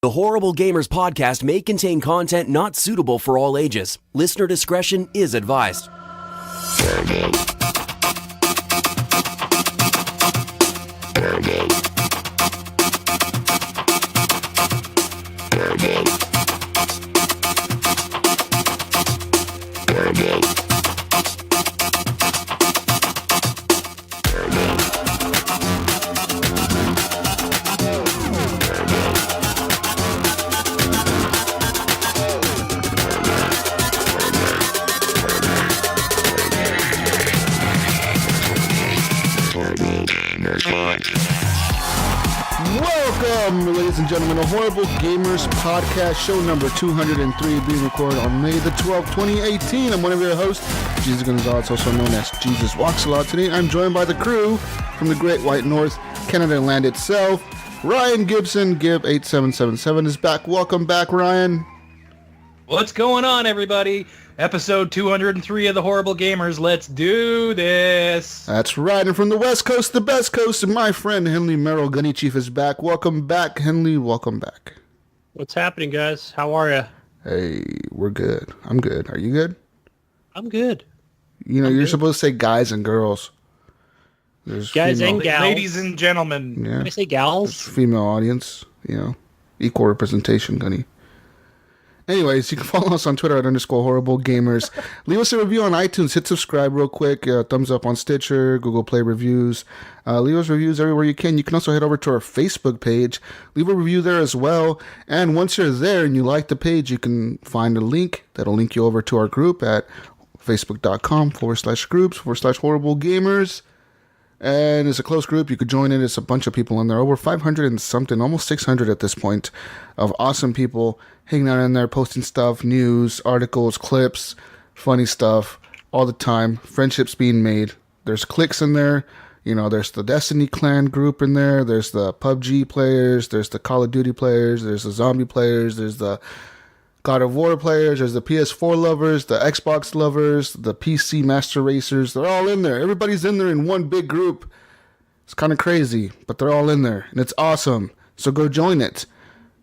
The Horrible Gamers podcast may contain content not suitable for all ages. Listener discretion is advised. Welcome, ladies and gentlemen, to Horrible Gamers Podcast, show number 203, being recorded on May the 12th, 2018. I'm one of your hosts, Jesus Gonzalez, also known as Jesus Walks a Lot. Today, I'm joined by the crew from the Great White North, Canada land itself. Ryan Gibson, Gib8777 is back. Welcome back, Ryan. What's going on, everybody? Episode 203 of the Horrible Gamers. Let's do this. That's right. And from the West Coast, the best coast, my friend Henley Merrill, Gunny Chief, is back. Welcome back, Henley. Welcome back. What's happening, guys? How are you? Hey, we're good. I'm good. Are you good? I'm good. You know, you're supposed to say guys and girls. There's Guys female, and gals. Ladies and gentlemen. yeah, Can I say gals? female audience, you know, equal representation, Gunny. Anyways, you can follow us on Twitter at _HorribleGamers. Leave us a review on iTunes. Hit subscribe real quick. Thumbs up on Stitcher, Google Play reviews. Leave us reviews everywhere you can. You can also head over to our Facebook page. Leave a review there as well. And once you're there and you like the page, you can find a link that'll link you over to our group at facebook.com/groups/HorribleGamers. And it's a close group. You could join it. It's a bunch of people in there. Over 500 and something, almost 600 at this point, of awesome people hanging out in there, posting stuff, news, articles, clips, funny stuff, all the time. Friendships being made. There's cliques in there. You know, there's the Destiny clan group in there. There's the PUBG players. There's the Call of Duty players. There's the zombie players. There's the God of War players, there's the PS4 lovers, the Xbox lovers, the PC Master Racers. They're all in there. Everybody's in there in one big group. It's kind of crazy, but they're all in there, and it's awesome. So go join it.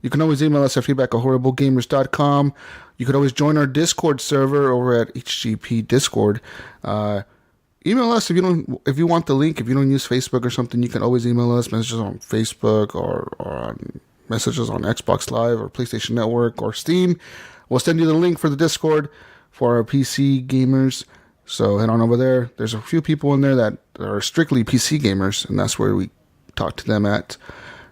You can always email us at feedback@horriblegamers.com. You could always join our Discord server over at HGP Discord. Email us if you want the link. If you don't use Facebook or something, you can always email us messages on Facebook or on messages on Xbox Live or PlayStation Network or Steam. We'll send you the link for the Discord for our PC gamers. So head on over there. There's a few people in there that are strictly PC gamers, and that's where we talk to them at.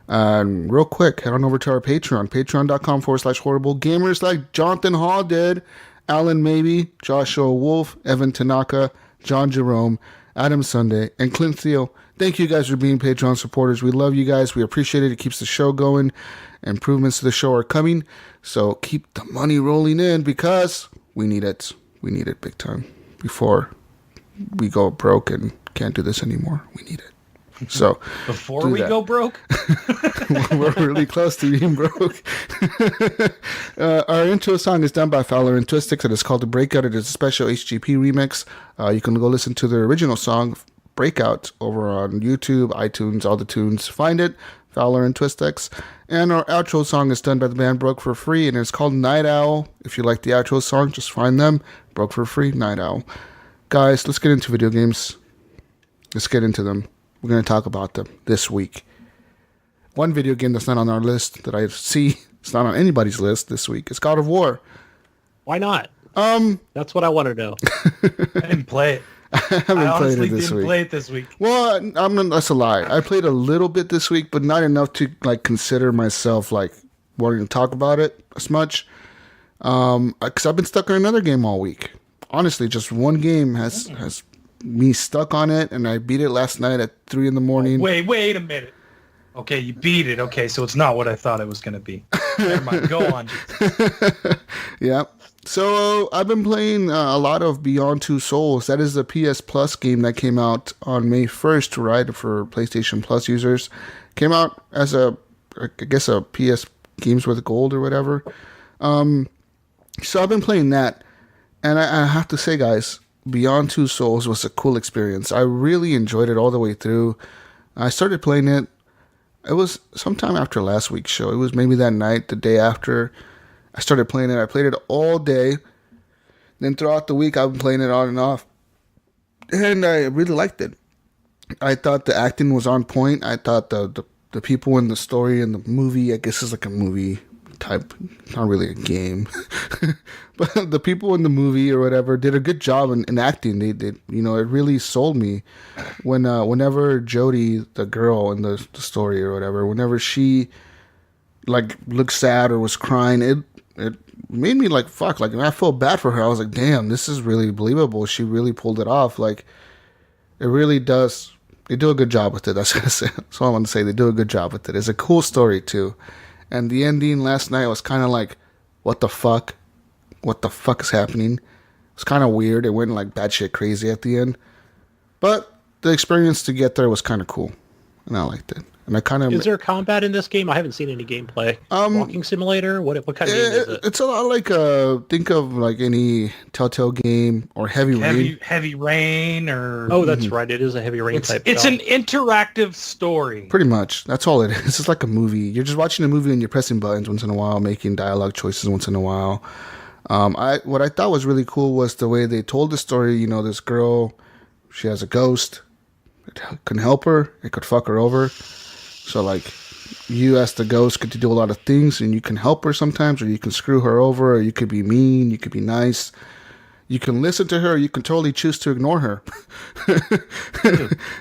And real quick, head on over to our Patreon, patreon.com/horriblegamers, like Jonathan Hall did, Alan Maybe, Joshua Wolf, Evan Tanaka, John Jerome, Adam Sunday, and Clint Thiel. Thank you guys for being Patreon supporters. We love you guys. We appreciate it. It keeps the show going. Improvements to the show are coming. So keep the money rolling in because we need it. We need it big time before we go broke and can't do this anymore. We need it. So Before we go broke? we're really close to being broke. Our intro song is done by Fowler and Twistix, and it's called The Breakout. It is a special HGP remix. You can go listen to the original song, Breakout, over on YouTube, iTunes, all the tunes. Find it, Fowler and Twistix. And our outro song is done by the band Broke for Free, and it's called Night Owl. If you like the outro song, just find them. Broke for Free, Night Owl. Guys, let's get into video games. Let's get into them. We're going to talk about them this week. One video game that's not on our list that I see, it's not on anybody's list this week, is God of War. Why not? That's what I want to know. I didn't play it. I haven't played it this week. Play it this week. Well, that's a lie. I played a little bit this week, but not enough to consider myself wanting to talk about it as much. Because I've been stuck on another game all week. Honestly, just one game has me stuck on it, and I beat it last night at 3 a.m. Wait a minute. Okay, you beat it. Okay, so it's not what I thought it was going to be. Never mind. Go on. Yeah. So I've been playing a lot of Beyond Two Souls. That is the PS Plus game that came out on May 1st, right, for PlayStation Plus users. Came out as a PS Games with Gold or whatever. So I've been playing that, and I have to say, guys, Beyond Two Souls was a cool experience. I really enjoyed it all the way through. I started playing it It was sometime after last week's show. It was maybe that night, the day after I started playing it. I played it all day. Then throughout the week, I've been playing it on and off. And I really liked it. I thought the acting was on point. I thought the people in the story and the movie, I guess it's like a movie type, not really a game. But the people in the movie or whatever did a good job in acting. They did, it really sold me. Whenever Jodie, the girl in the story or whatever, whenever she like looked sad or was crying, it made me like fuck. Like I felt bad for her. I was like, damn, this is really believable. She really pulled it off. Like it really does. They do a good job with it. That's all I want to say. They do a good job with it. It's a cool story too. And the ending last night was kind of like, what the fuck? What the fuck is happening? It's kind of weird. It went like batshit crazy at the end. But the experience to get there was kind of cool. And I liked it. And I kind of... Is there combat in this game? I haven't seen any gameplay. Walking simulator? What kind of game is it? It's a lot like, think of like any Telltale game or Heavy Rain. Heavy Rain or... Oh, that's right. It is a Heavy Rain type It's stuff. an interactive story. Pretty much. That's all it is. It's like a movie. You're just watching a movie and you're pressing buttons once in a while, making dialogue choices once in a while. What I thought was really cool was the way they told the story. This girl, she has a ghost. It can help her. It could fuck her over. So, like, you as the ghost get to do a lot of things, and you can help her sometimes, or you can screw her over, or you could be mean, you could be nice. You can listen to her, or you can totally choose to ignore her.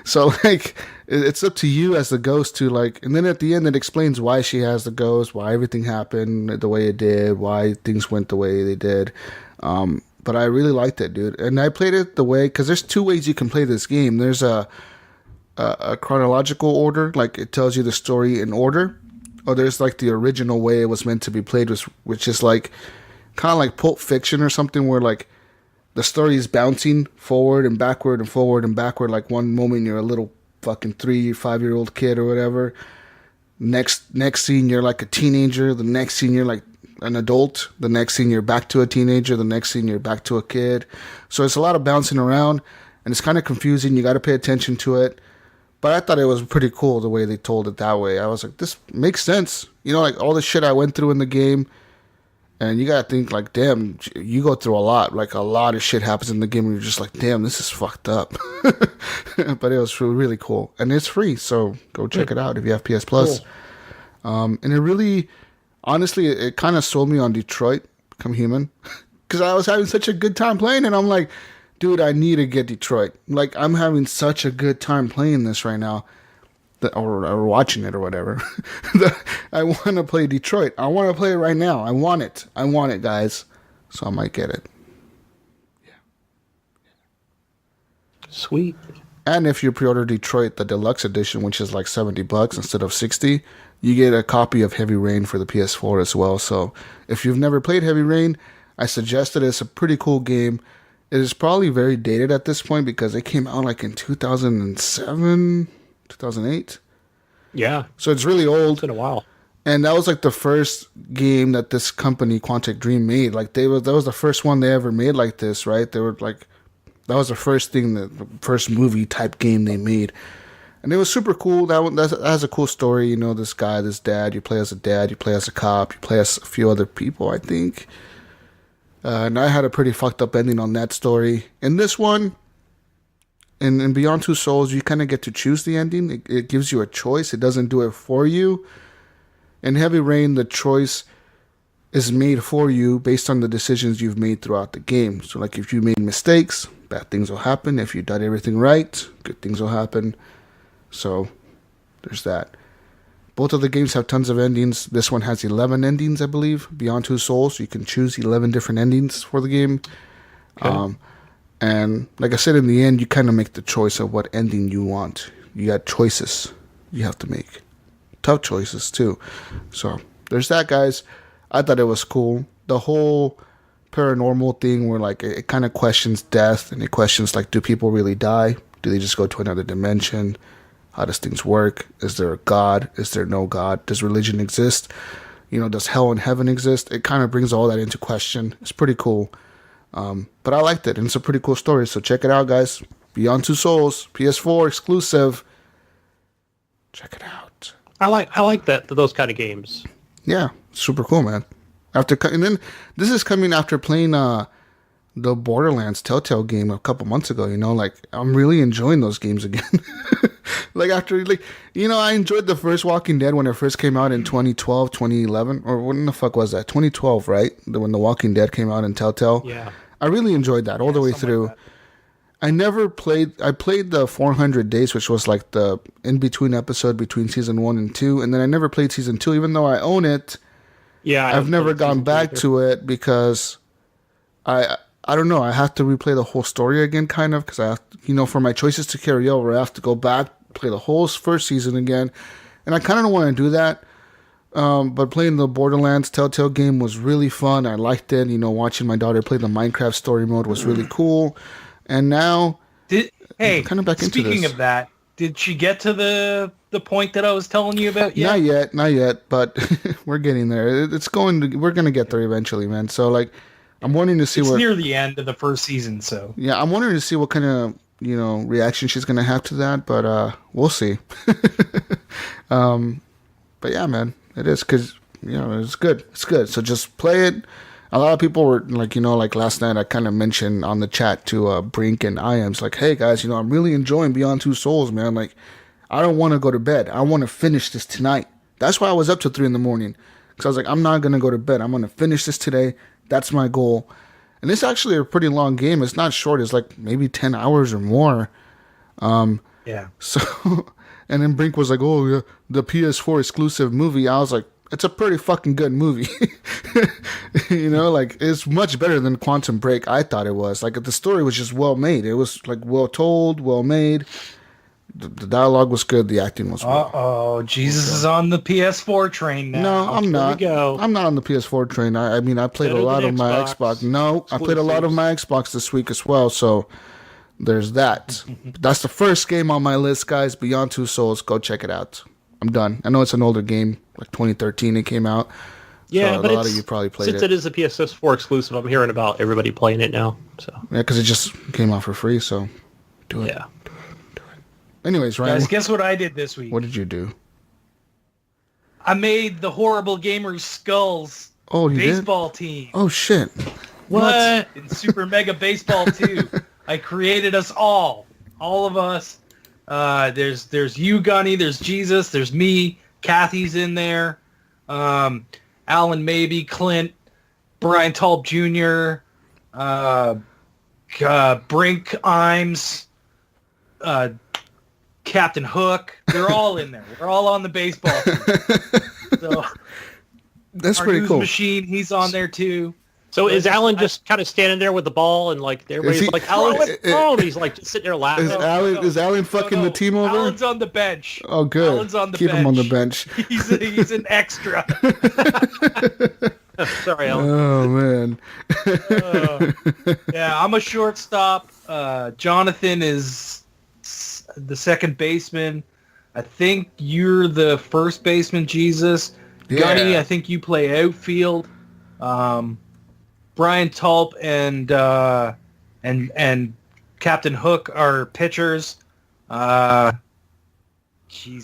So, like, it's up to you as the ghost to, like, and then at the end it explains why she has the ghost, why everything happened the way it did, why things went the way they did. But I really liked it, dude. And I played it the way, because there's two ways you can play this game. There's a chronological order, like it tells you the story in order, or there's like the original way it was meant to be played, which is like kind of like Pulp Fiction or something, where like the story is bouncing forward and backward and forward and backward. Like one moment you're a little fucking 3-5-year-old kid or whatever, next scene you're like a teenager, the next scene you're like an adult, the next scene you're back to a teenager, the next scene you're back to a kid. So it's a lot of bouncing around, and it's kind of confusing. You got to pay attention to it. But I thought it was pretty cool the way they told it that way. I was like, this makes sense. Like all the shit I went through in the game. And you got to think like, damn, you go through a lot. Like a lot of shit happens in the game and you're just like, damn, this is fucked up. But it was really cool. And it's free. So go check it out if you have PS Plus. Cool. And it really, honestly, it kind of sold me on Detroit Become Human. Because I was having such a good time playing and I'm like, dude, I need to get Detroit. Like, I'm having such a good time playing this right now, or watching it or whatever. I want to play Detroit. I want to play it right now. I want it. I want it, guys. So I might get it. Yeah. Sweet. And if you pre-order Detroit, the deluxe edition, which is like $70 instead of $60, you get a copy of Heavy Rain for the PS4 as well. So if you've never played Heavy Rain, I suggest it. It's a pretty cool game. It is probably very dated at this point because it came out like in 2007, 2008. Yeah. So it's really old. It's been a while. And that was like the first game that this company, Quantic Dream, made. Like that was the first one they ever made like this, right? They were like, that was the first thing, the first movie type game they made. And it was super cool. That has a cool story. This guy, this dad, you play as a dad, you play as a cop, you play as a few other people, I think. And I had a pretty fucked up ending on that story. In this one, in Beyond Two Souls, you kind of get to choose the ending. It gives you a choice. It doesn't do it for you. In Heavy Rain, the choice is made for you based on the decisions you've made throughout the game. So, like, if you made mistakes, bad things will happen. If you did everything right, good things will happen. So, there's that. Both of the games have tons of endings. This one has 11 endings, I believe. Beyond Two Souls, you can choose 11 different endings for the game. Okay. And like I said, in the end, you kind of make the choice of what ending you want. You got choices you have to make. Tough choices, too. So, there's that, guys. I thought it was cool. The whole paranormal thing where, like, it kind of questions death. And it questions, like, do people really die? Do they just go to another dimension? How does things work? Is there a God? Is there no God? Does religion exist? Does hell and heaven exist? It kind of brings all that into question. It's pretty cool. But I liked it, and it's a pretty cool story. So check it out, guys. Beyond Two Souls, PS4 exclusive. Check it out. I like those kind of games. Yeah, super cool, man. And then this is coming after playing the Borderlands Telltale game a couple months ago. Like I'm really enjoying those games again. Like after I enjoyed the first Walking Dead when it first came out in 2012, 2011, or when the fuck was that? 2012, right? When the Walking Dead came out in Telltale. Yeah. I really enjoyed that all the way through. Like I played the 400 Days, which was like the in-between episode between season 1 and 2, and then I never played season 2, even though I own it. Yeah, I've never gone back to it because I don't know. I have to replay the whole story again, kind of, because I have to, for my choices to carry over, I have to go back, play the whole first season again, and I kind of don't want to do that. But playing the Borderlands Telltale game was really fun. I liked it. Watching my daughter play the Minecraft story mode was really cool. And now, kind of back into this. Speaking of that, did she get to the point that I was telling you about yet? Not yet, but we're getting there. We're going to get there eventually, man. So, like, I'm wanting to see it's near the end of the first season, so. Yeah, I'm wondering to see what kind of, reaction she's going to have to that, but we'll see. But yeah, man, it is because, it's good. It's good. So just play it. A lot of people were like, like last night I kind of mentioned on the chat to Brink and Iams, like, hey guys, I'm really enjoying Beyond Two Souls, man. Like, I don't want to go to bed. I want to finish this tonight. That's why I was up till 3 a.m. Because I was like, I'm not going to go to bed. I'm going to finish this today. That's my goal. And it's actually a pretty long game. It's not short. It's like maybe 10 hours or more. Yeah. So, and then Brink was like, oh, yeah, the PS4 exclusive movie. I was like, it's a pretty fucking good movie. Like it's much better than Quantum Break. I thought it was. Like the story was just well made. It was like well told, well made. The dialogue was good. The acting was well. Jesus is on the PS4 train now. No, I'm not. Here we go. I'm not on the PS4 train. I mean, I played a lot of my Xbox. No, I played a lot of my Xbox this week as well. So there's that. That's the first game on my list, guys. Beyond Two Souls. Go check it out. I'm done. I know it's an older game, like 2013 it came out. Yeah, so but a lot of you probably played since it is a PS4 exclusive, I'm hearing about everybody playing it now. So yeah, because it just came out for free, so do it. Yeah. Do it. Anyways, Ryan. Guys, guess what I did this week? What did you do? I made the Horrible Gamers Skulls baseball team. Oh, shit. What? In Super Mega Baseball 2. I created us all of us. There's you, Gunny, there's Jesus, there's me, Kathy's in there, Alan Maybe, Clint, Brian Tulp Jr., Brink Imes, Captain Hook. They're all in there. We're all on the baseball team. So that's our pretty news cool. Machine, he's on there too. So is Alan just kind of standing there with the ball and like everybody's like, Alan, he's like just sitting there laughing. Is Alan fucking the team over? Alan's on the bench. Oh, good. Alan's on the Keep bench. him on the bench. He's an extra. Sorry, Alan. Oh, man. Yeah, I'm a shortstop. Jonathan is the second baseman. I think you're the first baseman, Jesus. Yeah. Gunny, I think you play outfield. Brian Tulp and Captain Hook are pitchers. Jeez,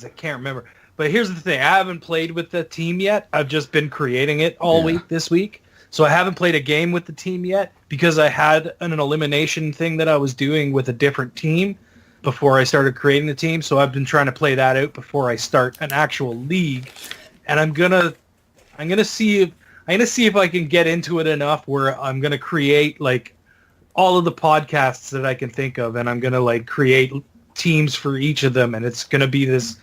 I can't remember. But here's the thing. I haven't played with the team yet. I've just been creating it all week this week. So I haven't played a game with the team yet because I had an elimination thing that I was doing with a different team before I started creating the team. So I've been trying to play that out before I start an actual league. And I'm gonna see if I can get into it enough where I'm going to create like all of the podcasts that I can think of, and I'm going to like create teams for each of them. And it's going to be this,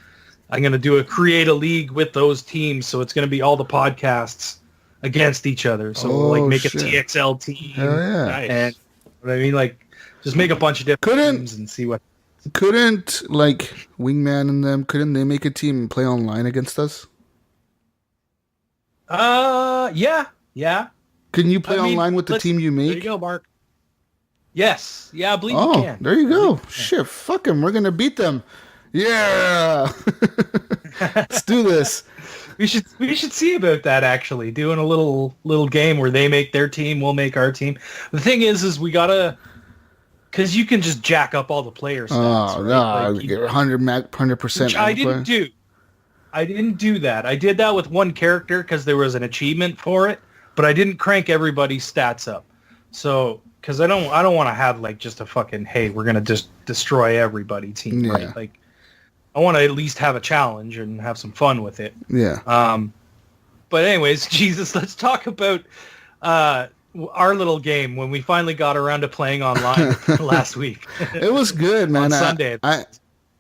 I'm going to create a league with those teams. So it's going to be all the podcasts against each other. So we'll like make a TXL team. Hell yeah. Nice. And what I mean, like just make a bunch of different teams and see what. Couldn't like Wingman and them, couldn't they make a team and play online against us? Yeah. Can you play online with the team you make? There you go, Mark. Yes. Yeah, I believe you can. There you go. Shit, fuck them. We're going to beat them. Yeah. Let's do this. We should see about that, actually. Doing a little game where they make their team, we'll make our team. The thing is we got to... Because you can just jack up all the players. Oh, no. Like 100%. Which I didn't do. I didn't do that. I did that with one character because there was an achievement for it, but I didn't crank everybody's stats up. So, because I don't want to have like just a fucking, hey, we're gonna just destroy everybody team, right? Like, I want to at least have a challenge and have some fun with it. Yeah. But anyways, Jesus, let's talk about our little game when we finally got around to playing online last week. It was good, man. On Sunday. I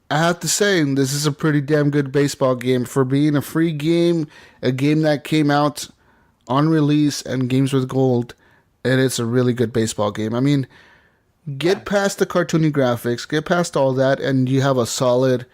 have to say, this is a pretty damn good baseball game. For being a free game, a game that came out on release and Games with Gold, it is a really good baseball game. I mean, get past the cartoony graphics, get past all that, and you have a solid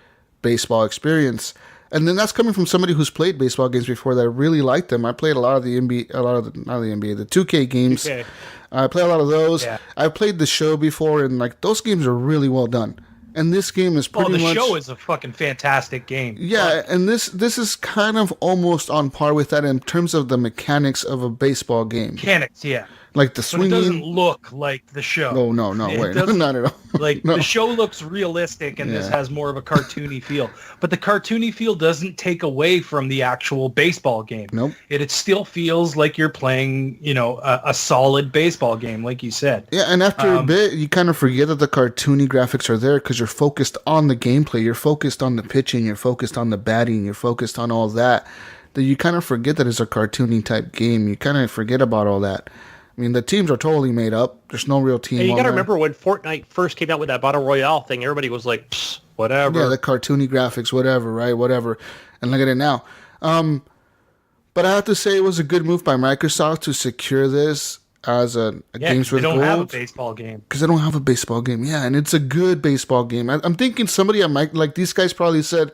baseball experience. And then that's coming from somebody who's played baseball games before that really liked them. I played a lot of the NBA, the 2K games. 2K. I play a lot of those. Yeah. I've played the show before, and like those games are really well done. And this game is pretty much... the show is a fucking fantastic game. Yeah, and this is kind of almost on par with that in terms of the mechanics of a baseball game. Mechanics, yeah. Like the swinging... But it doesn't look like the show. No, wait, not at all. Like, the show looks realistic, and this has more of a cartoony feel. But the cartoony feel doesn't take away from the actual baseball game. Nope. It still feels like you're playing, a solid baseball game, like you said. Yeah, and after a bit, you kind of forget that the cartoony graphics are there because you're focused on the gameplay. You're focused on the pitching. You're focused on the batting. You're focused on all that. That you kind of forget that it's a cartoony type game. You kind of forget about all that. I mean, the teams are totally made up. There's no real team. Hey, you got to remember when Fortnite first came out with that Battle Royale thing, everybody was like, whatever. Yeah, the cartoony graphics, whatever, right? Whatever. And look at it now. But I have to say it was a good move by Microsoft to secure this as a Games with Gold. They don't have a baseball game. Because they don't have a baseball game. Yeah, and it's a good baseball game. I'm thinking somebody at like these guys probably said,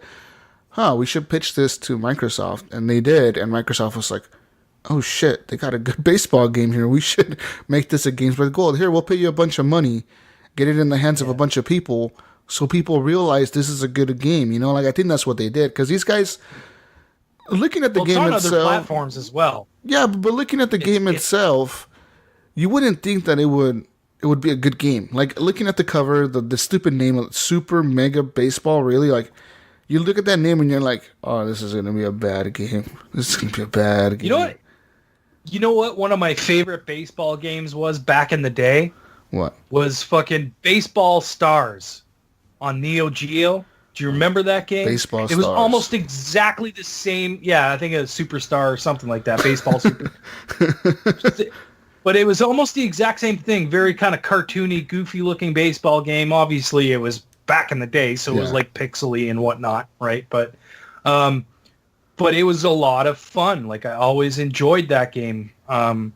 we should pitch this to Microsoft. And they did. And Microsoft was like, oh shit, they got a good baseball game here. We should make this a Games with Gold. Here, we'll pay you a bunch of money, get it in the hands of a bunch of people, so people realize this is a good game. Like I think that's what they did. Because these guys, looking at the game it's on itself, other platforms as well. Yeah, but looking at the game itself, you wouldn't think that it would be a good game. Like looking at the cover, the stupid name, Super Mega Baseball, really like. You look at that name and you're like, oh, this is gonna be a bad game. This is gonna be a bad game. You know what? One of my favorite baseball games was back in the day. What? Was fucking Baseball Stars on Neo Geo. Do you remember that game? Baseball Stars. It was almost exactly the same. Yeah, I think it was Superstar or something like that. Baseball Super. But it was almost the exact same thing. Very kind of cartoony, goofy-looking baseball game. Obviously, it was back in the day, so it was like pixely and whatnot, right? But it was a lot of fun. Like I always enjoyed that game, and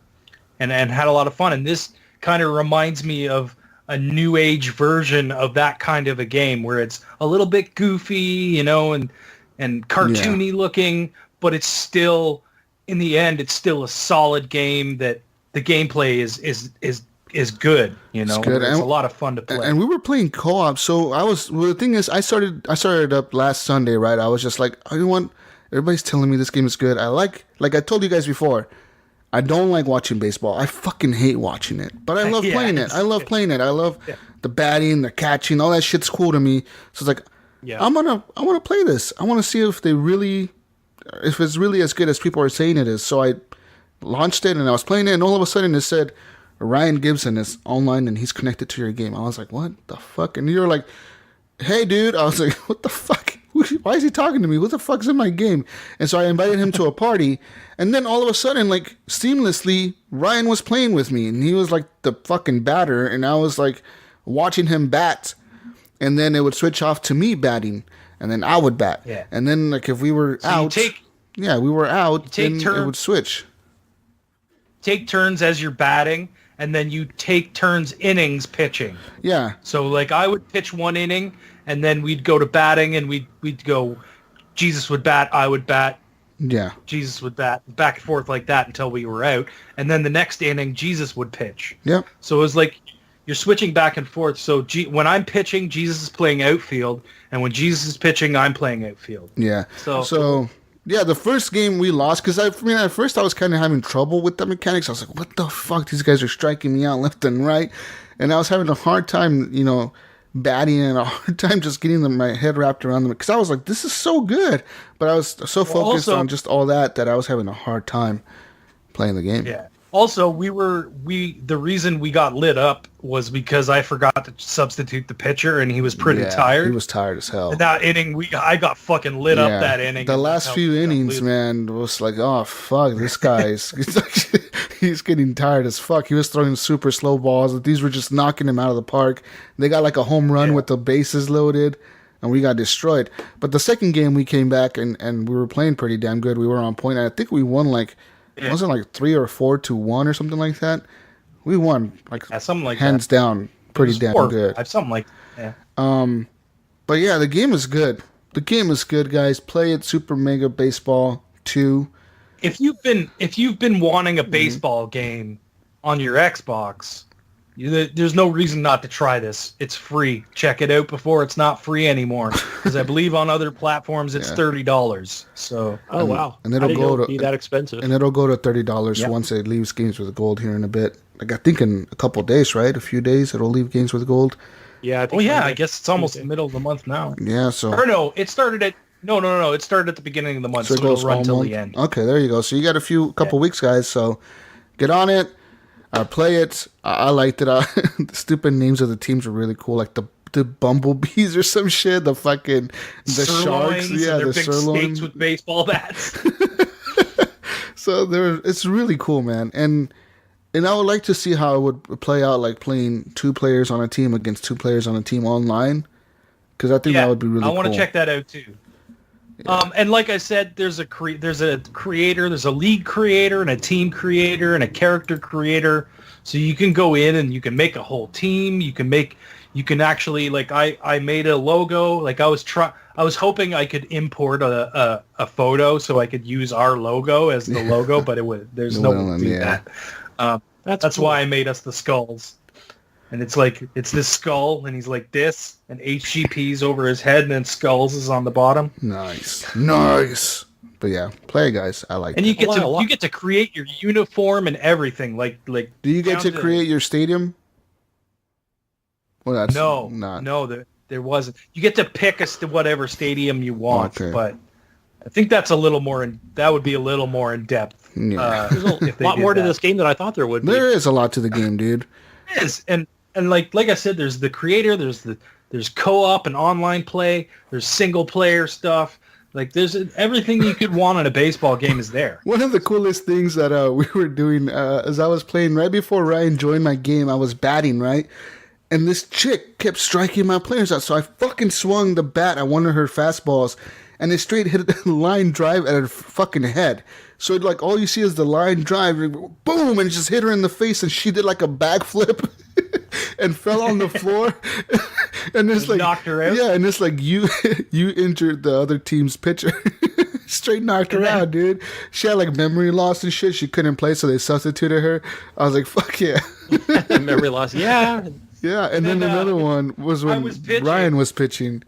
had a lot of fun. And this kind of reminds me of a new age version of that kind of a game where it's a little bit goofy, and cartoony looking, but it's still, in the end, it's still a solid game that the gameplay is good, It's good. It's a lot of fun to play. And we were playing co-op, so the thing is, I started up last Sunday, right? I was just like, everybody's telling me this game is good. like I told you guys before, I don't like watching baseball. I fucking hate watching it, but I love playing it. I love playing it. I love the batting, the catching, all that shit's cool to me. So it's like, I want to play this. I want to see if it's really as good as people are saying it is. So I launched it and I was playing it, and all of a sudden it said, Ryan Gibson is online and he's connected to your game. I was like, what the fuck? And you're like, hey, dude. I was like, what the fuck? Why is he talking to me? What the fuck's in my game? And so I invited him to a party. And then all of a sudden, like, seamlessly, Ryan was playing with me. And he was like the fucking batter. And I was like watching him bat. And then it would switch off to me batting. And then I would bat. Yeah. And then, like, if we were out. We were out. Then it would switch. Take turns as you're batting. And then you take turns innings pitching. Yeah. So like I would pitch one inning, and then we'd go to batting, and we'd go. Jesus would bat, I would bat. Yeah. Jesus would bat, back and forth like that until we were out, and then the next inning, Jesus would pitch. Yeah. So it was like you're switching back and forth. So when I'm pitching, Jesus is playing outfield, and when Jesus is pitching, I'm playing outfield. Yeah. So. Yeah, the first game we lost, because at first I was kind of having trouble with the mechanics. I was like, what the fuck? These guys are striking me out left and right. And I was having a hard time, batting and a hard time just getting my head wrapped around them because I was like, this is so good, but I was so focused on just all that I was having a hard time playing the game. Yeah. Also, the reason we got lit up was because I forgot to substitute the pitcher, and he was pretty tired. He was tired as hell. And that inning, I got fucking lit up that inning. The last few innings, man, was like, oh fuck, this guy's he's getting tired as fuck. He was throwing super slow balls. These were just knocking him out of the park. They got like a home run with the bases loaded, and we got destroyed. But the second game, we came back and we were playing pretty damn good. We were on point. I think we won like. Wasn't it like 3 or 4-1 or something like that? We won like something like hands that. Down, pretty damn good. Something like But yeah, the game is good. The game is good, guys. Play it. Super Mega Baseball 2. If you've been wanting a baseball game on your Xbox, there's no reason not to try this. It's free. Check it out before it's not free anymore. Because I believe on other platforms it's $30. So wow, and it'll be that expensive. And it'll go to $30 once it leaves Games with Gold here in a bit. Like I think in a couple of days, right? A few days it'll leave Games with Gold. Yeah. I guess it's almost the middle of the month now. Yeah. So. Or no, it started at no. It started at the beginning of the month, so it'll run till the end. Okay, there you go. So you got a couple weeks, guys. So get on it. Play it. I liked it. The stupid names of the teams were really cool, like the bumblebees or some shit. The sharks, the big snakes with baseball bats. So it's really cool, man. And I would like to see how it would play out, like playing 2 players on a team against 2 players on a team online, because I think that would be really cool. I want to check that out too. Yeah. And like I said, there's a creator, there's a league creator, and a team creator, and a character creator. So you can go in and you can make a whole team. You can actually, like, I made a logo. Like I was hoping I could import a photo so I could use our logo as the logo, but there's no way to do that. That's cool. Why I made us the skulls. And it's this skull, and he's like this, and HGP's over his head, and then skulls is on the bottom. Nice. But yeah, play it, guys. I like it. And you get to create your uniform and everything. Like. Do you get to create your stadium? Well, that's no, there wasn't. You get to pick whatever stadium you want, but I think that's that would be a little more in depth. Yeah. There's a lot more to this game than I thought there would be. There is a lot to the game, dude. It is, and like I said, there's the creator, there's co-op and online play, there's single player stuff. Like there's everything you could want in a baseball game is there. One of the coolest things that we were doing as I was playing right before Ryan joined my game, I was batting, right? And this chick kept striking my players out, so I fucking swung the bat at one of her fastballs, and it straight hit a line drive at her fucking head. So like all you see is the line drive, boom, and it just hit her in the face, and she did like a backflip and fell on the floor. And it's like knocked her out. Yeah, and it's like you injured the other team's pitcher. Straight knocked her out, dude. She had like memory loss and shit. She couldn't play, so they substituted her. I was like, fuck yeah. Memory loss, yeah. Yeah, and then another one was when Ryan was pitching.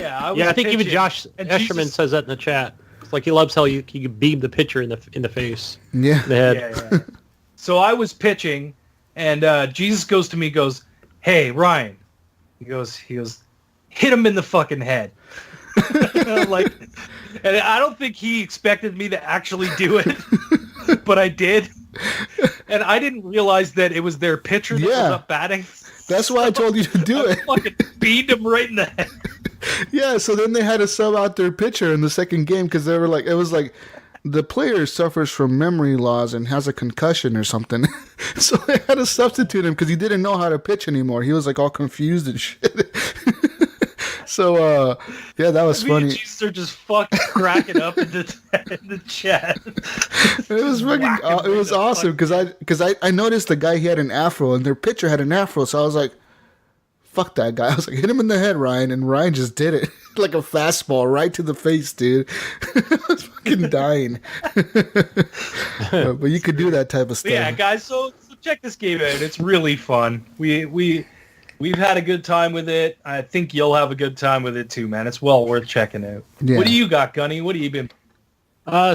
I think even Josh Escherman says that in the chat. It's like he loves how you beam the pitcher in the face. Yeah. In the head. Yeah. So I was pitching, and Jesus goes to me, goes, "Hey, Ryan." He goes, hit him in the fucking head. Like, and I don't think he expected me to actually do it, but I did. And I didn't realize that it was their pitcher that was up batting. That's why I told you to do it. Fucking beat him right in the head. Yeah, so then they had to sub out their pitcher in the second game because they were like, it was like the player suffers from memory loss and has a concussion or something. So they had to substitute him because he didn't know how to pitch anymore. He was like all confused and shit. So, yeah, that was funny. Jesus are just fucking cracking up in the chat. It was fucking, it was awesome because I noticed the guy, he had an afro and their pitcher had an afro. So I was like, fuck that guy. I was like, hit him in the head, Ryan. And Ryan just did it. Like a fastball right to the face, dude. I was fucking dying. But you could do that type of stuff. Yeah, guys, so check this game out. It's really fun. We've had a good time with it. I think you'll have a good time with it too, man. It's well worth checking out. Yeah. What do you got, Gunny? What have you been?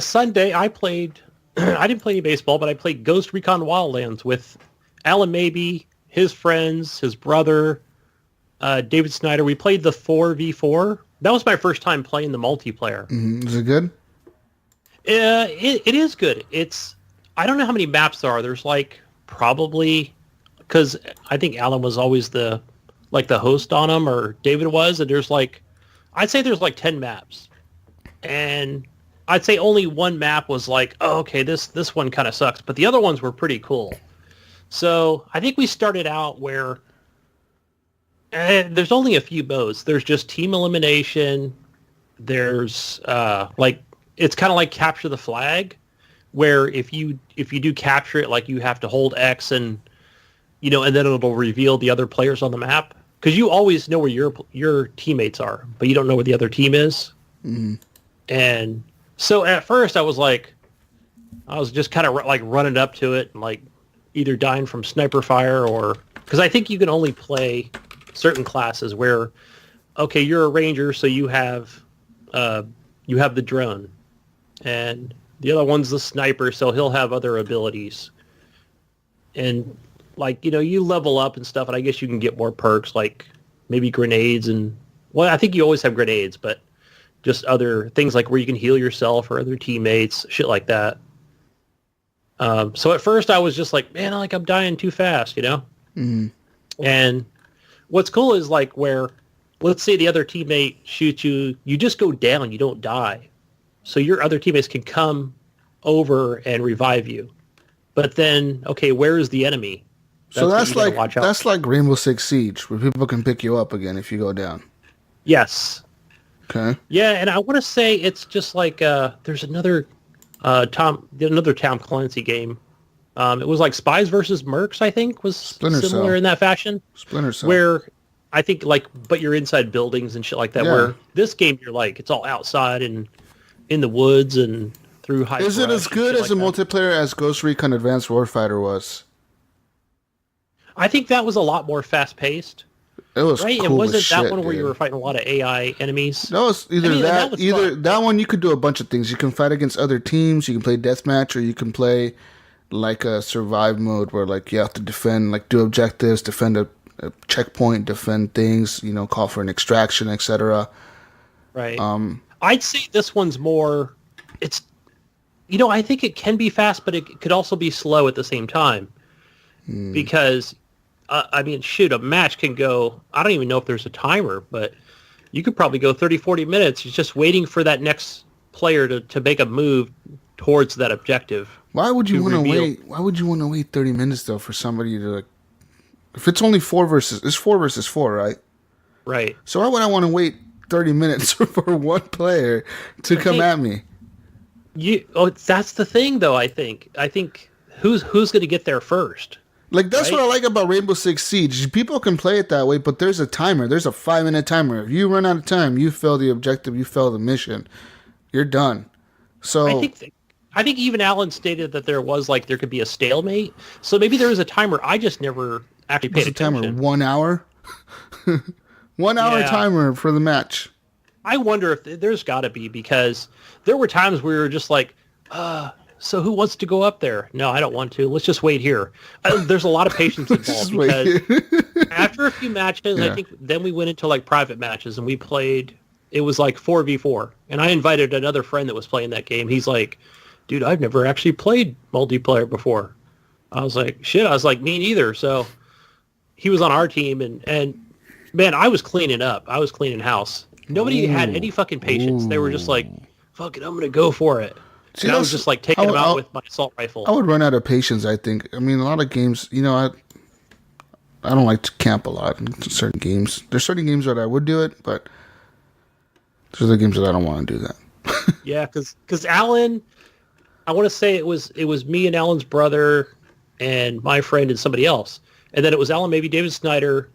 Sunday, I played... I didn't play any baseball, but I played Ghost Recon Wildlands with Alan Mabey, his friends, his brother, David Snyder. We played the 4v4. That was my first time playing the multiplayer. Mm-hmm. Is it good? It is good. I don't know how many maps there are. There's like probably, because I think Alan was always the host on them, or David was, and I'd say there's like 10 maps. And I'd say only one map was like, oh, okay, this one kind of sucks, but the other ones were pretty cool. So I think we started out where there's only a few modes. There's just team elimination. There's it's kind of like capture the flag, where if you do capture it, like you have to hold X and and then it'll reveal the other players on the map, because you always know where your teammates are, but you don't know where the other team is. Mm-hmm. And so at first I was just kind of like running up to it and like either dying from sniper fire, or because I think you can only play certain classes where, okay, you're a ranger, so you have the drone, and the other one's the sniper, so he'll have other abilities. And like, you level up and stuff, and I guess you can get more perks, like maybe grenades, and I think you always have grenades, but just other things like where you can heal yourself or other teammates, shit like that. So at first I was just like, man, I'm dying too fast, Mm-hmm. And what's cool is like where, let's say the other teammate shoots you, you just go down, you don't die. So your other teammates can come over and revive you. But then, okay, where is the enemy? That's like Rainbow Six Siege, where people can pick you up again if you go down. Yes. Okay. Yeah, and I want to say it's just like there's another Tom Clancy game. It was like Spies versus Mercs, I think, was Splinter similar Cell. in that fashion. Splinter Cell. Where I think but you're inside buildings and shit like that. Yeah. Where this game you're like, it's all outside and in the woods and through high. Is it as good as a multiplayer as Ghost Recon Advanced Warfighter was? I think that was a lot more fast paced. It was right, cool and wasn't as that shit, one where dude. you were fighting a lot of AI enemies? That was that one. You could do a bunch of things. You can fight against other teams. You can play deathmatch, or you can play like a survive mode where like you have to defend, like do objectives, defend a checkpoint, defend things. Call for an extraction, etc. Right. I'd say this one's more. It's, I think it can be fast, but it could also be slow at the same time, because. A match can go, I don't even know if there's a timer, but you could probably go 30, 40 minutes just waiting for that next player to make a move towards that objective. Why would you want to wait? Why would you want to wait 30 minutes, though, for somebody to, if it's only 4 versus 4, right? Right. So why would I want to wait 30 minutes for one player to come at me? That's the thing, though, I think. I think who's going to get there first? Like, that's what I like about Rainbow Six Siege. People can play it that way, but there's a timer. There's a 5-minute timer. If you run out of time, you fail the objective, you fail the mission. You're done. So I think even Alan stated that there could be a stalemate. So maybe there is a timer. I just never actually paid attention. Timer 1 hour? 1 hour timer for the match. I wonder if there's got to be, because there were times where we were just like, so who wants to go up there? No, I don't want to. Let's just wait here. There's a lot of patience involved, because after a few matches, I think then we went into like private matches, and we played, it was like 4v4. And I invited another friend that was playing that game. He's like, dude, I've never actually played multiplayer before. I was like, shit. I was like, me neither. So he was on our team, and man, I was cleaning up. I was cleaning house. Nobody had any fucking patience. They were just like, fuck it, I'm going to go for it. See, and I was just like taking them out with my assault rifle. I would run out of patience, I think. I mean, a lot of games, I don't like to camp a lot in certain games. There's certain games that I would do it, but there's other games that I don't want to do that. Yeah, because Alan, I want to say it was me and Alan's brother and my friend and somebody else. And then it was Alan, maybe David Snyder,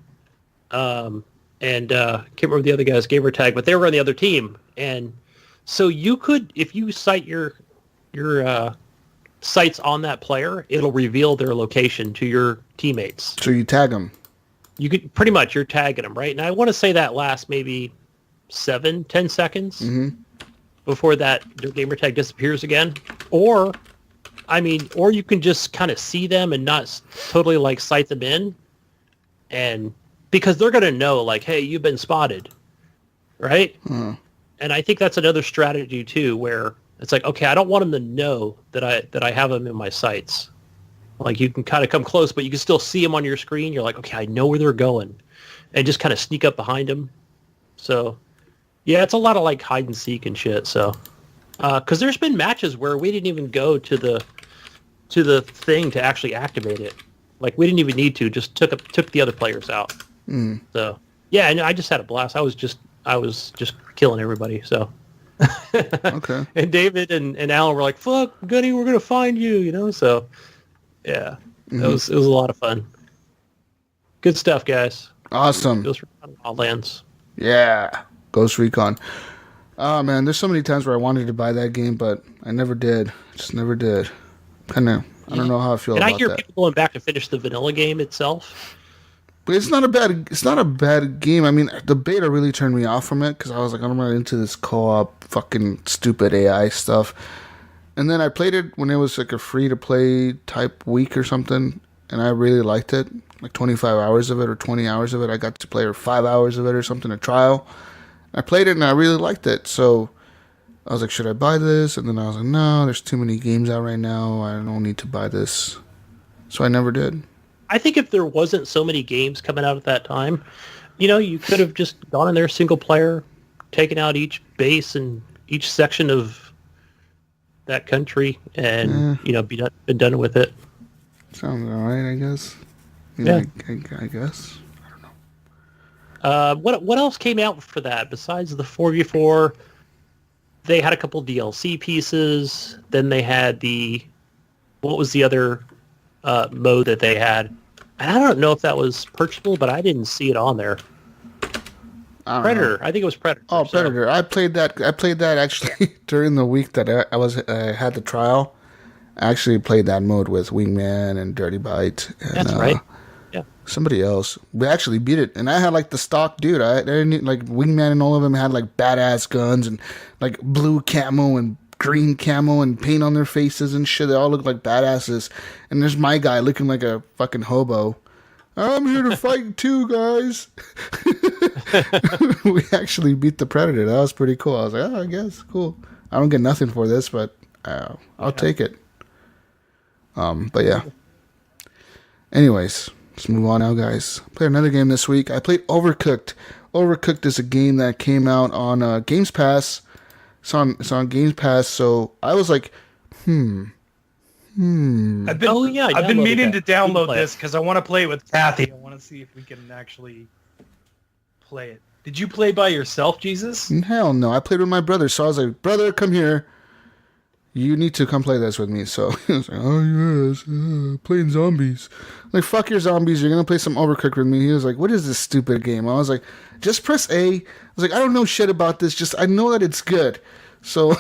and can't remember the other guy's gamer tag, but they were on the other team. And so you could, if you cite your sights on that player, it'll reveal their location to your teammates. So you tag them. You could pretty much, you're tagging them, right? And I want to say that lasts maybe 7-10 seconds before their gamer tag disappears again. Or you can just kind of see them and not totally like sight them in. And because they're going to know, like, hey, you've been spotted, right? And I think that's another strategy too, where it's like, okay, I don't want them to know that I have them in my sights. Like, you can kind of come close, but you can still see them on your screen. You're like, okay, I know where they're going, and just kind of sneak up behind them. So, yeah, it's a lot of like hide and seek and shit. So, because there's been matches where we didn't even go to the thing to actually activate it. Like, we didn't even need to, just took the other players out. So, yeah, and I just had a blast. I was just killing everybody. So, Okay. and David and Alan were like, "Fuck, Gunny, we're gonna find you," So, yeah, it was a lot of fun. Good stuff, guys. Awesome. Ghost Recon Wildlands. Yeah. Ghost Recon. Oh, man, there's so many times where I wanted to buy that game, but I never did. Just never did. Kind of, I don't know how I feel and about I hear that. people going back to finish the vanilla game itself. But it's not a bad game. I mean, the beta really turned me off from it because I was like, I'm not into this co-op fucking stupid AI stuff. And then I played it when it was like a free-to-play type week or something, and I really liked it. Like 25 hours of it or 20 hours of it. I got to play, or 5 hours of it or something, a trial. I played it and I really liked it. So I was like, should I buy this? And then I was like, no, there's too many games out right now. I don't need to buy this. So I never did. I think if there wasn't so many games coming out at that time, you could have just gone in there single player, taken out each base and each section of that country, and been done with it. Sounds alright, I guess. Yeah. I guess. I don't know. What else came out for that besides the 4v4? They had a couple DLC pieces. Then they had what was the other mode that they had? And I don't know if that was purchasable, but I didn't see it on there. Predator. I think it was Predator. Oh, Predator. I played that actually during the week that I had the trial. I actually played that mode with Wingman and Dirty Bite. And, That's right. Yeah. Somebody else. We actually beat it. And I had like the stock dude. I didn't like Wingman and all of them had like badass guns and like blue camo and green camo and paint on their faces and shit. They all look like badasses. And there's my guy looking like a fucking hobo. I'm here to fight too, guys. We actually beat the Predator. That was pretty cool. I was like, oh, I guess cool. I don't get nothing for this, but I'll take it. But yeah. Anyways, let's move on now, guys. Played another game this week. I played Overcooked. Overcooked is a game that came out on Games Pass. It's on Games Pass. So I was like, I've been meaning to download this because I want to play it with Kathy. I want to see if we can actually play it. Did you play by yourself, Jesus? Hell no. I played with my brother. So I was like, brother, come here. You need to come play this with me. So he was like, oh, yes, playing zombies. I'm like, fuck your zombies. You're going to play some Overcooked with me. He was like, what is this stupid game? I was like, just press A. I was like, I don't know shit about this. Just, I know that it's good. So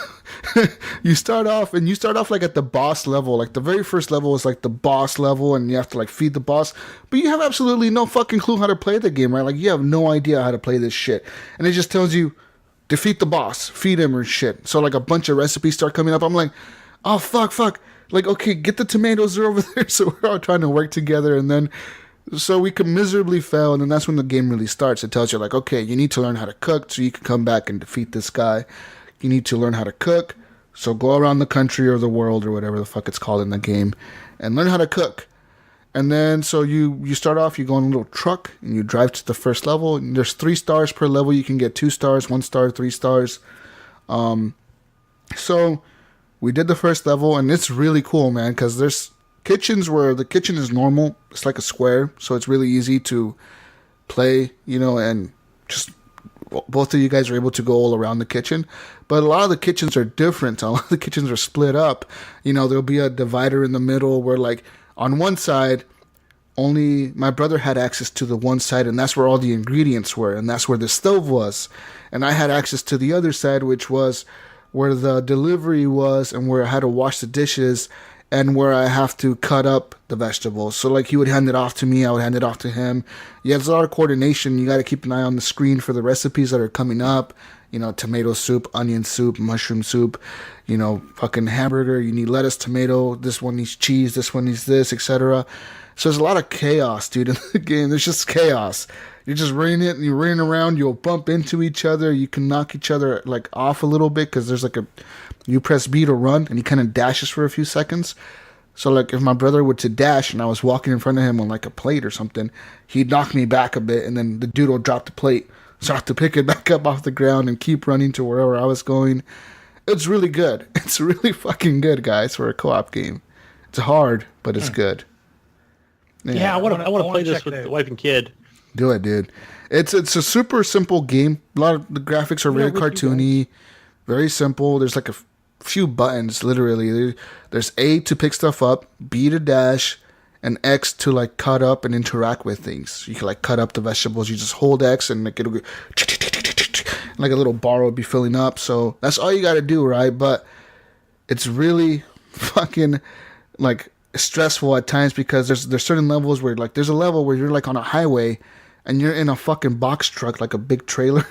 you start off like at the boss level. Like the very first level is like the boss level and you have to like feed the boss. But you have absolutely no fucking clue how to play the game, right? Like you have no idea how to play this shit. And it just tells you, defeat the boss, feed him or shit. So like a bunch of recipes start coming up. I'm like, oh fuck. Like, okay, get the tomatoes, they're over there. So we're all trying to work together, and then so we can miserably fail, and then that's when the game really starts. It tells you like, okay, you need to learn how to cook so you can come back and defeat this guy. You need to learn how to cook, so go around the country or the world or whatever the fuck it's called in the game and learn how to cook. And then so you start off, you go in a little truck and you drive to the first level. And there's 3 stars per level. You can get 2 stars, 1 star, 3 stars. So we did the first level and it's really cool, man, because there's kitchens where the kitchen is normal. It's like a square, so it's really easy to play, and just both of you guys are able to go all around the kitchen. But a lot of the kitchens are different. A lot of the kitchens are split up. There'll be a divider in the middle where like on one side, only my brother had access to the one side, and that's where all the ingredients were, and that's where the stove was. And I had access to the other side, which was where the delivery was and where I had to wash the dishes and where I have to cut up the vegetables. So like he would hand it off to me, I would hand it off to him. Yeah, there's a lot of coordination. You got to keep an eye on the screen for the recipes that are coming up tomato soup, onion soup, mushroom soup, fucking hamburger. You need lettuce, tomato. This one needs cheese. This one needs this, etc. So there's a lot of chaos, dude, in the game. There's just chaos. You're just running it, and you're running around. You'll bump into each other. You can knock each other like off a little bit because there's you press B to run, and he kind of dashes for a few seconds. So like if my brother were to dash and I was walking in front of him on like a plate or something, he'd knock me back a bit, and then the dude will drop the plate. So I have to pick it back up off the ground and keep running to wherever I was going. It's really good. It's really fucking good, guys, for a co-op game. It's hard, but it's good. Yeah, I want to play this with the wife and kid. Do it, dude. It's a super simple game. A lot of the graphics are very cartoony, very simple. There's like a few buttons, literally. There's A to pick stuff up, B to dash, and X to like cut up and interact with things. You can like cut up the vegetables. You just hold X and like it'll go like a little bar will be filling up. So that's all you got to do, right? But it's really fucking like stressful at times because there's certain levels where like there's a level where you're like on a highway and you're in a fucking box truck, like a big trailer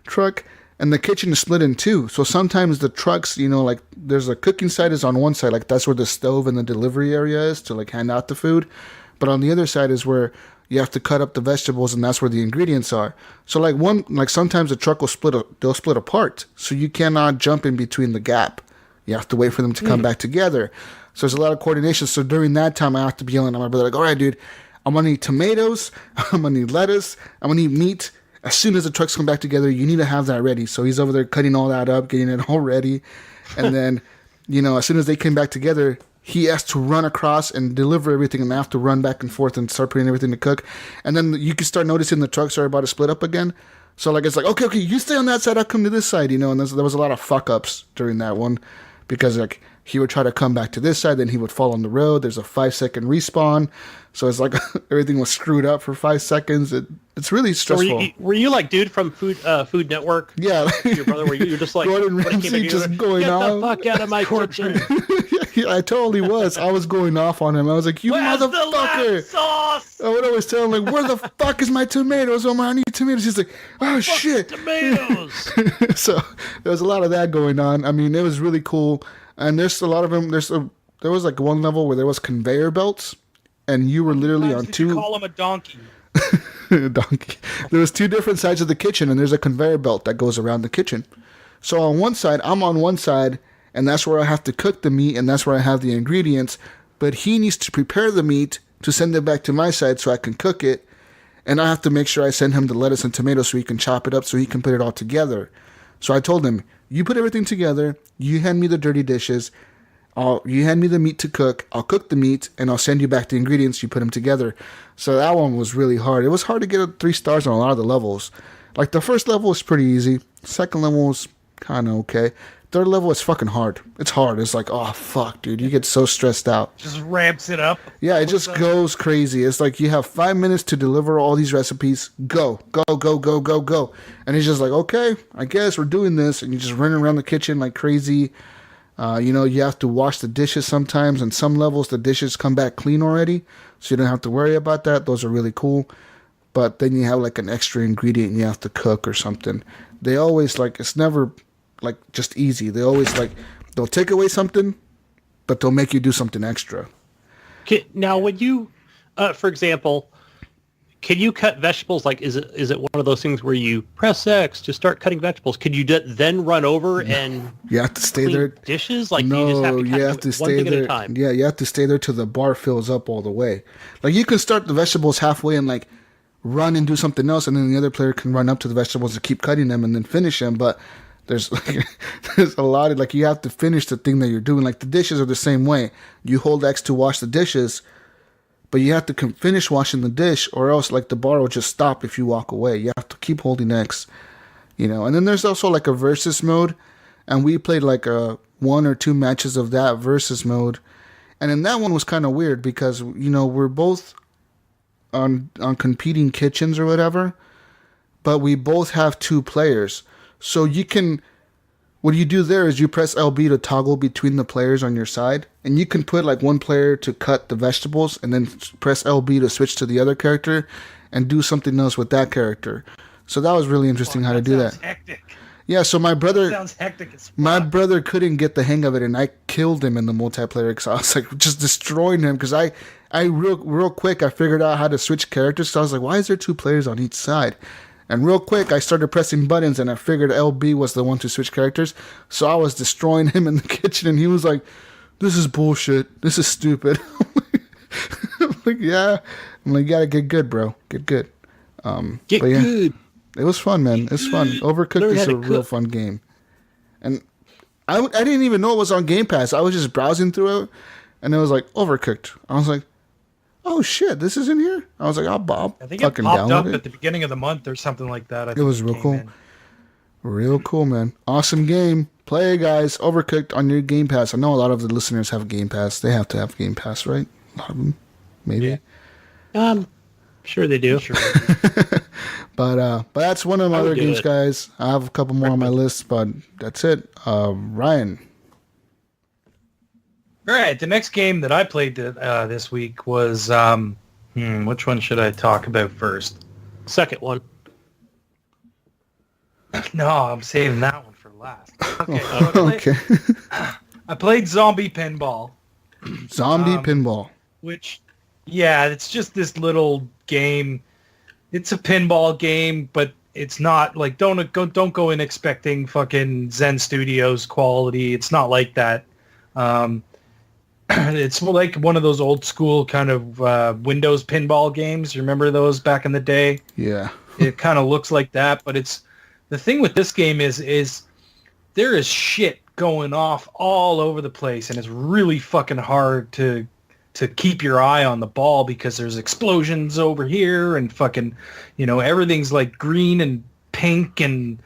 truck, and the kitchen is split in two. So sometimes the trucks, like there's a cooking side is on one side, like that's where the stove and the delivery area is to like hand out the food. But on the other side is where you have to cut up the vegetables, and that's where the ingredients are. So like sometimes the truck will they'll split apart. So you cannot jump in between the gap. You have to wait for them to come back together. So there's a lot of coordination. So during that time, I have to be yelling at my brother, like, all right, dude, I'm going to need tomatoes. I'm going to need lettuce. I'm going to need meat. As soon as the trucks come back together, you need to have that ready. So he's over there cutting all that up, getting it all ready. And then, as soon as they came back together, he has to run across and deliver everything. And I have to run back and forth and start putting everything to cook. And then you can start noticing the trucks are about to split up again. So like it's like, okay, you stay on that side. I'll come to this side, And there was a lot of fuck-ups during that one. Because like he would try to come back to this side, then he would fall on the road. There's a 5-second respawn, so it's like everything was screwed up for 5 seconds. It's really stressful. So were you like dude from Food Network? Yeah, your brother. Were you just like Gordon Ramsay just going Get off? the fuck out of my kitchen! Yeah, I totally was. I was going off on him. I was like, "You Where's motherfucker!" The last sauce? I would always tell him like, "Where the fuck is my tomatoes? Oh my, I need tomatoes." He's like, "Oh shit, tomatoes!" So there was a lot of that going on. I mean, it was really cool. And there's a lot of them. There was like one level where there was conveyor belts, and you were literally on two. You call him a donkey. Donkey. There was two different sides of the kitchen, and there's a conveyor belt that goes around the kitchen. So on one side, I'm on one side, and that's where I have to cook the meat, and that's where I have the ingredients. But he needs to prepare the meat to send it back to my side so I can cook it, and I have to make sure I send him the lettuce and tomatoes so he can chop it up so he can put it all together. So I told him, you put everything together, you hand me the dirty dishes, you hand me the meat to cook, I'll cook the meat, and I'll send you back the ingredients, you put them together. So that one was really hard. It was hard to get 3 stars on a lot of the levels. Like the first level was pretty easy, second level was kind of okay. Third level is fucking hard. It's hard. It's like, oh fuck, dude, you get so stressed out. Just ramps it up. Yeah, it just goes crazy. It's like you have 5 minutes to deliver all these recipes. Go, go, go, go, go, go. And he's just like, okay, I guess we're doing this. And you just running around the kitchen like crazy. You have to wash the dishes sometimes. And some levels, the dishes come back clean already. So you don't have to worry about that. Those are really cool. But then you have like an extra ingredient you have to cook or something. They always like, it's never like just easy. They always like, they'll take away something, but they'll make you do something extra. Now, when you, for example, can you cut vegetables? Like, is it one of those things where you press X to start cutting vegetables? Could you then run over and you have to stay there? Dishes? Like, no, you have to stay there. At a time? Yeah, you have to stay there till the bar fills up all the way. Like, you can start the vegetables halfway and like run and do something else, and then the other player can run up to the vegetables and keep cutting them and then finish them. But there's a lot of like you have to finish the thing that you're doing. Like the dishes are the same way. You hold X to wash the dishes, but you have to finish washing the dish, or else like the bar will just stop if you walk away. You have to keep holding X, And then there's also like a versus mode, and we played like 1 or 2 matches of that versus mode, and then that one was kind of weird because we're both on competing kitchens or whatever, but we both have 2 players. So what you do there is you press LB to toggle between the players on your side, and you can put like one player to cut the vegetables and then press LB to switch to the other character and do something else with that character. So that was really interesting how to do that. Hectic. Yeah, so my brother Sounds hectic as fuck. my brother couldn't get the hang of it, and I killed him in the multiplayer because I was like just destroying him because I real quick I figured out how to switch characters. So I was like, why is there 2 players on each side? And real quick I started pressing buttons, and I figured LB was the one to switch characters. So I was destroying him in the kitchen, and he was like, "This is bullshit. This is stupid." I'm like, yeah. I'm like, you gotta get good, bro. Get good. Get good. It was fun, man. It's fun. Overcooked Learn is how to a real cook. fun game. And I didn't even know it was on Game Pass. I was just browsing through it, and it was like, Overcooked. I was like, oh, shit, this is in here? I was like, I'll I think it fucking popped up download at it. the beginning of the month or something like that. It was real cool. Real cool, man. Awesome game. Play, guys. Overcooked on your Game Pass. I know a lot of the listeners have Game Pass. They have to have Game Pass, right? A lot of them. Maybe. Yeah. Sure they do. Sure. But that's one of my I would other do games, it. guys. I have a couple more on my list, but that's it. Ryan. All right, the next game that I played this week was which one should I talk about first? Second one. No, I'm saving that one for last. Okay. So Okay. I played Zombie Pinball, Zombie Pinball. which, yeah, it's just this little game. It's a pinball game, but it's not like don't go in expecting fucking Zen Studios quality. It's not like that. It's more like one of those old school kind of Windows pinball games. You remember those back in the day? Yeah. It kind of looks like that, but it's the thing with this game is there is shit going off all over the place, and it's really fucking hard to keep your eye on the ball because there's explosions over here and fucking, everything's like green and pink and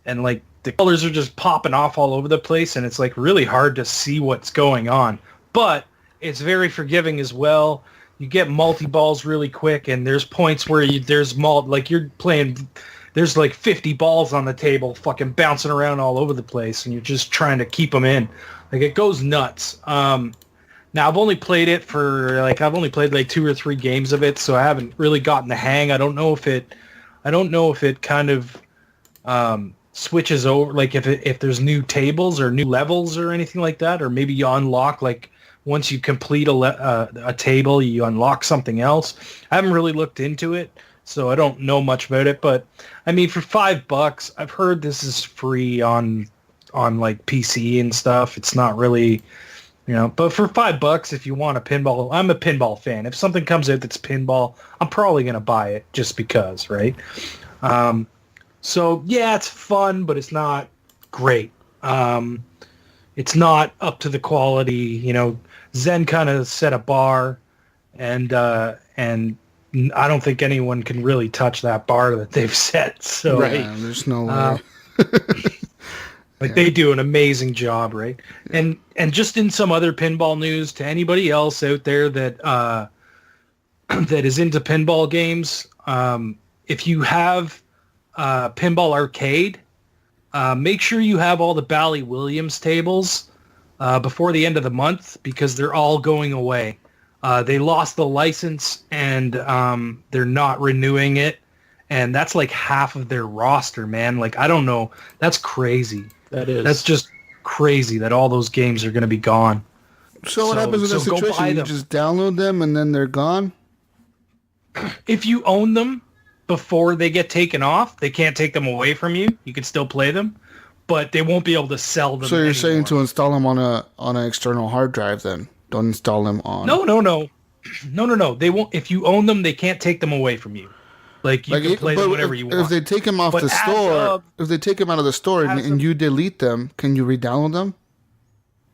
like the colors are just popping off all over the place, and it's like really hard to see what's going on. But it's very forgiving as well. You get multi-balls really quick, and there's points where you're playing, there's like 50 balls on the table fucking bouncing around all over the place, and you're just trying to keep them in. Like, it goes nuts. Now, I've only played it for, I've only played like 2 or 3 games of it, so I haven't really gotten the hang. I don't know if it kind of switches over, like if there's new tables or new levels or anything like that, or maybe you unlock, like, once you complete a table, you unlock something else. I haven't really looked into it, so I don't know much about it. But I mean, for $5, I've heard this is free on like PC and stuff. It's not really, but for $5, if you want a pinball, I'm a pinball fan. If something comes out that's pinball, I'm probably gonna buy it just because, right? So yeah, it's fun, but it's not great. It's not up to the quality, Zen kind of set a bar, and I don't think anyone can really touch that bar that they've set. So Yeah, there's no way. they do an amazing job, right? And just in some other pinball news, to anybody else out there that that is into pinball games, if you have Pinball Arcade, make sure you have all the Bally Williams tables before the end of the month, because they're all going away. They lost the license, and they're not renewing it, and that's like half of their roster, man. Like, I don't know. That's crazy. That is. That's just crazy that all those games are going to be gone. So what happens in that so go buy situation? You them. just download them and then they're gone? If you own them before they get taken off, they can't take them away from you. You can still play them, but they won't be able to sell them. So you're saying anymore. to install them on an external hard drive then? Don't install them on... No. They won't. If you own them, they can't take them away from you. Like, you can play them whenever you want. If they take them off But the as store, of- if they take them out of the store and you delete them, can you re-download them?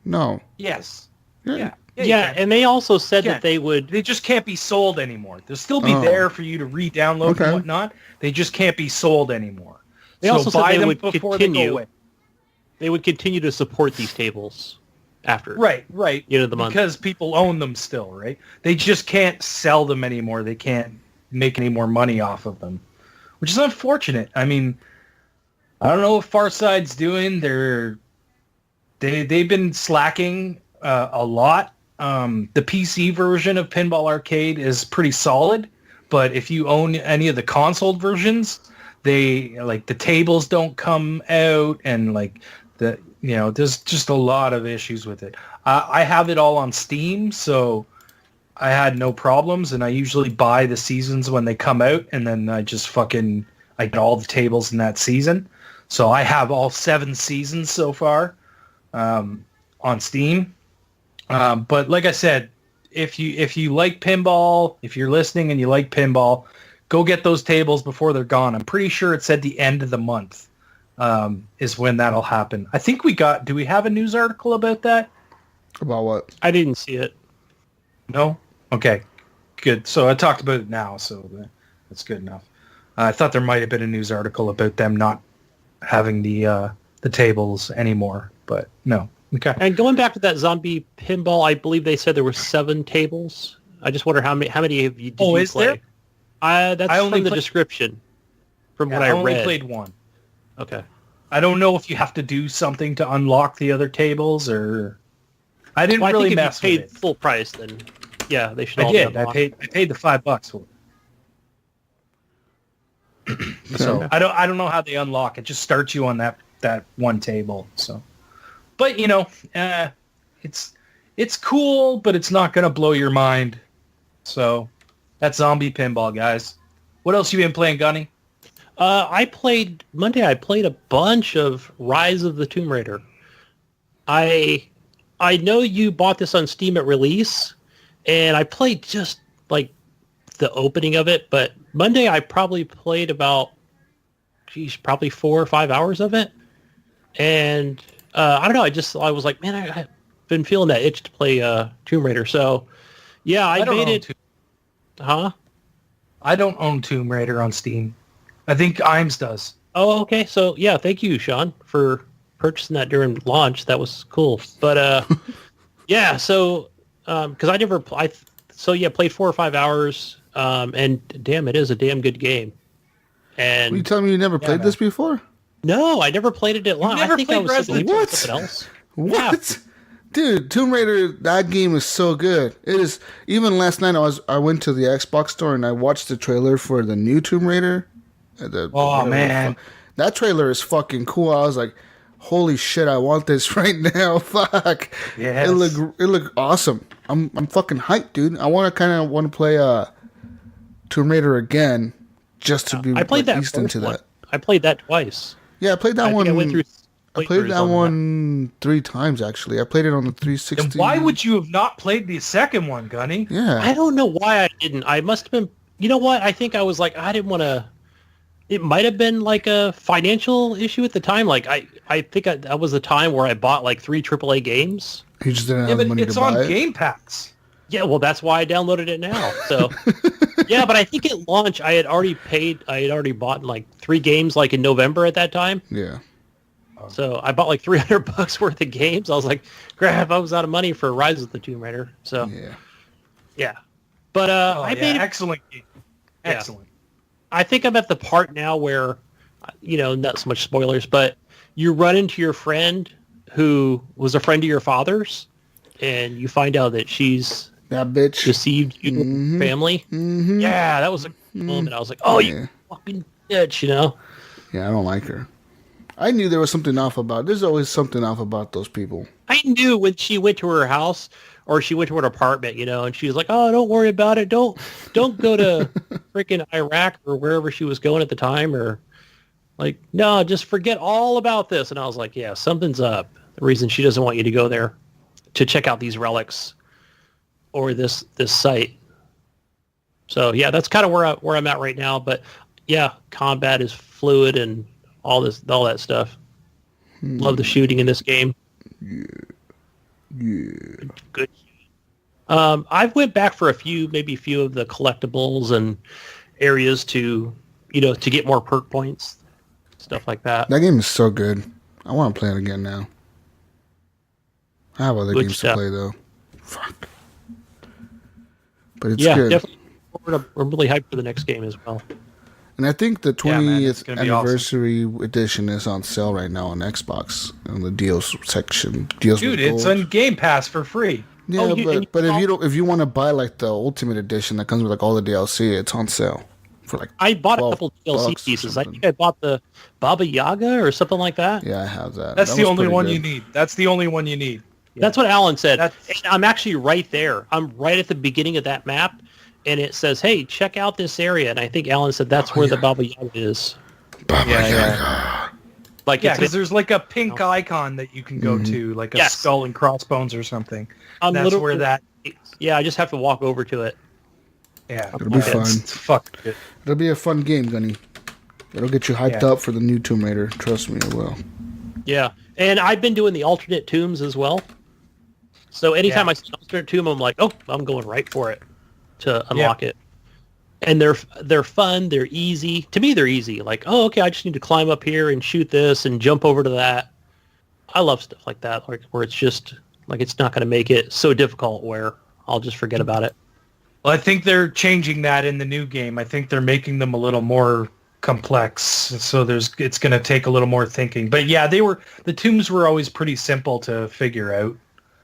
No. Yes. Yeah. Yeah. Yeah, you can. and they also said Yeah. that they would. They just can't be sold anymore. They'll still be Oh. there for you to re-download Okay. and whatnot. They just can't be sold anymore. They So also said buy they them would before they go continue. away. They would continue to support these tables after. Right. End of the month. Because people own them still, right? They just can't sell them anymore. They can't make any more money off of them, which is unfortunate. I mean, I don't know what Farside's doing. They've been slacking a lot. The PC version of Pinball Arcade is pretty solid, but if you own any of the console versions, they like the tables don't come out, and like there's just a lot of issues with it. I have it all on Steam, so I had no problems, and I usually buy the seasons when they come out, and then I get all the tables in that season. So I have all 7 seasons so far on Steam. But like I said, if you like pinball, if you're listening and you like pinball, go get those tables before they're gone. I'm pretty sure it said the end of the month is when that'll happen. I think do we have a news article about that? About what? I didn't see it. No? Okay, good. So I talked about it now, so that's good enough. I thought there might have been a news article about them not having the tables anymore, but no. Okay. And going back to that zombie pinball, I believe they said there were 7 tables. I just wonder how many of you did you is play? There? That's from the description. From what I read. I only played 1. Okay. I don't know if you have to do something to unlock the other tables, or I didn't really mess with it. If you paid full price, then yeah, they should I all did. be I paid the $5 for it. So I don't know how they unlock it. Just starts you on that one table. So, but it's cool, but it's not gonna blow your mind. So that's zombie pinball, guys. What else you been playing, Gunny? Monday. I played a bunch of Rise of the Tomb Raider. I know you bought this on Steam at release, and I played just like the opening of it. But Monday, I probably played about, probably 4 or 5 hours of it. And I don't know. I was like, man, I've been feeling that itch to play Tomb Raider. So yeah, I made it. Huh? I don't own Tomb Raider on Steam. I think Imes does. Oh, okay. So yeah, thank you, Sean, for purchasing that during launch. That was cool. But yeah, so because played 4 or 5 hours, and damn, it is a damn good game. And Were you telling me you never played this before? No, I never played it at launch. I think I was Resident what? Something else. What? Yeah. Dude, Tomb Raider, that game is so good. It is. Even last night, I went to the Xbox store and I watched the trailer for the new Tomb Raider. Man, that trailer is fucking cool. I was like, holy shit, I want this right now. Fuck. Yes. It looked awesome. I'm fucking hyped, dude. I want to play Tomb Raider again just to be eased into that. I played that twice. Yeah, I played that one. I played that one 3 times, actually. I played it on the 360. And why would you have not played the second one, Gunny? Yeah. I don't know why I didn't. I must have been... You know what? I think I was like, I didn't want to... It might have been like a financial issue at the time. Like, I think that was the time where I bought like 3 AAA games. You just didn't have the money to buy it? It's on Game Pass. Yeah, well, that's why I downloaded it now. So, yeah, but I think at launch, I had already bought like 3 games like in November at that time. Yeah. So I bought like $300 worth of games. I was like, crap, I was out of money for Rise of the Tomb Raider. So, yeah. But I made excellent game. Excellent. Yeah. I think I'm at the part now where, not so much spoilers, but you run into your friend who was a friend of your father's, and you find out that she's that bitch deceived you and your family. Mm-hmm. Yeah, that was a moment. I was like, oh, you fucking bitch, Yeah, I don't like her. I knew there was something off about. There's always something off about those people. I knew when she went to her house or she went to her apartment, and she was like, oh, don't worry about it. Don't go to freaking Iraq or wherever she was going at the time, or like, no, just forget all about this. And I was like, yeah, something's up. The reason she doesn't want you to go there to check out these relics or this site. So yeah, that's kind of where I'm at right now. But yeah, combat is fluid and all that stuff. Love the shooting in this game. Yeah. Good. I went back for maybe a few of the collectibles and areas to get more perk points, stuff like that. That game is so good. I want to play it again now. I have other games to play though. Fuck. But it's good. Yeah, definitely. We're really hyped for the next game as well. And I think the 20th anniversary edition is on sale right now on Xbox in the deals section. Dude, it's on Game Pass for free. Yeah, but if you want to buy like the Ultimate Edition that comes with like all the DLC, it's on sale for like I bought a 12 couple DLC bucks or pieces. I something. think I bought the Baba Yaga or something like that. Yeah, I have that. That's That the was only pretty one good. you need. That's the only one you need. That's what Alan said. And That's- I'm actually right there. I'm right at the beginning of that map, and it says, "Hey, check out this area." And I think Alan said that's where the Baba Yaga is. Baba Yeah, yeah. Yaga. Like, Yeah, it's because there's like a pink icon that you can go to, like a Yes. skull and crossbones or something. I'm That's literally- where that. Yeah, I just have to walk over to it. Yeah, It'll be fun. It's fucking good. It'll be a fun game, Gunny. It'll get you hyped Yeah. up for the new Tomb Raider. Trust me, it will. Yeah, and I've been doing the alternate tombs as well. So anytime Yeah. I see an alternate tomb, I'm like, oh, I'm going right for it to unlock it. And they're fun. They're easy. To me, they're easy. Like, oh, okay, I just need to climb up here and shoot this and jump over to that. I love stuff like that, like where it's just like it's not going to make it so difficult where I'll just forget about it. Well, I think they're changing that in the new game. I think they're making them a little more complex, so it's going to take a little more thinking. But yeah, the tombs were always pretty simple to figure out.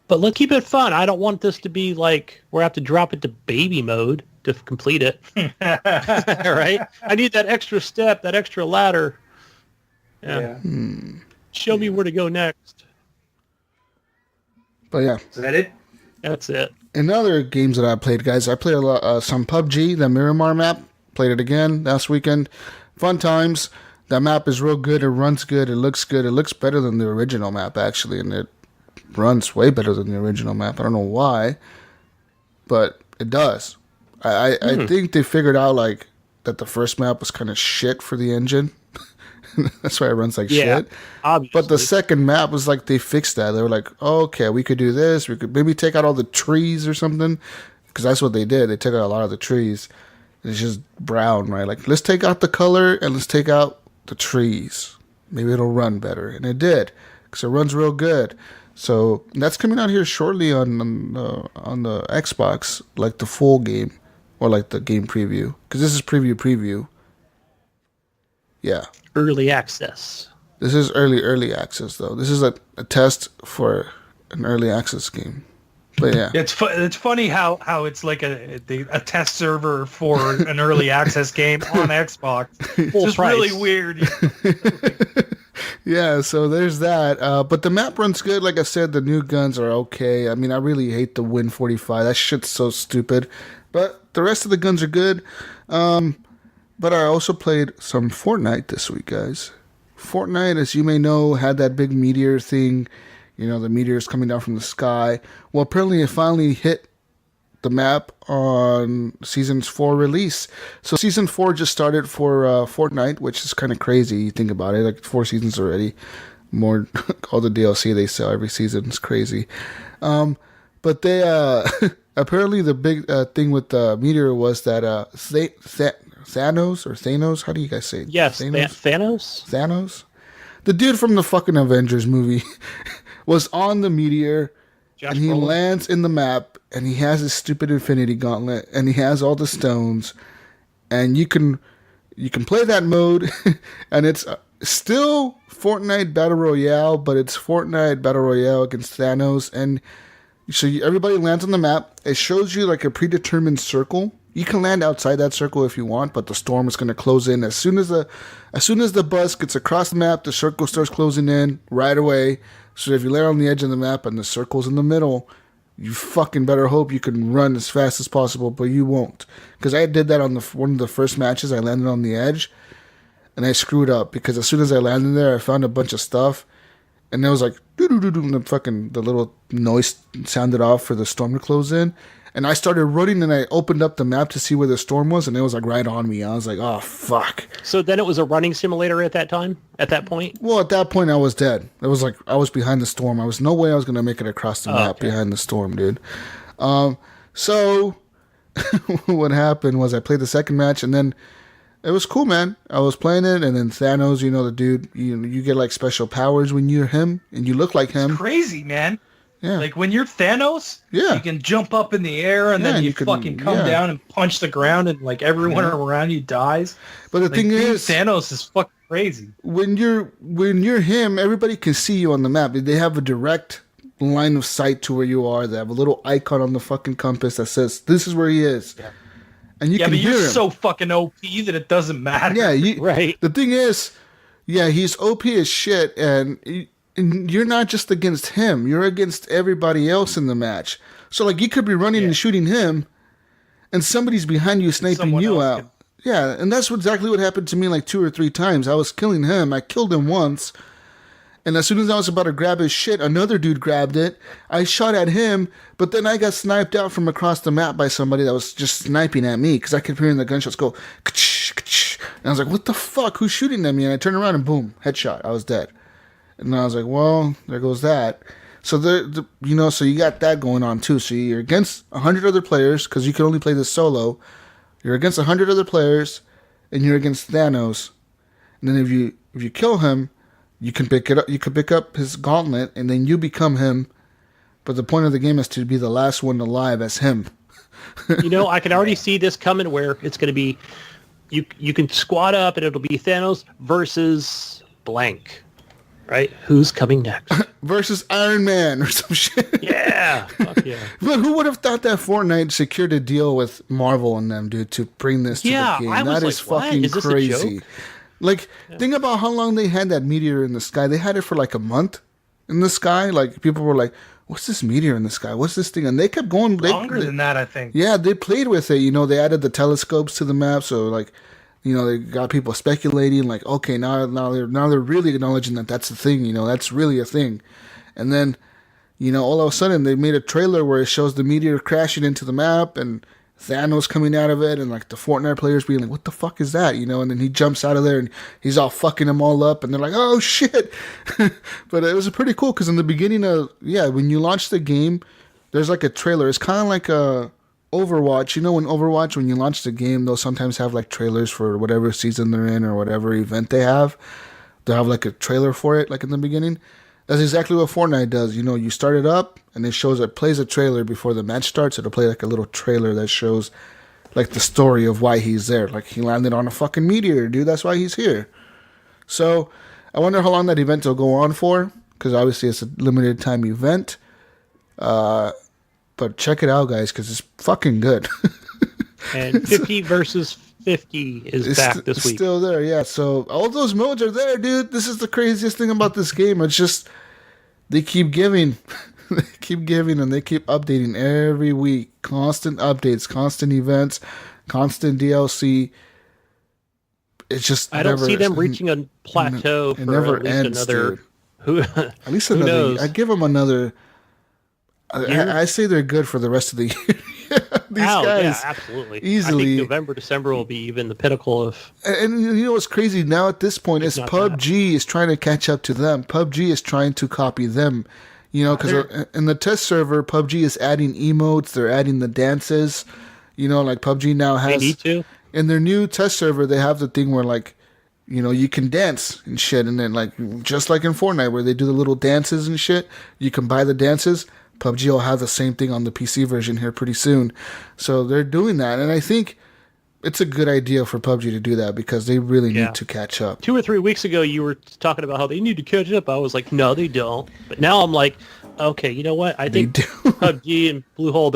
But let's keep it fun. I don't want this to be like where I have to drop it to baby mode to complete it. Right? I need that extra step, that extra ladder. Yeah. Show me where to go next. But yeah, Is that it? That's it. in other games that I played, guys, I played a lot, some PUBG, the Miramar map. Played it again last weekend. Fun times. That map is real good. It runs good. It looks good. It looks better than the original map, actually, and it runs way better than the original map. I don't know why, but it does. I think they figured out like that the first map was kind of shit for the engine. That's why it runs like shit. Obviously. But the second map was like they fixed that. They were like, oh, okay, we could do this. We could maybe take out all the trees or something, because that's what they did. They took out a lot of the trees. It's just brown, right? Like, let's take out the color and let's take out the trees. Maybe it'll run better, and it did, because it runs real good. So that's coming out here shortly on the Xbox, like the full game, or like the game preview, because this is preview. Yeah. early access. This is early access, though. This is a test for an early access game. But yeah. It's funny how it's like a test server for an early access game on Xbox. It's Full just price. really weird. Yeah, so there's that. But the map runs good. Like I said, the new guns are okay. I mean, I really hate the Win 45. That shit's so stupid. But the rest of the guns are good. But I also played some Fortnite this week, guys. Fortnite, as you may know, had that big meteor thing. You know, the meteors coming down from the sky. Well, apparently it finally hit the map on Season 4 release. So Season 4 just started for Fortnite, which is kind of crazy. You think about it, like 4 seasons already. More, all the DLC they sell every season is crazy. But they, apparently the big thing with the meteor was that Thanos, how do you guys say it? Yes, Thanos? Thanos. The dude from the fucking Avengers movie was on the meteor, Josh and he Brolin. lands in the map, and he has his stupid Infinity Gauntlet, and he has all the stones, and you can play that mode, and it's still Fortnite Battle Royale, but it's Fortnite Battle Royale against Thanos, and so everybody lands on the map. It shows you like a predetermined circle. You can land outside that circle if you want, but the storm is going to close in as soon as the bus gets across the map. The circle starts closing in right away. So if you land on the edge of the map and the circle's in the middle, you fucking better hope you can run as fast as possible, but you won't. Because I did that on one of the first matches. I landed on the edge, and I screwed up because as soon as I landed there, I found a bunch of stuff, and it was like doo-doo-doo-doo, and the little noise sounded off for the storm to close in. And I started running, and I opened up the map to see where the storm was, and it was like right on me. I was like, "Oh fuck!" So then it was a running simulator at that time. At that point. Well, at that point, I was dead. It was like I was behind the storm. I was no way I was gonna make it across the map behind the storm, dude. So what happened was I played the second match, and then it was cool, man. I was playing it, and then Thanos, you know, the dude, you get like special powers when you're him, and you look like him. Crazy, man. Yeah. Like when you're Thanos, Yeah. you can jump up in the air and Yeah, then you you can- fucking come yeah. down and punch the ground and like everyone around you dies. But the Like, thing being is, Thanos is fucking crazy. when you're him, everybody can see you on the map. They have a direct line of sight to where you are. They have a little icon on the fucking compass that says this is where he is. Yeah. and you Yeah, can but hear you're him. so fucking OP that it doesn't matter. Yeah, Right. The thing is, yeah, he's OP as shit, and you're not just against him. You're against everybody else in the match. So, like, you could be running and shooting him, and somebody's behind you sniping someone you else out. could- Yeah, and that's exactly what happened to me like 2 or 3 times. I was killing him. I killed him once. And as soon as I was about to grab his shit, another dude grabbed it. I shot at him, but then I got sniped out from across the map by somebody that was just sniping at me because I kept hearing the gunshots go, ka-ch, ka-ch. And I was like, what the fuck? Who's shooting at me? And I turned around and boom, headshot. I was dead. And I was like, well, there goes that. So, so you got that going on too. So you're against 100 other players because you can only play this solo. You're against 100 other players, and you're against Thanos. And then if you kill him, you can pick it up. You can pick up his gauntlet, and then you become him. But the point of the game is to be the last one alive as him. I can already see this coming where it's going to be you can squad up and it'll be Thanos versus blank, right? Who's coming next? Versus Iron Man or some shit. Yeah, fuck yeah. But who would have thought that Fortnite secured a deal with Marvel and them, dude, to bring this to the game? I was That like, is what? fucking Is this a crazy. joke? Like, think about how long they had that meteor in the sky. They had it for like a month in the sky. Like, people were like, what's this meteor in the sky? What's this thing? And they kept going. Longer than that, I think. Yeah, they played with it. They added the telescopes to the map. So, like, they got people speculating, like, okay, now they're really acknowledging that that's a thing. That's really a thing. And then, all of a sudden, they made a trailer where it shows the meteor crashing into the map and Thanos coming out of it, and like the Fortnite players being like, what the fuck is that? And then he jumps out of there and he's all fucking them all up, and they're like, oh shit. But it was pretty cool because in the beginning when you launch the game, there's like a trailer. It's kind of like a Overwatch. When you launch the game, they'll sometimes have like trailers for whatever season they're in or whatever event they have. They'll have like a trailer for it, like in the beginning. That's exactly what Fortnite does. You start it up, and it plays a trailer before the match starts. It'll play like a little trailer that shows like the story of why he's there. Like, he landed on a fucking meteor, dude. That's why he's here. So I wonder how long that event will go on for, because obviously it's a limited time event. But check it out, guys, because it's fucking good. And 50 versus 50 is back this week. Still there, yeah. So all those modes are there, dude. This is the craziest thing about this game. It's just they keep giving, they keep giving, and they keep updating every week. Constant updates, constant events, constant DLC. It's just I don't see them reaching a plateau for never at least ends, another. dude. Who? At least who another. knows? I give them another. Year? I say they're good for the rest of the year. These guys, yeah, absolutely. easily. I think November, December will be even the pinnacle of. And you know what's crazy now at this point is not PUBG is trying to catch up to them. PUBG is trying to copy them. Because in the test server, PUBG is adding emotes. They're adding the dances. Like PUBG now has. They need to. In their new test server, they have the thing where like, you can dance and shit. And then like, just like in Fortnite where they do the little dances and shit, you can buy the dances. PUBG will have the same thing on the PC version here pretty soon. So they're doing that. And I think it's a good idea for PUBG to do that because they really need to catch up. 2 or 3 weeks ago, you were talking about how they need to catch up. I was like, no, they don't. But now I'm like, okay, you know what? I think PUBG and Bluehole,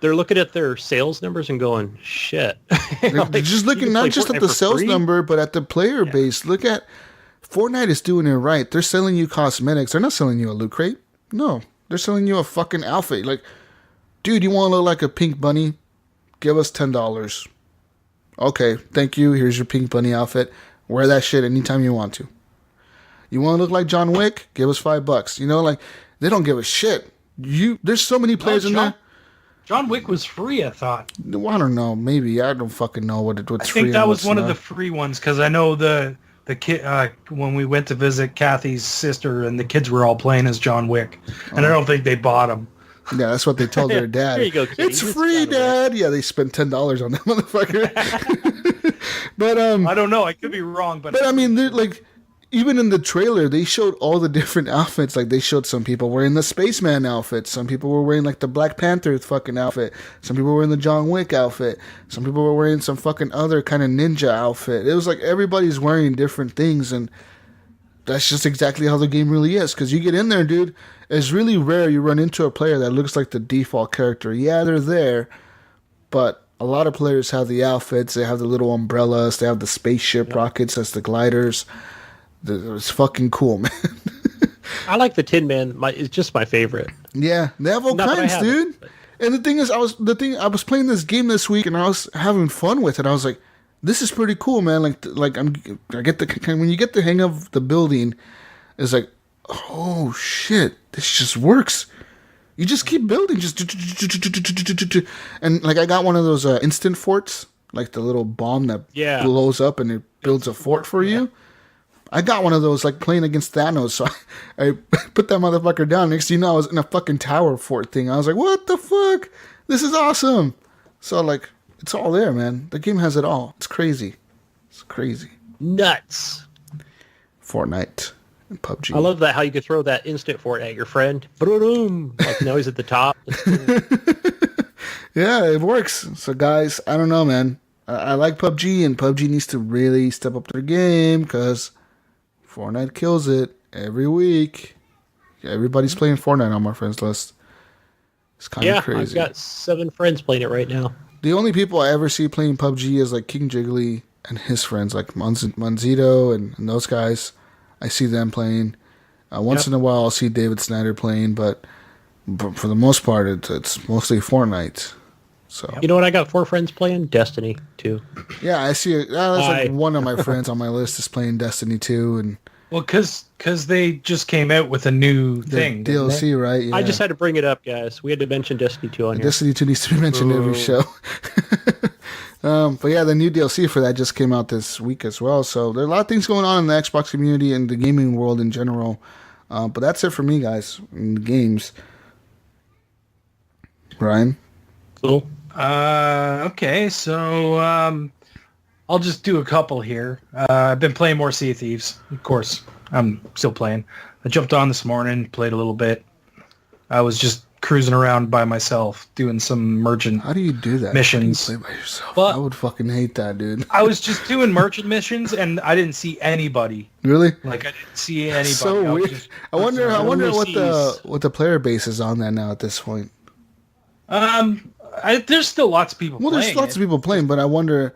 they're looking at their sales numbers and going, shit. They're just looking not just at the sales number, but at the player base. Look at Fortnite is doing it right. They're selling you cosmetics. They're not selling you a loot crate. No. They're selling you a fucking outfit. Like, dude, you want to look like a pink bunny? Give us $10. Okay, thank you. Here's your pink bunny outfit. Wear that shit anytime you want to. You want to look like John Wick? Give us $5. Like, they don't give a shit. There's so many players in there. John Wick was free, I thought. Well, I don't know. Maybe. I don't fucking know what's free. I think that was one of the free ones because I know the kid when we went to visit Kathy's sister and the kids were all playing as John Wick, and I don't think they bought him. Yeah, that's what they told their dad. There you go, Kitty. It's free, Dad. Yeah, they spent $10 on that motherfucker. But I don't know. I could be wrong, but I mean, like, even in the trailer, they showed all the different outfits. Like, they showed some people wearing the spaceman outfit. Some people were wearing, like, the Black Panther fucking outfit. Some people were wearing the John Wick outfit. Some people were wearing some fucking other kind of ninja outfit. It was like everybody's wearing different things, and that's just exactly how the game really is. Because you get in there, dude, it's really rare you run into a player that looks like the default character. Yeah, they're there, but a lot of players have the outfits. They have the little umbrellas. They have the spaceship rockets as the gliders. It's fucking cool, man. I like the Tin Man. It's just my favorite. Yeah, they have all Not that I kinds, have dude. it, but- And the thing is, I was playing this game this week, and I was having fun with it. I was like, "This is pretty cool, man!" When you get the hang of the building, it's like, "Oh shit, this just works." You just keep building, and like I got one of those instant forts, like the little bomb that blows up and it builds a fort for you. I got one of those, like, playing against Thanos, so I put that motherfucker down. Next thing you know, I was in a fucking tower fort thing. I was like, what the fuck? This is awesome. So, like, it's all there, man. The game has it all. It's crazy. It's crazy. Nuts. Fortnite and PUBG. I love that, how you could throw that instant fort at your friend. Boom. Like, now he's at the top. That's cool. Yeah, it works. So, guys, I don't know, man. I like PUBG, and PUBG needs to really step up their game, because Fortnite kills it every week. Everybody's playing Fortnite on my friends list. It's kind of crazy. I've got 7 friends playing it right now. The only people I ever see playing PUBG is like King Jiggly and his friends, like Manzito and those guys. I see them playing. Once in a while, I'll see David Snyder playing, but for the most part, it's mostly Fortnite. So You know what I got 4 friends playing? Destiny 2. yeah, I see. That's like one of my friends on my list is playing Destiny 2 and Well, because they just came out with a new the thing. didn't they? DLC, right? Yeah. I just had to bring it up, guys. We had to mention Destiny 2 on here. Destiny 2 needs to be mentioned every show. But yeah, the new DLC for that just came out this week as well. So there are a lot of things going on in the Xbox community and the gaming world in general. But that's it for me, guys, in the games. Ryan? Cool. Okay, so I'll just do a couple here. I've been playing more Sea of Thieves, of course. I'm still playing. I jumped on this morning, played a little bit. I was just cruising around by myself, doing some merchant How do you do that? missions. How do you play by yourself? But- I would fucking hate that, dude. I was just doing merchant missions, and I didn't see anybody. Really? Like, I didn't see anybody. So I was weird. just I wonder overseas. what the player base is on that now at this point. There's still lots of people Well, playing there's lots of people playing, but I wonder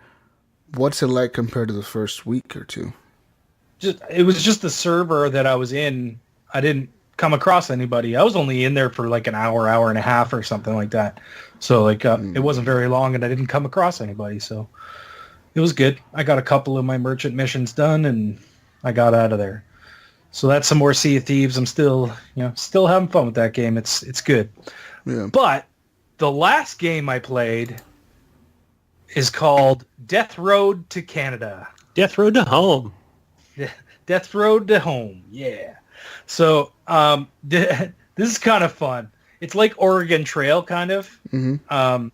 what's it like compared to the first week or two. It was just the server that I was in. I didn't come across anybody. I was only in there for like an hour and a half or something like that. So like it wasn't very long, and I didn't come across anybody. So it was good. I got a couple of my merchant missions done, and I got out of there. So that's some more Sea of Thieves. I'm still having fun with that game. It's good. Yeah. But the last game I played is called Death Road to Canada. Death Road to Home. Death Road to Home. Yeah. So this is kind of fun. It's like Oregon Trail, kind of. Mm-hmm.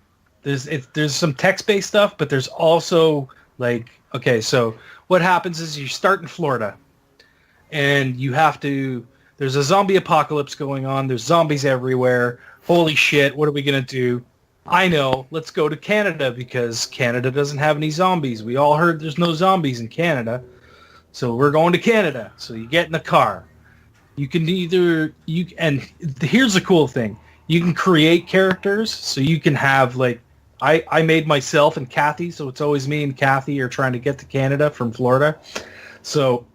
There's some text-based stuff, but there's also like, okay, so what happens is you start in Florida, and you have to. There's a zombie apocalypse going on. There's zombies everywhere. Holy shit! What are we gonna do? I know. Let's go to Canada because Canada doesn't have any zombies. We all heard there's no zombies in Canada. So we're going to Canada. So you get in the car. You can and here's the cool thing. You can create characters. So you can have like, I made myself and Kathy. So it's always me and Kathy are trying to get to Canada from Florida. So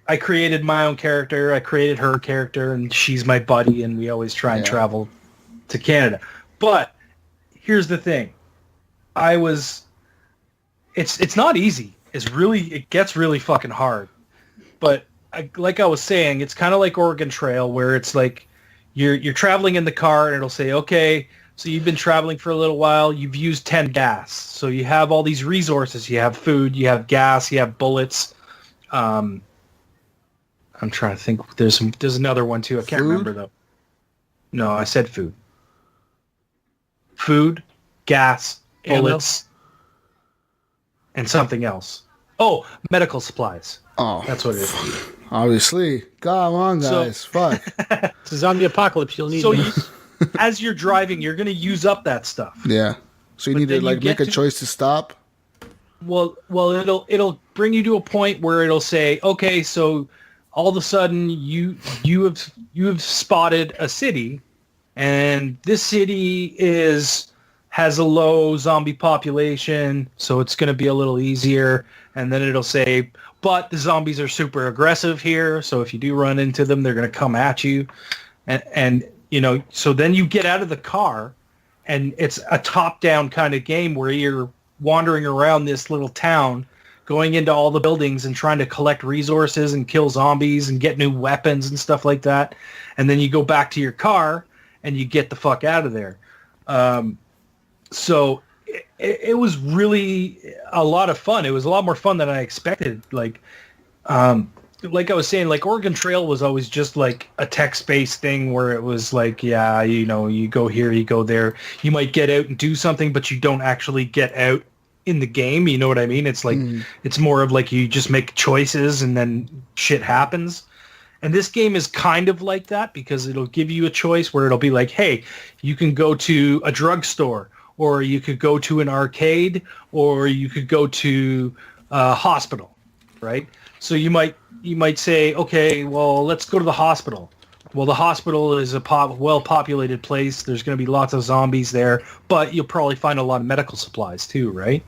I created my own character. I created her character, and she's my buddy. And we always try and travel to Canada. But here's the thing. It's not easy. It gets really fucking hard. But like I was saying, it's kind of like Oregon Trail, where it's like you're traveling in the car, and it'll say, okay, so you've been traveling for a little while, you've used 10 gas. So you have all these resources. You have food, you have gas, you have bullets. I'm trying to think. There's another one too. I can't remember though. No, I said food. Food, gas, bullets, and something else. Oh, medical supplies. Oh, That's what it is. obviously. Come on, guys. Fuck. It's a zombie apocalypse. You'll need So them. as you're driving, you're going to use up that stuff. Yeah. So you But need to then you like make get a to- choice to stop. Well, it'll bring you to a point where it'll say, okay, so all of a sudden you have spotted a city, and this city is has a low zombie population, so it's going to be a little easier. And then it'll say, but the zombies are super aggressive here, so if you do run into them, they're going to come at you. And so then you get out of the car, and it's a top-down kind of game where you're wandering around this little town, going into all the buildings and trying to collect resources and kill zombies and get new weapons and stuff like that. And then you go back to your car and you get the fuck out of there. So it was really a lot of fun. It was a lot more fun than I expected. Like I was saying, like Oregon Trail was always just like a text-based thing where it was like, yeah, you go here, you go there. You might get out and do something, but you don't actually get out in the game. You know what I mean? It's like, it's more of like you just make choices and then shit happens. And this game is kind of like that because it'll give you a choice where it'll be like, hey, you can go to a drugstore, or you could go to an arcade, or you could go to a hospital, right? So you might say, okay, well, let's go to the hospital. Well, the hospital is a well-populated place. There's going to be lots of zombies there, but you'll probably find a lot of medical supplies too, right?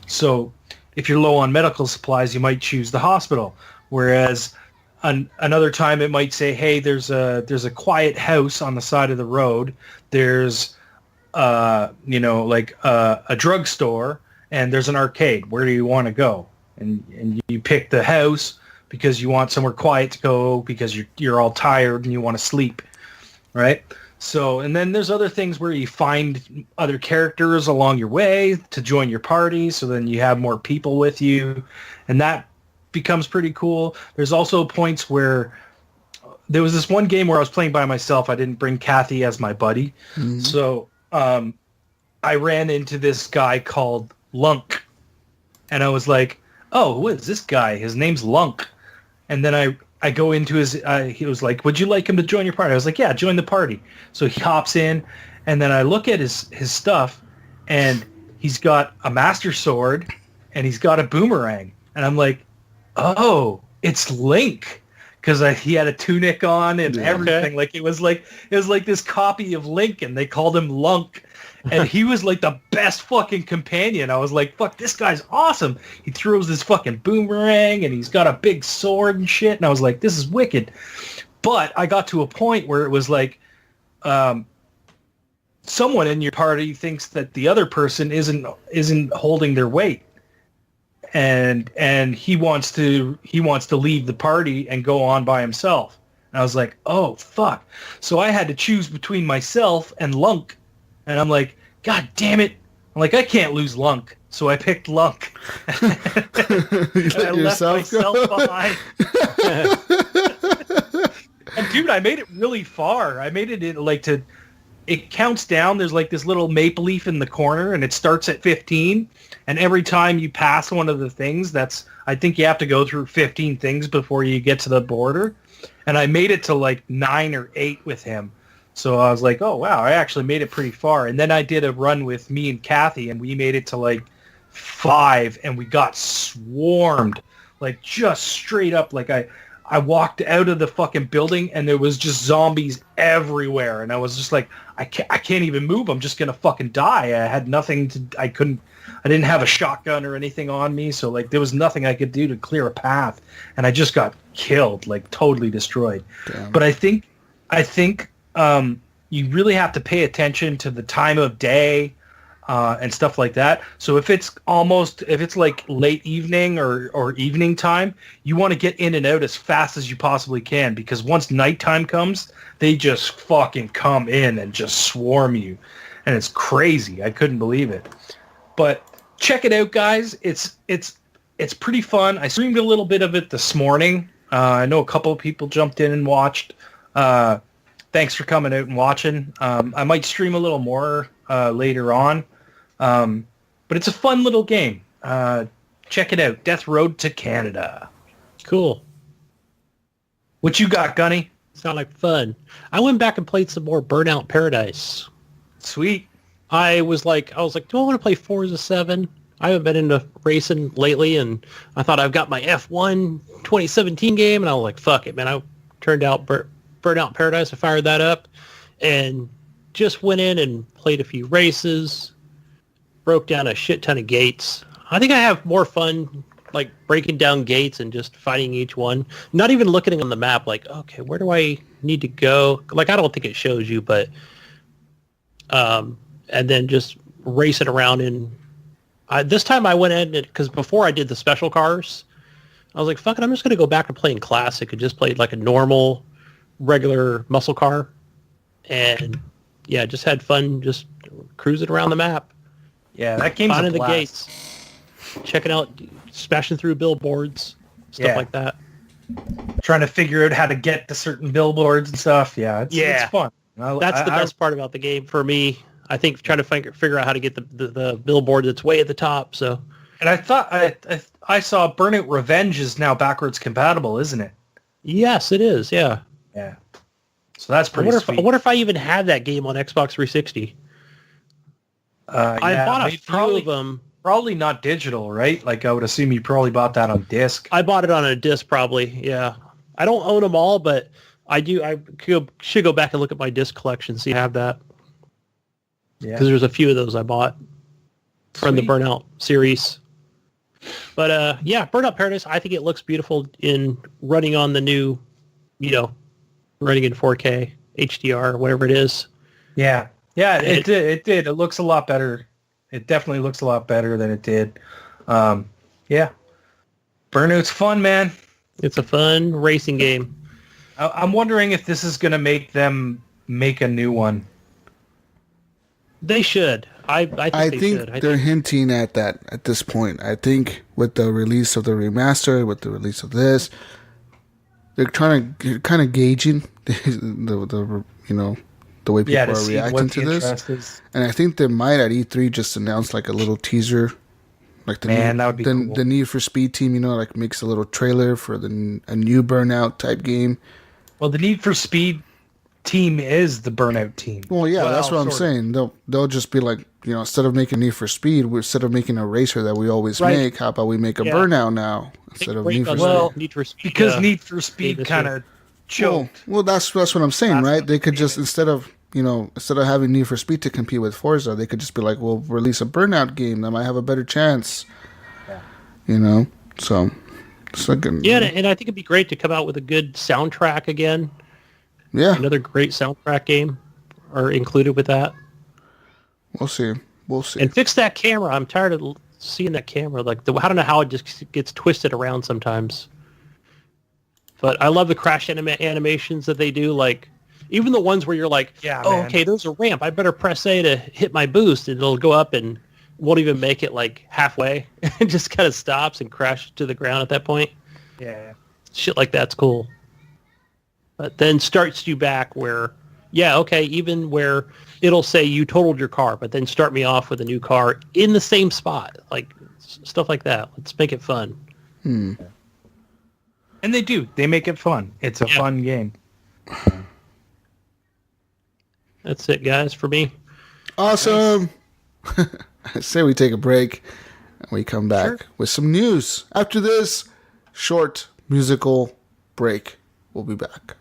So if you're low on medical supplies, you might choose the hospital. Whereas another time it might say, hey, there's a quiet house on the side of the road. There's a drugstore, and there's an arcade. Where do you want to go? And you pick the house because you want somewhere quiet to go because you're all tired and you want to sleep, right? So, and then there's other things where you find other characters along your way to join your party, so then you have more people with you, and that becomes pretty cool. There's also points where there was this one game where I was playing by myself. I didn't bring Kathy as my buddy, so I ran into this guy called Lunk, and I was like, oh, who is this guy? His name's Lunk. And then I go into his, he was like, would you like him to join your party? I was like, yeah, join the party. So he hops in, and then I look at his stuff, and he's got a master sword, and he's got a boomerang. And I'm like, oh, it's Link. Because he had a tunic on and everything. Like it was like this copy of Link, and they called him Lunk. And he was like the best fucking companion. I was like, fuck, this guy's awesome. He throws this fucking boomerang, and he's got a big sword and shit. And I was like, this is wicked. But I got to a point where it was like, someone in your party thinks that the other person isn't holding their weight. And he wants to leave the party and go on by himself. And I was like, oh, fuck. So I had to choose between myself and Lunk. And I'm like, God damn it. I'm like, I can't lose Lunk. So I picked Lunk. And I left myself behind. And dude, I made it really far. I made it it counts down. There's like this little maple leaf in the corner, and it starts at 15. And every time you pass one of the things, I think you have to go through 15 things before you get to the border. And I made it to like 9 or 8 with him. So I was like, oh, wow, I actually made it pretty far. And then I did a run with me and Kathy, and we made it to like 5, and we got swarmed, like just straight up. Like I walked out of the fucking building, and there was just zombies everywhere. And I was just like, I can't even move. I'm just going to fucking die. I had nothing I didn't have a shotgun or anything on me. So like there was nothing I could do to clear a path. And I just got killed, like totally destroyed. Damn. But I think you really have to pay attention to the time of day and stuff like that. So if it's like late evening or evening time, you want to get in and out as fast as you possibly can, because once nighttime comes, they just fucking come in and just swarm you. And it's crazy. I couldn't believe it. But check it out, guys. It's pretty fun. I streamed a little bit of it this morning. I know a couple of people jumped in and watched. Thanks for coming out and watching. I might stream a little more later on. But it's a fun little game. Check it out. Death Road to Canada. Cool. What you got, Gunny? Sound like fun. I went back and played some more Burnout Paradise. Sweet. I was like, do I want to play Forza 7? I haven't been into racing lately, and I thought I've got my F1 2017 game, and I was like, fuck it, man. I turned out Burnout Paradise. I fired that up and just went in and played a few races. broke down a shit ton of gates. I think I have more fun like breaking down gates and just fighting each one. Not even looking on the map like, okay, where do I need to go? Like, I don't think it shows you, but and then just racing around. And this time I went in because before I did the special cars, I was like, fuck it, I'm just going to go back to playing classic and just play like a normal, regular muscle car. And yeah, just had fun just cruising around the map. Yeah, that game's finding a blast. the gates, checking out, smashing through billboards, stuff like that. Trying to figure out how to get to certain billboards and stuff. Yeah, it's fun. That's the best part about the game for me. I think trying to figure out how to get the billboard that's way at the top. So, and I thought I saw Burnout Revenge is now backwards compatible, isn't it? Yes, it is. Yeah. Yeah. So that's pretty sweet. I wonder if I even had that game on Xbox 360. I bought a few of them. Probably not digital, right? Like I would assume you probably bought that on disc. I bought it on a disc, probably. Yeah. I don't own them all, but I do. I should go back and look at my disc collection, see if I have that. Yeah. Because there's a few of those I bought from the Burnout series. But yeah, Burnout Paradise, I think it looks beautiful in running on the new, running in 4K, HDR, whatever it is. Yeah. Yeah, it did. It looks a lot better. It definitely looks a lot better than it did. Yeah. Burnout's fun, man. It's a fun racing game. I'm wondering if this is going to make them make a new one. They should. I think they're hinting at that at this point. I think with the release of the remaster, with the release of this, they're trying to kind of gauging the way people are reacting to this. And I think they might at E3 just announce like a little teaser, like that would be cool. The Need for Speed team, like makes a little trailer for a new Burnout type game. Well, the Need for Speed team is the Burnout team. Well, yeah, that's what I'm saying. They'll just be like, instead of making Need for Speed, instead of making a racer that we always make, how about we make a Burnout now instead of Need for Speed? Well, because Need for Speed kind of choked. Well, that's what I'm saying, right? They could just instead of having Need for Speed to compete with Forza, they could just be like, well, release a Burnout game that might have a better chance. Yeah. So it's like and I think it'd be great to come out with a good soundtrack again. Yeah. Another great soundtrack game are included with that. We'll see. And fix that camera. I'm tired of seeing that camera. Like I don't know how it just gets twisted around sometimes. But I love the crash animations that they do. Like even the ones where you're like, okay, there's a ramp. I better press A to hit my boost, and it'll go up and won't even make it like halfway. It just kind of stops and crashes to the ground at that point. Yeah. Shit like that's cool. But then starts you back where, even where it'll say you totaled your car, but then start me off with a new car in the same spot. Like stuff like that. Let's make it fun. Hmm. And they do. They make it fun. It's a fun game. That's it, guys, for me. Awesome. Nice. I say we take a break and we come back with some news. After this short musical break, we'll be back.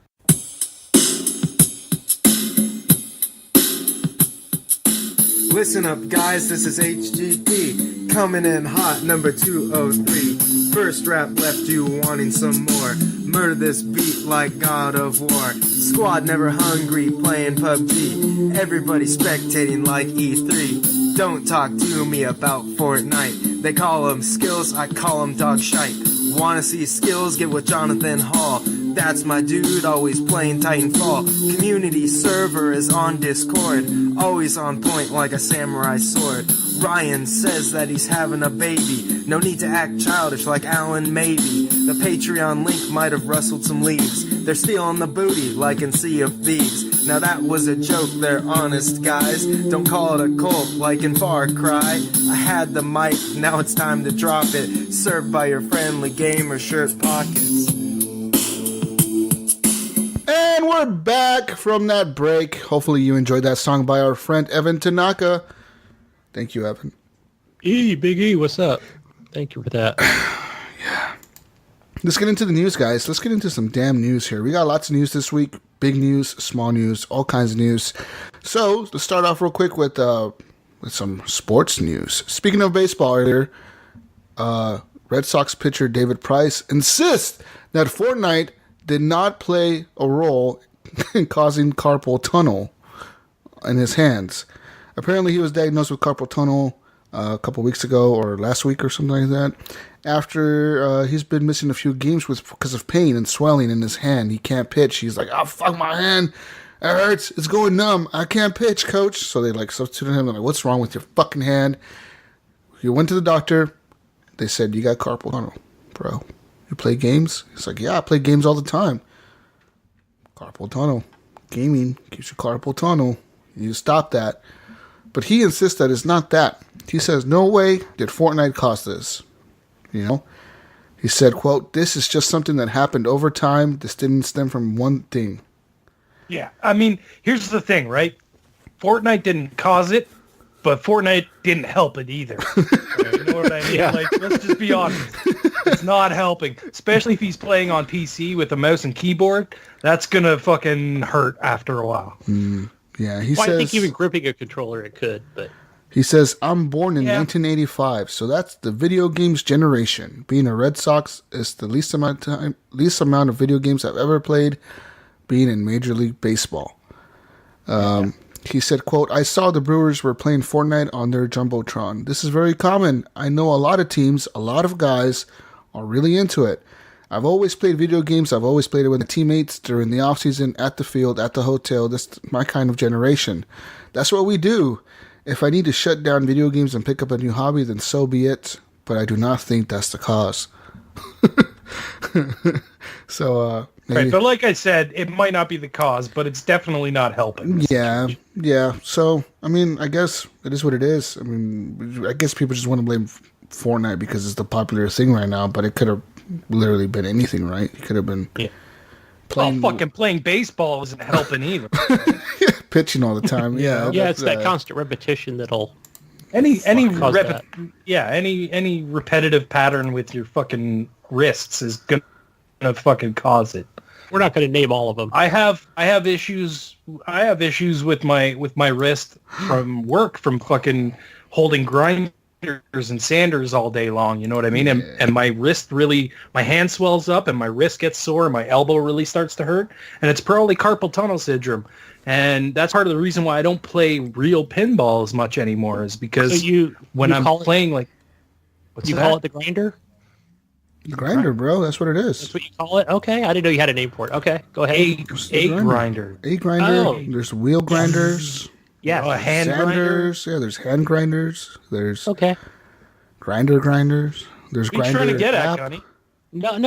Listen up, guys, this is HGP, coming in hot, number 203. First rap left you wanting some more. Murder this beat like God of War. Squad never hungry, playing PUBG. Everybody spectating like E3. Don't talk to me about Fortnite. They call them skills, I call them dog shite. Wanna see skills? Get with Jonathan Hall. That's my dude, always playing Titanfall. Community server is on Discord, always on point like a samurai sword. Ryan says that he's having a baby. No need to act childish like Alan maybe. The Patreon link might have rustled some leaves. They're stealing the booty like in Sea of Thieves. Now that was a joke, they're honest guys. Don't call it a cult like in Far Cry. I had the mic, now it's time to drop it. Served by your friendly gamer shirt pockets. And we're back from that break. Hopefully you enjoyed that song by our friend Evan Tanaka. Thank you, Evan. Big E, what's up? Thank you for that. Yeah. Let's get into the news, guys. Let's get into some damn news here. We got lots of news this week. Big news, small news, all kinds of news. So, to start off real quick with with some sports news. Speaking of baseball earlier, Red Sox pitcher David Price insists that Fortnite did not play a role in causing carpal tunnel in his hands. Apparently, he was diagnosed with carpal tunnel a couple weeks ago or last week or something like that. After he's been missing a few games because of pain and swelling in his hand. He can't pitch. He's like, oh, fuck my hand. It hurts. It's going numb. I can't pitch, coach. So they like substituted him. They're like, what's wrong with your fucking hand? He went to the doctor. They said, you got carpal tunnel, bro. You play games? He's like, yeah, I play games all the time. Carpal tunnel. Gaming gives you carpal tunnel. You stop that. But he insists that it's not that. He says, no way did Fortnite cause this. You know? He said, quote, this is just something that happened over time. This didn't stem from one thing. Yeah, I mean, here's the thing, right? Fortnite didn't cause it, but Fortnite didn't help it either. You know what I mean? Yeah. Like, let's just be honest. It's not helping, especially if he's playing on PC with a mouse and keyboard. That's gonna fucking hurt after a while. Yeah, he Well, says. I think even gripping a controller, it could, but He says, I'm born in Yeah. 1985, so that's the video games generation. Being a Red Sox is the least amount of video games I've ever played, being in Major League Baseball. He said, quote, I saw the Brewers were playing Fortnite on their Jumbotron. This is very common. I know a lot of teams, a lot of guys are really into it. I've always played video games. I've always played it with teammates during the off season, at the field, at the hotel. That's my kind of generation. That's what we do. If I need to shut down video games and pick up a new hobby, then so be it. But I do not think that's the cause. So, maybe, Right, but like I said, it might not be the cause, but it's definitely not helping. yeah. So, I mean, I guess it is what it is. I mean, I guess people just want to blame Fortnite because it's the popular thing right now, but it could have literally been anything, right? It could have been Well, fucking playing baseball isn't helping either. pitching all the time. Yeah, yeah, it's that constant repetition that'll Any cause that. any repetitive pattern with your fucking wrists is gonna fucking cause it. We're not going to name all of them. I have issues with my wrist from work, from fucking holding grinders and sanders all day long, you know what I mean? And my wrist my hand swells up and my wrist gets sore and my elbow really starts to hurt, and it's probably carpal tunnel syndrome. And that's part of the reason why I don't play real pinball as much anymore, is because when I'm playing like you call it the grinder? Grinder, bro. That's what it is. That's what you call it? Okay. I didn't know you had a name for it. Okay. Go ahead. a grinder. A grinder. Oh. There's wheel grinders. Yeah. A hand grinder. Sanders. Yeah, there's hand grinders. There's Okay. grinders. There's What are you grinder. trying to get at, app. Gunny? No,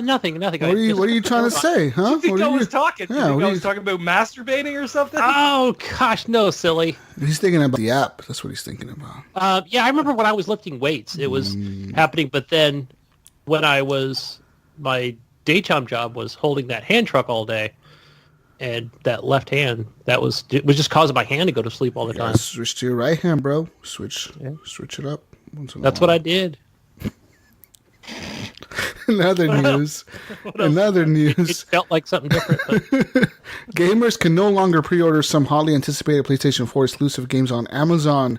nothing. What are you trying to say, huh? You think What I are was talking? Yeah, you think what I are was you- talking about masturbating or something? Oh, gosh, no, silly. He's thinking about the app. That's what he's thinking about. Yeah, I remember when I was lifting weights, it was happening, but then when my daytime job was holding that hand truck all day, and that left hand, it was just causing my hand to go to sleep all the time. Switch to your right hand, bro. Switch it up. That's what I did. Another news. It felt like something different. But Gamers can no longer pre-order some hotly anticipated PlayStation 4 exclusive games on Amazon.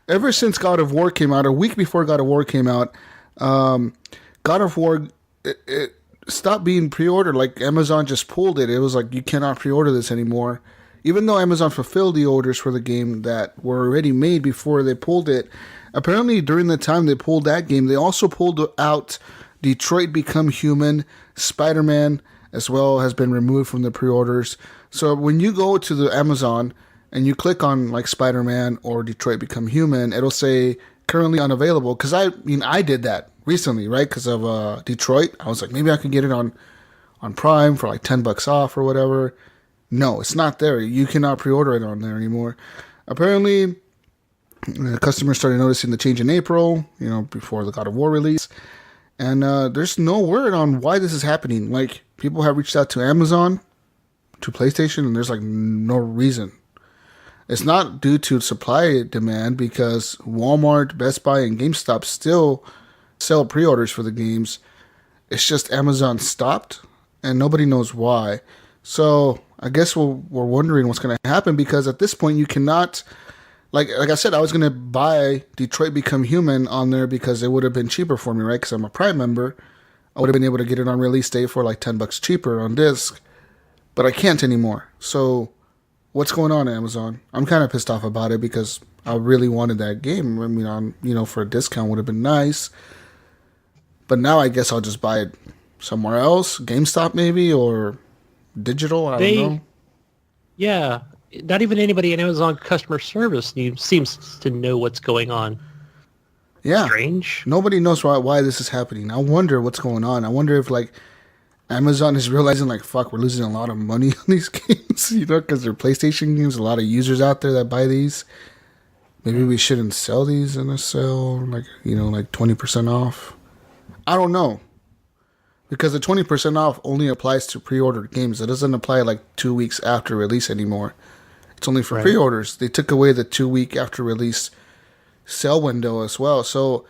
Ever since God of War came out, a week before God of War came out, God of War it stopped being pre-ordered. Like, Amazon just pulled it. It was like, you cannot pre-order this anymore. Even though Amazon fulfilled the orders for the game that were already made before they pulled it, apparently during the time they pulled that game, they also pulled out Detroit Become Human, Spider-Man as well has been removed from the pre-orders. So when you go to the Amazon and you click on like Spider-Man or Detroit Become Human, it'll say currently unavailable. Because I did that recently, right? Because of Detroit. I was like, maybe I could get it on Prime for like $10 off or whatever. No, it's not there. You cannot pre-order it on there anymore. Apparently, customers started noticing the change in April, before the God of War release. And there's no word on why this is happening. Like, people have reached out to Amazon, to PlayStation, and there's like no reason. It's not due to supply demand, because Walmart, Best Buy, and GameStop still sell pre-orders for the games. It's just Amazon stopped, and nobody knows why. So I guess we're wondering what's going to happen, because at this point you cannot like I said, I was gonna buy Detroit Become Human on there because it would have been cheaper for me, right? Because I'm a Prime member. I would have been able to get it on release day for like $10 cheaper on disc, but I can't anymore. So, what's going on, Amazon? I'm kind of pissed off about it because I really wanted that game. I mean, for a discount would have been nice. But now I guess I'll just buy it somewhere else, GameStop maybe, or digital. I don't know. Yeah, not even anybody in Amazon customer service seems to know what's going on. Yeah, strange. Nobody knows why this is happening. I wonder what's going on. I wonder if like Amazon is realizing like, fuck, we're losing a lot of money on these games, because they're PlayStation games. A lot of users out there that buy these. Maybe we shouldn't sell these in a sale, like 20% off. I don't know, because the 20% off only applies to pre-ordered games. It doesn't apply like 2 weeks after release anymore. It's only for pre-orders. They took away the 2 week after release sale window as well. So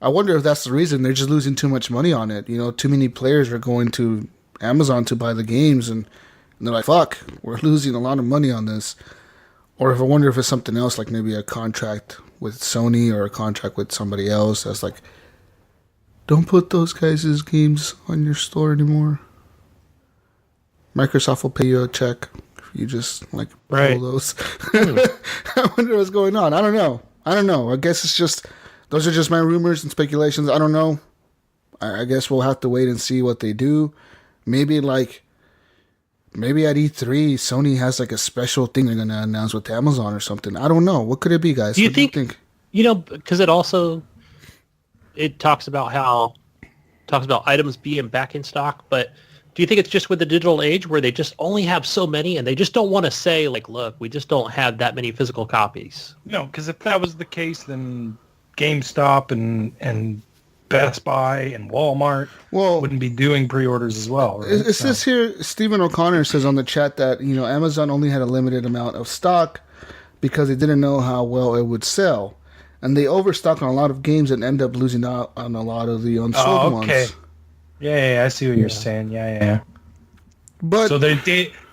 I wonder if that's the reason they're just losing too much money on it. Too many players are going to Amazon to buy the games, and they're like, fuck, we're losing a lot of money on this. Or if I wonder if it's something else, like maybe a contract with Sony or a contract with somebody else that's like, don't put those guys' games on your store anymore. Microsoft will pay you a check if you just pull those. I wonder what's going on. I don't know. I guess it's just, those are just my rumors and speculations. I don't know. I guess we'll have to wait and see what they do. Maybe at E3, Sony has like a special thing they're going to announce with Amazon or something. I don't know. What could it be, guys? Do you think? Because it talks about items being back in stock, but do you think it's just with the digital age where they just only have so many and they just don't want to say, like, look, we just don't have that many physical copies? No, because if that was the case, then GameStop and Best Buy and Walmart wouldn't be doing pre-orders as well. Right? It says here, Stephen O'Connor says on the chat that, Amazon only had a limited amount of stock because they didn't know how well it would sell. And they overstock on a lot of games and end up losing out on a lot of the unsold ones. Yeah, I see what you're saying. Yeah. But so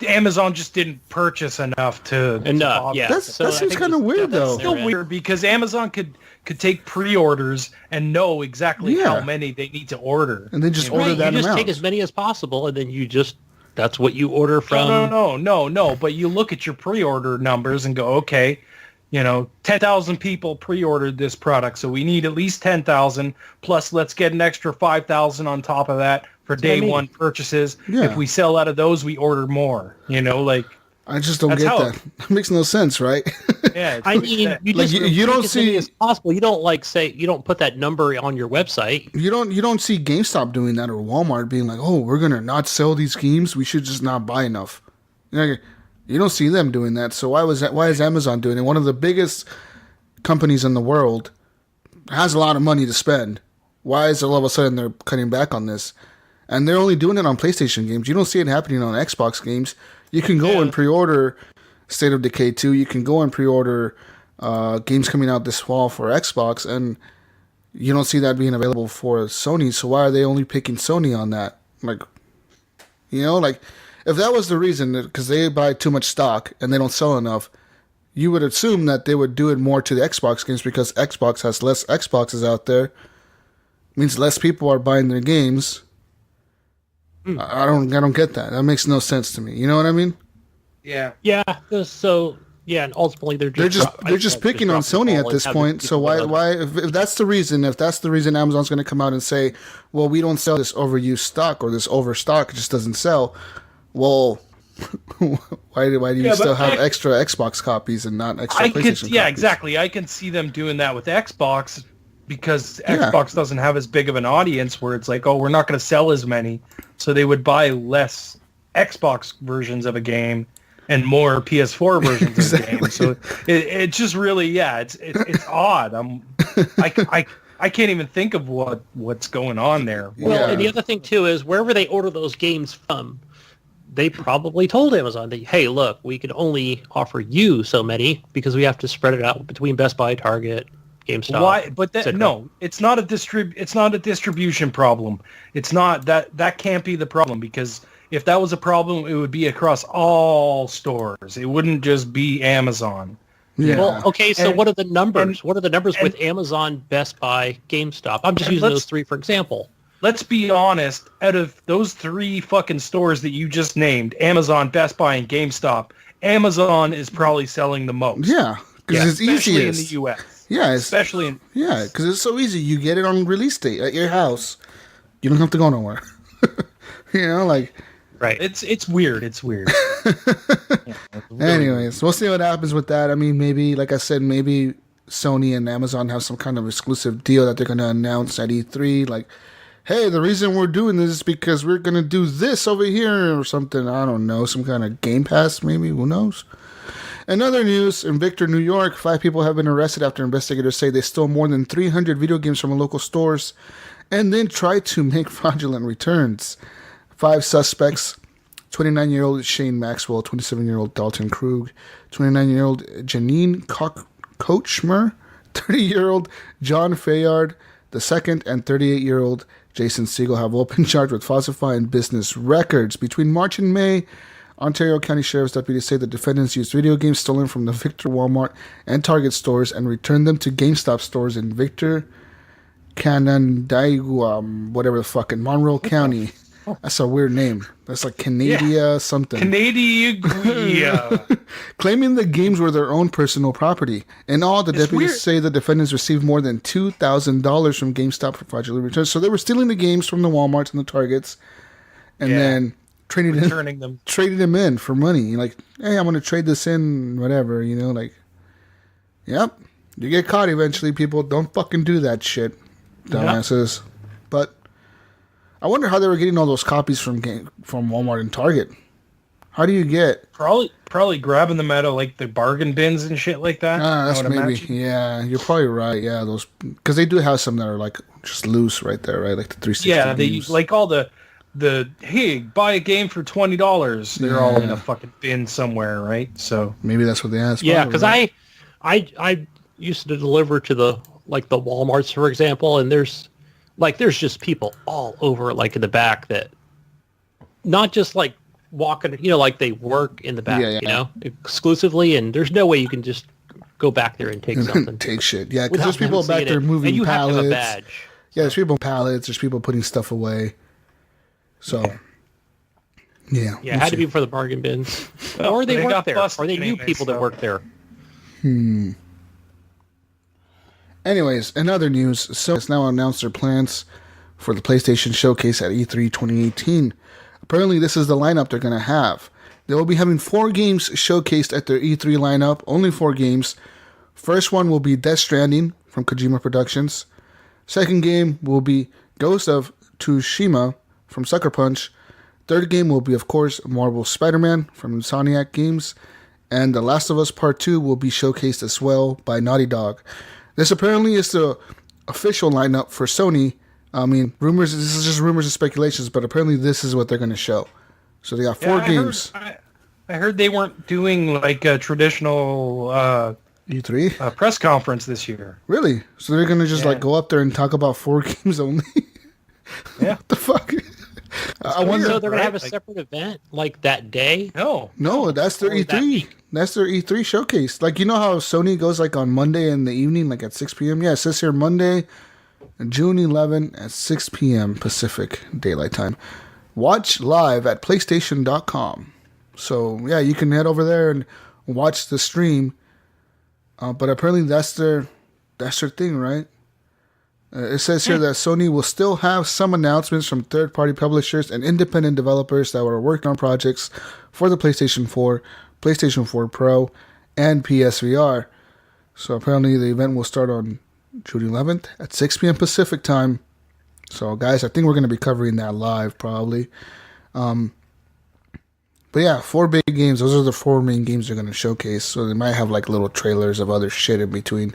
Amazon just didn't purchase enough to yeah. That seems kind of weird, though. That's still weird because Amazon could take pre-orders and know exactly how many they need to order, and then just order that amount. You just take as many as possible, and then that's what you order from. No. But you look at your pre-order numbers and go, okay, 10,000 people pre-ordered this product, so we need at least 10,000, plus let's get an extra 5,000 on top of that for day one purchases. Yeah. If we sell out of those, we order more. I just don't get that. That makes no sense, right? Yeah, I mean, you don't see as possible. You don't you don't put that number on your website. You don't see GameStop doing that or Walmart being like, oh, we're gonna not sell these games. We should just not buy enough. You don't see them doing that. So why is Amazon doing it? One of the biggest companies in the world has a lot of money to spend. Why is it all of a sudden they're cutting back on this? And they're only doing it on PlayStation games. You don't see it happening on Xbox games. You can go and pre-order State of Decay 2. You can go and pre-order games coming out this fall for Xbox, and you don't see that being available for Sony. So why are they only picking Sony on that? If that was the reason, because they buy too much stock and they don't sell enough, you would assume that they would do it more to the Xbox games because Xbox has less Xboxes out there. Means less people are buying their games. I don't get that. That makes no sense to me. You know what I mean? Yeah. Yeah. So and ultimately they're just picking on Sony at this point. So why if that's the reason Amazon's going to come out and say, well, we don't sell this overused stock or this overstock, it just doesn't sell. Well, why do you still have extra Xbox copies and not extra PlayStation copies? Yeah, exactly. I can see them doing that with Xbox because Xbox doesn't have as big of an audience where it's like, oh, we're not going to sell as many. So they would buy less Xbox versions of a game and more PS4 versions of the game. So it just really, it's odd. I can't even think of what's going on there. Well, and the other thing too is wherever they order those games from, they probably told Amazon that, hey, look, we can only offer you so many because we have to spread it out between Best Buy, Target, GameStop. Why? But no, it's not a distribution problem. It's not that can't be the problem, because if that was a problem, it would be across all stores. It wouldn't just be Amazon. Yeah. Well, okay, so And- what are the numbers? and- What are the numbers with and- Amazon, Best Buy, GameStop? I'm just And using let's- those three for example. Let's be honest, out of those 3 fucking stores that you just named, Amazon, Best Buy, and GameStop, Amazon is probably selling the most. Yeah, because it's especially easiest. in the U.S. Yeah, Especially in... yeah, because it's so easy. You get it on release date at your house. You don't have to go nowhere. You know, like. Right. It's weird. It's weird. Anyways, we'll see what happens with that. I mean, maybe, like I said, maybe Sony and Amazon have some kind of exclusive deal that they're going to announce at E3. Like, hey, the reason we're doing this is because we're going to do this over here or something. I don't know. Some kind of Game Pass, maybe. Who knows? In other news, in Victor, New York, 5 people have been arrested after investigators say they stole more than 300 video games from local stores and then tried to make fraudulent returns. 5 suspects, 29-year-old Shane Maxwell, 27-year-old Dalton Krug, 29-year-old Janine Kochmer, 30-year-old John Fayard II, and 38-year-old Jason Siegel have all been charged with falsifying business records. Between March and May, Ontario County Sheriff's deputies say the defendants used video games stolen from the Victor, Walmart, and Target stores and returned them to GameStop stores in Victor, Canandaigua, whatever the fuck, in Monroe County. That's a weird name. That's like Canada something. Canadian. Claiming the games were their own personal property. In all, the deputies weird. say the defendants received more than $2,000 from GameStop for fraudulent returns. So they were stealing the games from the Walmarts and the Targets, and then Returning them. traded them in for money. Like, hey, I'm going to trade this in, whatever, you know, like, yep. You get caught eventually, people. Don't fucking do that shit, dumbasses. But I wonder how they were getting all those copies from Walmart and Target. How do you get... Probably grabbing them out of like the bargain bins and shit like that. that's I would maybe, imagine. yeah, you're probably right. Yeah, those, because they do have some that are like just loose right there, right? Like the 360 Yeah, they games. like all the hey, buy a game for $20. They're all in a fucking bin somewhere, right? So Maybe that's what they asked. Yeah, probably, because right? I used to deliver to the Walmarts, for example, and there's just people all over, like in the back that not just like walking, you know, like they work in the back, Yeah. you know, exclusively, and there's no way you can just go back there and take something. Take shit. Yeah, because without there's people them back seeing there it. moving and you pallets. have to have a badge. Yeah, there's people pallets. There's people putting stuff away. So, yeah. Yeah, it had to be for the bargain bins, or they they work got there, busted or they knew anyway, people that so- work there. Anyways, in other news, Sony has now announced their plans for the PlayStation Showcase at E3 2018. Apparently, this is the lineup they're going to have. They will be having 4 games showcased at their E3 lineup, only 4 games. First one will be Death Stranding from Kojima Productions. Second game will be Ghost of Tsushima from Sucker Punch. Third game will be, of course, Marvel Spider-Man from Insomniac Games. And The Last of Us Part 2 will be showcased as well by Naughty Dog. This apparently is the official lineup for Sony. I mean, rumors, this is just rumors and speculations, but apparently this is what they're going to show. So they got 4 games. I heard they weren't doing like a traditional E3? press conference this year. Really? So they're going to just Yeah. like go up there and talk about 4 games only? Yeah. What the fuck? I wonder. So they're going to right? have a Like- separate event like that day. No, That's their Or that E3. week. That's their E3 showcase. Like, you know how Sony goes like on Monday in the evening, like at 6 p.m.? Yeah, it says here Monday, June 11 at 6 p.m. Pacific Daylight Time. Watch live at PlayStation.com. So, yeah, you can head over there and watch the stream. But apparently that's their thing, right? It says here that Sony will still have some announcements from third-party publishers and independent developers that were working on projects for the PlayStation 4, PlayStation 4 Pro, and PSVR. So apparently the event will start on June 11th at 6 p.m. Pacific time. So guys, I think we're going to be covering that live probably. But yeah, 4 big games. Those are the 4 main games they're going to showcase. So they might have like little trailers of other shit in between.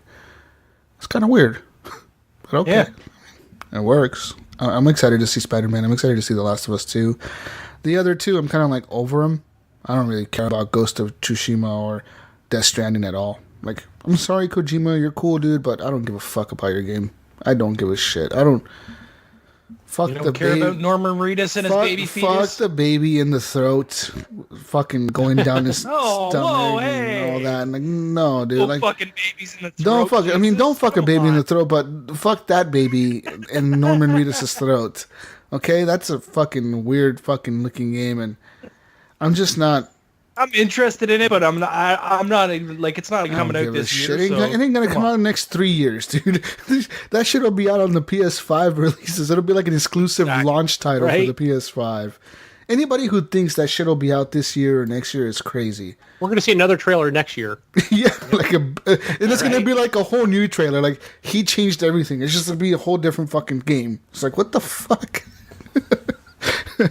It's kind of weird. But okay. Yeah. It works. I'm excited to see Spider-Man. I'm excited to see The Last of Us 2. The other 2, I'm kind of like over them. I don't really care about Ghost of Tsushima or Death Stranding at all. Like, I'm sorry, Kojima, you're cool, dude, but I don't give a fuck about your game. I don't give a shit. Fuck You the don't care baby. about Norman Reedus and his baby Fuck fetus? the baby in the throat, fucking going down his Oh, stomach whoa, and all hey. that. Like, no, dude. Oh, Like, fucking babies in the throat. don't fuck. I mean, don't fuck a Come baby in on. the throat, but fuck that baby in Norman Reedus' throat. Okay, that's a fucking weird fucking looking game, and I'm just not. I'm interested in it, but I'm not. I'm not even like it's not I don't coming give out a this shit. year. So It ain't gonna come out in the next 3 years, dude. That shit will be out on the PS5 releases. It'll be like an exclusive launch title Right. for the PS5. Anybody who thinks that shit will be out this year or next year is crazy. We're gonna see another trailer next year. Yeah, and it's gonna be like a whole new trailer. Like he changed everything. It's just gonna be a whole different fucking game. It's like what the fuck.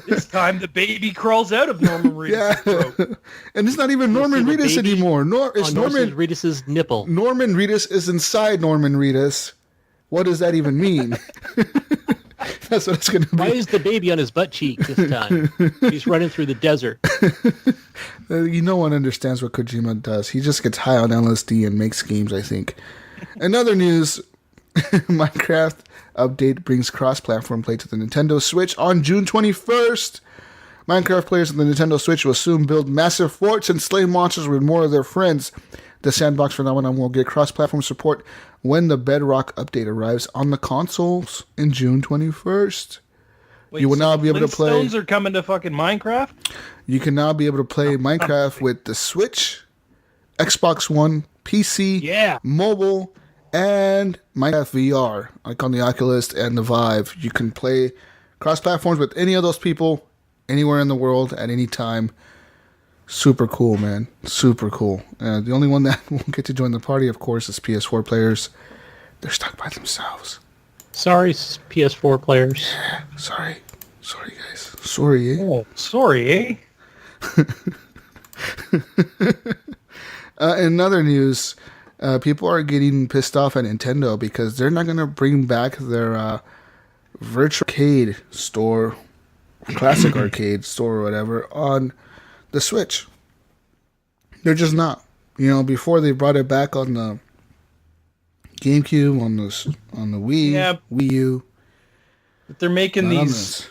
this time the baby crawls out of Norman Reedus' Yeah, throat. and it's not even Norman see the Reedus baby anymore. It's On Norman. Reedus's nipple. Norman Reedus is inside Norman Reedus. What does that even mean? That's what it's gonna be. Why is the baby on his butt cheek this time? He's running through the desert. No one understands what Kojima does. He just gets high on LSD and makes games, I think. In other news, Minecraft update brings cross-platform play to the Nintendo Switch on June 21st. Minecraft players on the Nintendo Switch will soon build massive forts and slay monsters with more of their friends. The sandbox phenomenon will get cross-platform support when the Bedrock update arrives on the consoles in June 21st. Wait, You will so now the be able to play. Flintstones are coming to fucking Minecraft. You can now be able to play Minecraft with the Switch, Xbox One, PC, Yeah. mobile, and Minecraft VR, like on the Oculus and the Vive. You can play cross-platforms with any of those people anywhere in the world at any time. Super cool, man. Super cool. The only one that won't get to join the party, of course, is PS4 players. They're stuck by themselves. Sorry, PS4 players. Sorry. Sorry, guys. Sorry, eh? Oh, sorry, eh? In other news, people are getting pissed off at Nintendo because they're not going to bring back their virtual arcade store, classic arcade store or whatever, on the Switch. They're just not. Before they brought it back on the GameCube, on the Wii, Yeah. Wii U. But they're making Not on these this.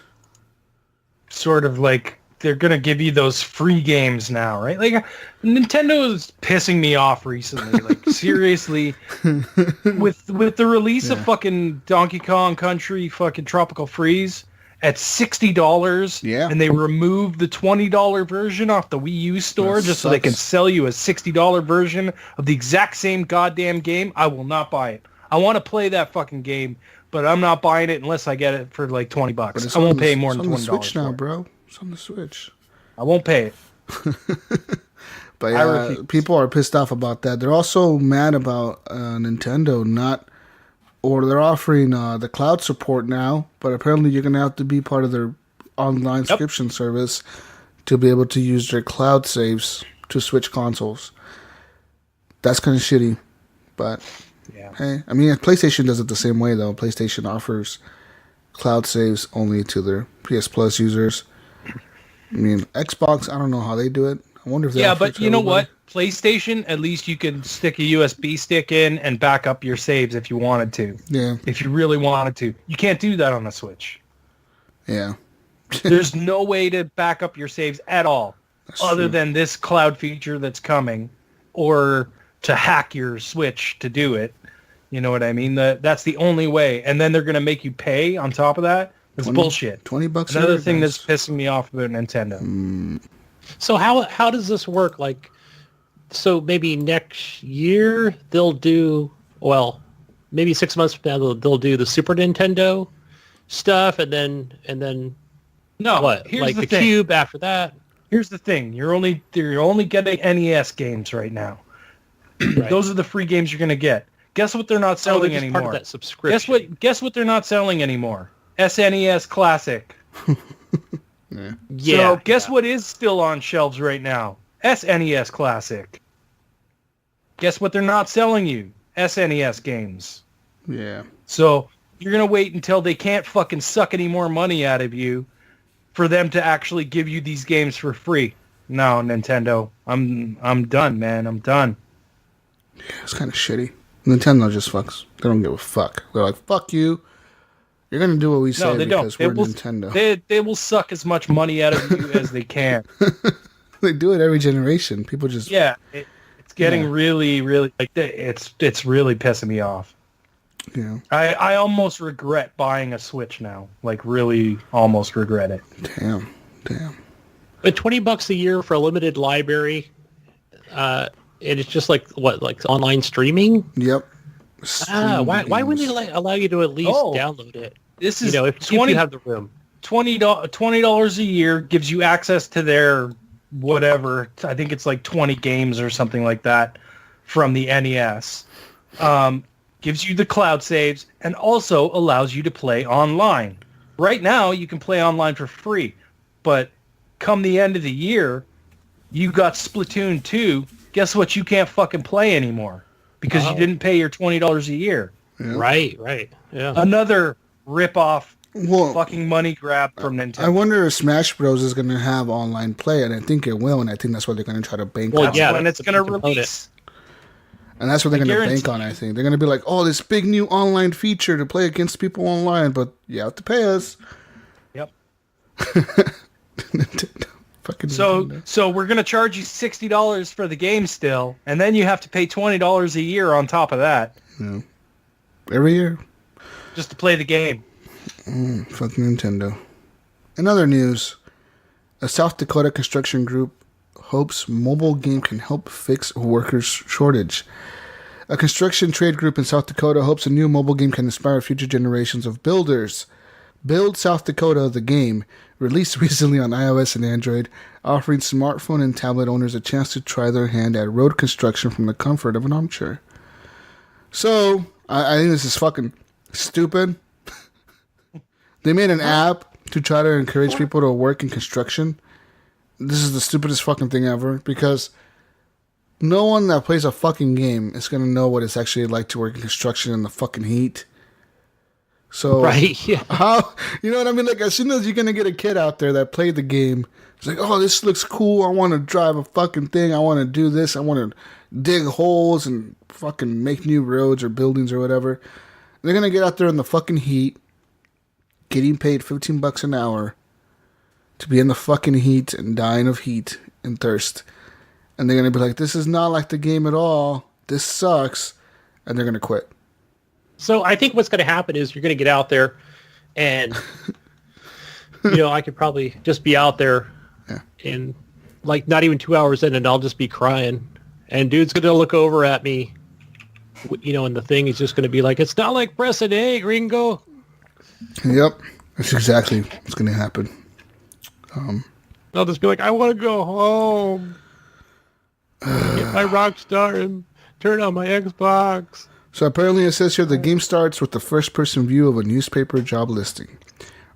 sort of like they're gonna give you those free games now, right? Like Nintendo is pissing me off recently. Like seriously, with the release of fucking Donkey Kong Country, fucking Tropical Freeze at $60, Yeah. and they removed the $20 version off the Wii U store That just so they can sucks. sell you a $60 version of the exact same goddamn game. I will not buy it. I want to play that fucking game, but I'm not buying it unless I get it for like $20. But I won't on pay the- more it's than on the $20 Switch now, for it. bro. It's on the Switch. I won't pay it. But I yeah, refuse. people are pissed off about that. They're also mad about Nintendo they're offering the cloud support now, but apparently you're going to have to be part of their online subscription service to be able to use their cloud saves to switch consoles. That's kind of shitty, but Yeah. hey, I mean, PlayStation does it the same way though. PlayStation offers cloud saves only to their PS Plus users. I mean, Xbox, I don't know how they do it. I wonder if they Yeah, offer it but to you know everybody. what? PlayStation, at least you can stick a USB stick in and back up your saves if you wanted to. Yeah, If you really wanted to. You can't do that on the Switch. yeah. There's no way to back up your saves at all other true. than this cloud feature that's coming or to hack your Switch to do it. You know what I mean? That's the only way. And then they're going to make you pay on top of that. That's bullshit. $20 a Another year, thing guys. that's pissing me off about Nintendo. So how does this work? Like, so maybe next year they'll do, well, maybe 6 months from now they'll do the Super Nintendo stuff, and then No, what? here's Like the the thing. Cube after that. Here's the thing. You're only getting NES games right now. Right. Those are the free games you're going to get. Guess what they're not So they're selling just anymore? part of that subscription. Guess what they're not selling anymore? SNES Classic. Yeah. So guess what is still on shelves right now? SNES Classic. Guess what they're not selling you? SNES games. Yeah. So you're going to wait until they can't fucking suck any more money out of you for them to actually give you these games for free. No, Nintendo. I'm done, man. I'm done. It's kind of shitty. Nintendo just fucks. They don't give a fuck. They're like, fuck you. You're gonna do what we say No, they because don't. we're Nintendo. They will suck as much money out of you as they can. They do it every generation. People just It's getting really, really like it's really pissing me off. Yeah. I almost regret buying a Switch now. Like really, almost regret it. Damn. But $20 a year for a limited library, and it's just like online streaming. Yep. Why wouldn't they allow you to at least download it? This is if you have the room. $20 a year gives you access to their whatever. I think it's like 20 games or something like that from the NES. Gives you the cloud saves and also allows you to play online. Right now, you can play online for free, but come the end of the year, you got Splatoon 2. Guess what? You can't fucking play anymore because you didn't pay your $20 a year. Yeah. Right. Yeah. Another rip-off fucking money grab from Nintendo. I wonder if Smash Bros. Is going to have online play, and I think it will, and I think that's what they're going to try to bank on. That's when it's going to release. And that's what they're going to bank on, I think. They're going to be like, oh, this big new online feature to play against people online, but you have to pay us. Yep. Fucking So we're going to charge you $60 for the game still, and then you have to pay $20 a year on top of that. Yeah. Every year. Just to play the game. Fucking Nintendo. In other news, a South Dakota construction group hopes mobile game can help fix workers' shortage. A construction trade group in South Dakota hopes a new mobile game can inspire future generations of builders. Build South Dakota, the game, released recently on iOS and Android, offering smartphone and tablet owners a chance to try their hand at road construction from the comfort of an armchair. So, I think this is fucking stupid. They made an app to try to encourage people to work in construction. This is the stupidest fucking thing ever, because no one that plays a fucking game is going to know what it's actually like to work in construction in the fucking heat. So, right, yeah. How, you know what I mean? Like, as soon as you're going to get a kid out there that played the game, it's like, oh, this looks cool. I want to drive a fucking thing. I want to do this. I want to dig holes and fucking make new roads or buildings or whatever. They're going to get out there in the fucking heat, getting paid $15 an hour to be in the fucking heat and dying of heat and thirst. And they're going to be like, this is not like the game at all. This sucks. And they're going to quit. So I think what's going to happen is you're going to get out there and, I could probably just be out there in like not even 2 hours in and I'll just be crying. And dude's going to look over at me, and the thing is just going to be like, it's not like pressing A, Ringo. Yep. That's exactly what's going to happen. I'll just be like, I want to go home. Get my Rockstar and turn on my Xbox. So apparently it says here the game starts with the first-person view of a newspaper job listing.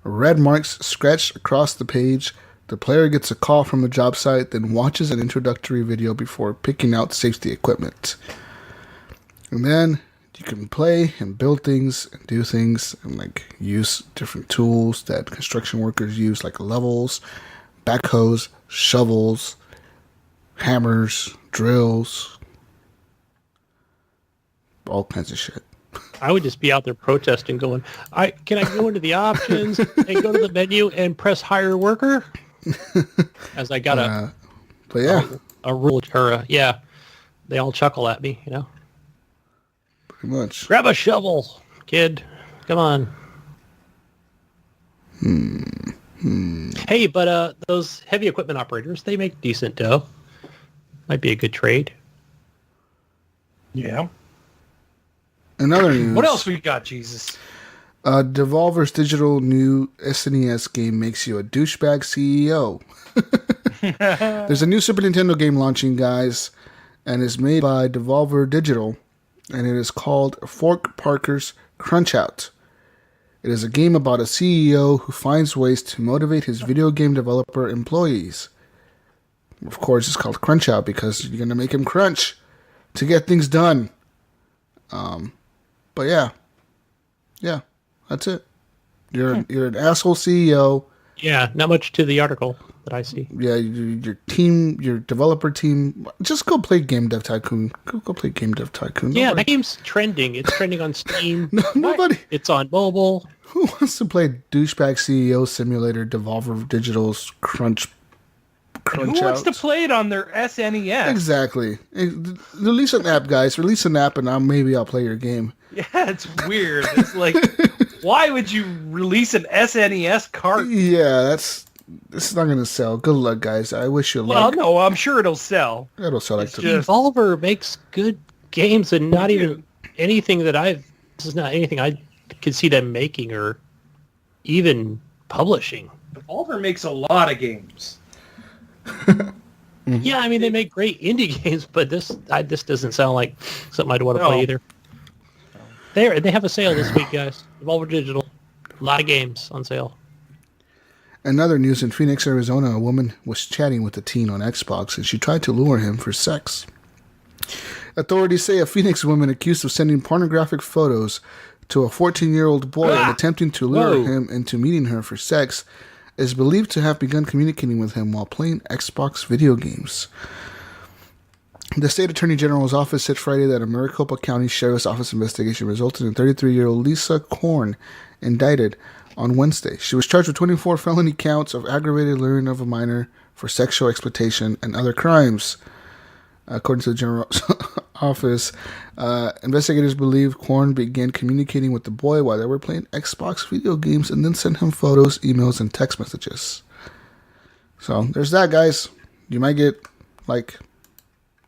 Red marks scratched across the page. The player gets a call from a job site, then watches an introductory video before picking out safety equipment. And then you can play and build things and do things and like use different tools that construction workers use, like levels, backhoes, shovels, hammers, drills, all kinds of shit. I would just be out there protesting, going, can I go into the options and go to the menu and press hire worker? As I got a rule, or they all chuckle at me, Pretty much. Grab a shovel, kid. Come on. Hey, but those heavy equipment operators, they make decent dough. Might be a good trade. Yeah. Another news. What else we got, Jesus? Devolver's digital new SNES game makes you a douchebag CEO. There's a new Super Nintendo game launching, guys, and is made by Devolver Digital, and it is called Fork Parker's Crunch Out. It is a game about a CEO who finds ways to motivate his video game developer employees. Of course, it's called Crunch Out because you're going to make him crunch to get things done. But yeah, that's it. You're an asshole CEO. Yeah, not much to the article. that I see. Yeah, your team, your developer team, just go play Game Dev Tycoon. Go play Game Dev Tycoon. Yeah, that game's trending. It's trending on Steam. Nobody. It's on mobile. Who wants to play Douchebag CEO Simulator, Devolver Digital's Crunch Who wants to Outs? play it on their SNES? Exactly. Release an app, guys. Release an app, and maybe I'll play your game. Yeah, it's weird. It's like, why would you release an SNES cart? Yeah, this is not gonna sell. Good luck, guys. I wish you Well, luck. no, I'm sure it'll sell. It'll sell like It's just- Devolver makes good games, and not even anything that this is not anything I could see them making or even publishing. Devolver makes a lot of games. Yeah, I mean, they make great indie games, but this doesn't sound like something I'd want to No. play either. They have a sale this week, guys. Devolver Digital. A lot of games on sale. In other news, in Phoenix, Arizona, a woman was chatting with a teen on Xbox, and she tried to lure him for sex. Authorities say a Phoenix woman accused of sending pornographic photos to a 14-year-old boy and attempting to lure Whoa. him into meeting her for sex is believed to have begun communicating with him while playing Xbox video games. The state attorney general's office said Friday that a Maricopa County Sheriff's Office investigation resulted in 33-year-old Lisa Korn indicted on Wednesday. She was charged with 24 felony counts of aggravated luring of a minor for sexual exploitation and other crimes. According to the general's office, investigators believe Korn began communicating with the boy while they were playing Xbox video games and then sent him photos, emails, and text messages. So there's that, guys. You might get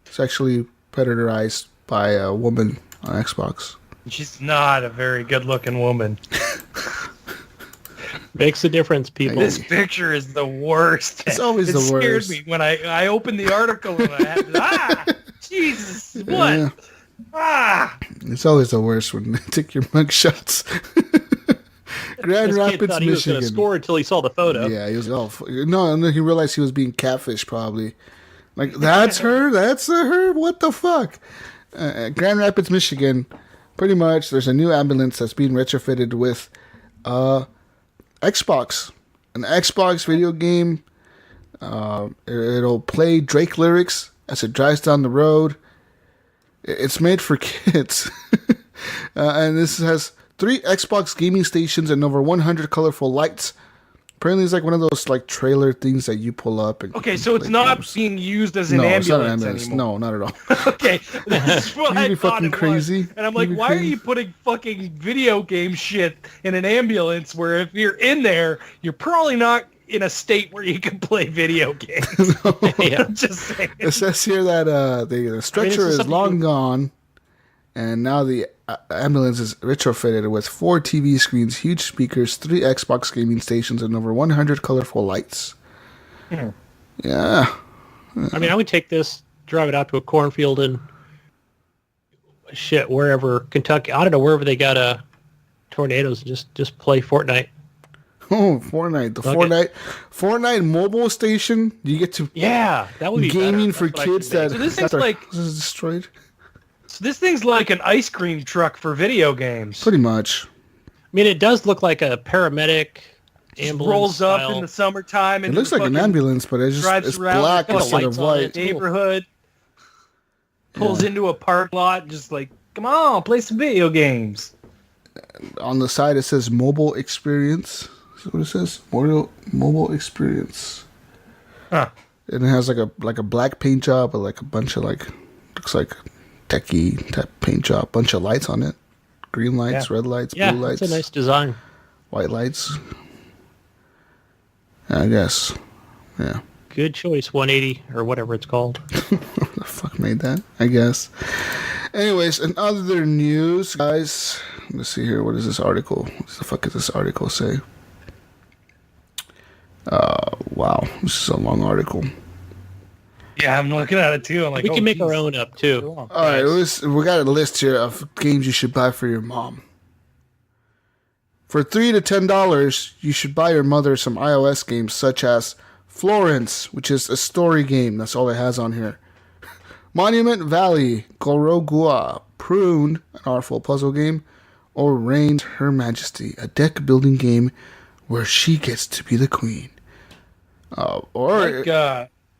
sexually predatorized by a woman on Xbox. She's not a very good-looking woman. Makes a difference, people. This picture is the worst. It's always the worst. It scared me when I opened the article and I had Jesus, what? Yeah. Ah! It's always the worst when they take your mug shots. Grand This kid Rapids, thought he was going Michigan. to score until he saw the photo. Yeah, he was no, and then he realized he was being catfished probably. Like, that's her? That's her? What the fuck? Grand Rapids, Michigan, pretty much there's a new ambulance that's being retrofitted with Xbox. An Xbox video game. It'll play Drake lyrics as it drives down the road. It's made for kids. And this has 3 Xbox gaming stations and over 100 colorful lights. Apparently, it's like one of those trailer things that you pull up. And Okay, so it's not games. being used as an No, ambulance, it's not an ambulance. anymore. No, not at all. Okay, this is what You I be thought fucking it was. crazy? And I'm like, You be why are crazy? you putting fucking video game shit in an ambulance where if you're in there, you're probably not in a state where you can play video games? Yeah. I'm just saying. It says here that the stretcher is something long gone, and now the ambulance is retrofitted with 4 TV screens, huge speakers, 3 Xbox gaming stations, and over 100 colorful lights. Yeah. I mean, I would take this, drive it out to a cornfield and wherever, Kentucky. I don't know, wherever they got tornadoes, and just play Fortnite. Oh, Fortnite. The Okay. Fortnite mobile station. You get to Yeah, that would be gaming better. for That's what I kids could make. that So this got thing's their like- houses destroyed. So this thing's like an ice cream truck for video games. Pretty much. I mean, it does look like a paramedic ambulance Rolls up style. in the summertime. It And looks like an ambulance, but it's drives around black with instead lights of on it. white. neighborhood. Pulls into a park lot, just like, come on, play some video games. On the side, it says mobile experience. Is that what it says? Mobile experience. Huh. And it has like a black paint job, but like a bunch of looks like techie type paint job. Bunch of lights on it. Green lights, red lights, Yeah, blue lights, it's a nice design. white lights. I guess. Yeah. Good choice, 180 or whatever it's called. Who the fuck made that? I guess. Anyways, in other news, guys, let's see here. What is this article? What the fuck does this article say? Wow, this is a long article. Yeah, I'm looking at it too. I'm like, We oh, can make our geez. own up too. All right, we got a list here of games you should buy for your mom. For $3 to $10, you should buy your mother some iOS games such as Florence, which is a story game. That's all it has on here. Monument Valley, Gorogua, Prune, an artful puzzle game, or Reigns Her Majesty, a deck building game where she gets to be the queen.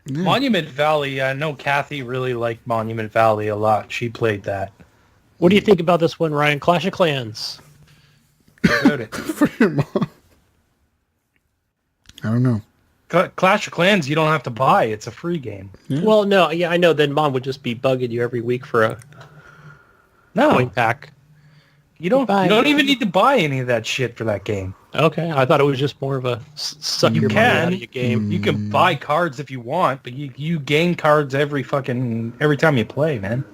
Monument Valley. I know Kathy really liked Monument Valley a lot. She played that. What do you think about this one, Ryan? Clash of Clans. About it. For your mom. I don't know. Clash of Clans, you don't have to buy. It's a free game. Yeah. Well, no, yeah, I know. Then Mom would just be bugging you every week for a coin pack. You don't even need to buy any of that shit for that game. Okay, I thought it was just more of a suck your money out of your game. You can buy cards if you want, but you gain cards every time you play, man.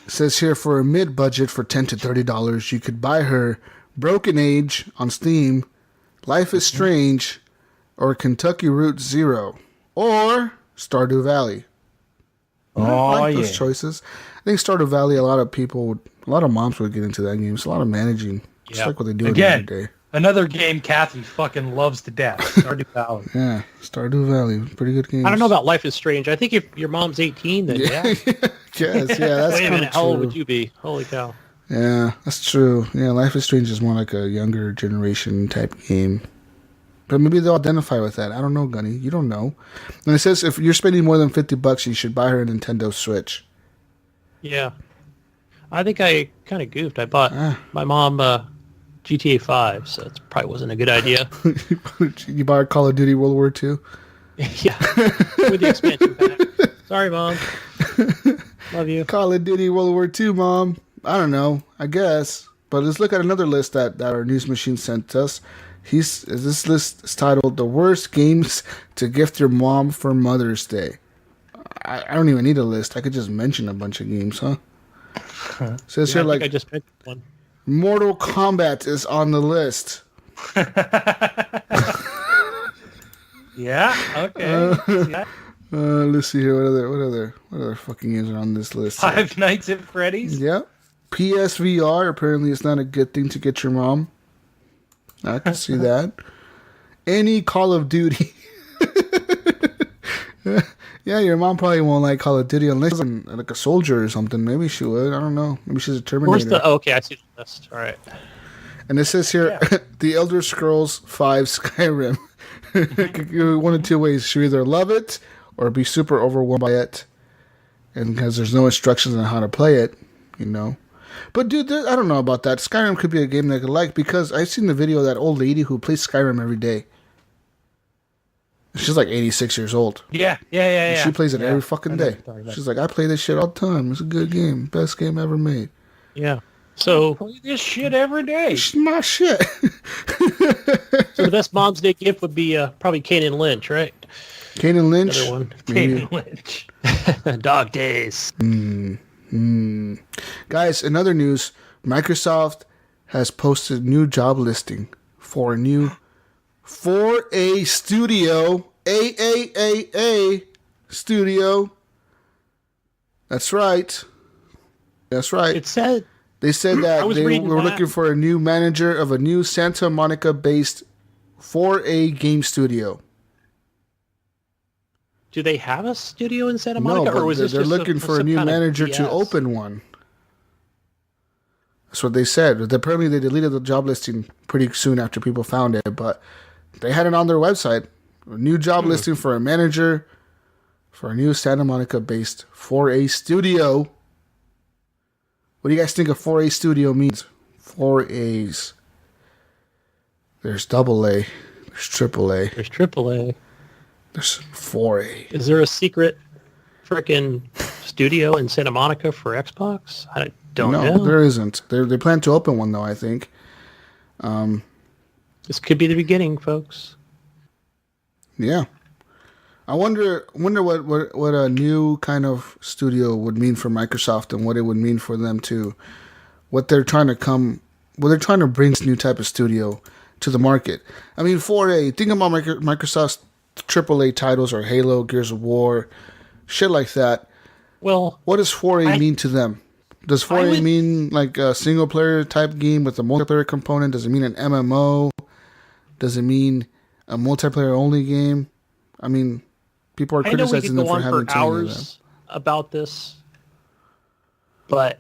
It says here for a mid-budget for $10 to $30, you could buy her Broken Age on Steam, Life is Strange, or Kentucky Route Zero, or Stardew Valley. I like those choices. I think Stardew Valley, a lot of moms would get into that game. It's a lot of managing. It's like what they do every day. Another game Kathy fucking loves to death. Stardew Valley. Yeah, Stardew Valley. Pretty good game. I don't know about Life is Strange. I think if your mom's 18, then yeah. Yes, yeah, that's Wait a minute, true. how old would you be? Holy cow. Yeah, that's true. Yeah, Life is Strange is more like a younger generation type game. But maybe they'll identify with that. I don't know, Gunny. You don't know. And it says if you're spending more than $50, you should buy her a Nintendo Switch. Yeah. I think I kind of goofed. I bought my mom GTA 5, so it probably wasn't a good idea. You bought Call of Duty World War II? Yeah, with the expansion pack. Sorry, Mom. Love you. Call of Duty World War II, Mom. I don't know. I guess. But let's look at another list that our news machine sent us. This list is titled "The Worst Games to Gift Your Mom for Mother's Day." I don't even need a list. I could just mention a bunch of games, huh? Says here I just picked one. Mortal Kombat is on the list. Yeah. Okay. Let's see here. What other fucking games are on this list? Five Nights at Freddy's. Yep. PSVR. Apparently, it's not a good thing to get your mom. I can see that. Any Call of Duty. Yeah, your mom probably won't like Call of Duty unless she's like a soldier or something. Maybe she would. I don't know. Maybe she's a Terminator. Okay, I see the list. All right. And it says here, The Elder Scrolls V Skyrim. One of two ways. You either love it or be super overwhelmed by it. And because there's no instructions on how to play it, you know. But dude, I don't know about that. Skyrim could be a game that I could like because I've seen the video of that old lady who plays Skyrim every day. She's like 86 years old. Yeah. She plays it every fucking day. She's like, I play this shit all the time. It's a good game. Best game ever made. Yeah. So play this shit every day. It's my shit. So the best Mom's Day gift would be probably Kane and Lynch, right? Kane and Lynch? Another one. Kane and Lynch. Dog days. Guys, in other news, Microsoft has posted new job listing for a studio, a studio. That's right. It said They said that they were looking for a new manager of a new Santa Monica-based 4A game studio. Do they have a studio in Santa Monica? No, or was but this they're just looking for a new manager to open one. That's what they said. Apparently, they deleted the job listing pretty soon after people found it, but they had it on their website. A new job listing for a manager for a new Santa Monica-based 4A studio. What do you guys think a 4A studio means? 4 A's. There's AA. There's AAA. There's AAA. There's 4A. Is there a secret frickin' studio in Santa Monica for Xbox? I don't know. No, there isn't. They plan to open one, though, I think. This could be the beginning, folks. Yeah. I wonder what a new kind of studio would mean for Microsoft and what it would mean for them to what they're trying to bring this new type of studio to the market. I mean, 4A, think about Microsoft's AAA titles or Halo, Gears of War, shit like that. Well, what does 4A mean to them? Does 4A mean like a single player type game with a multiplayer component? Does it mean an MMO? Does it mean a multiplayer only game? I mean, people are criticizing them for having too many of them. About this, but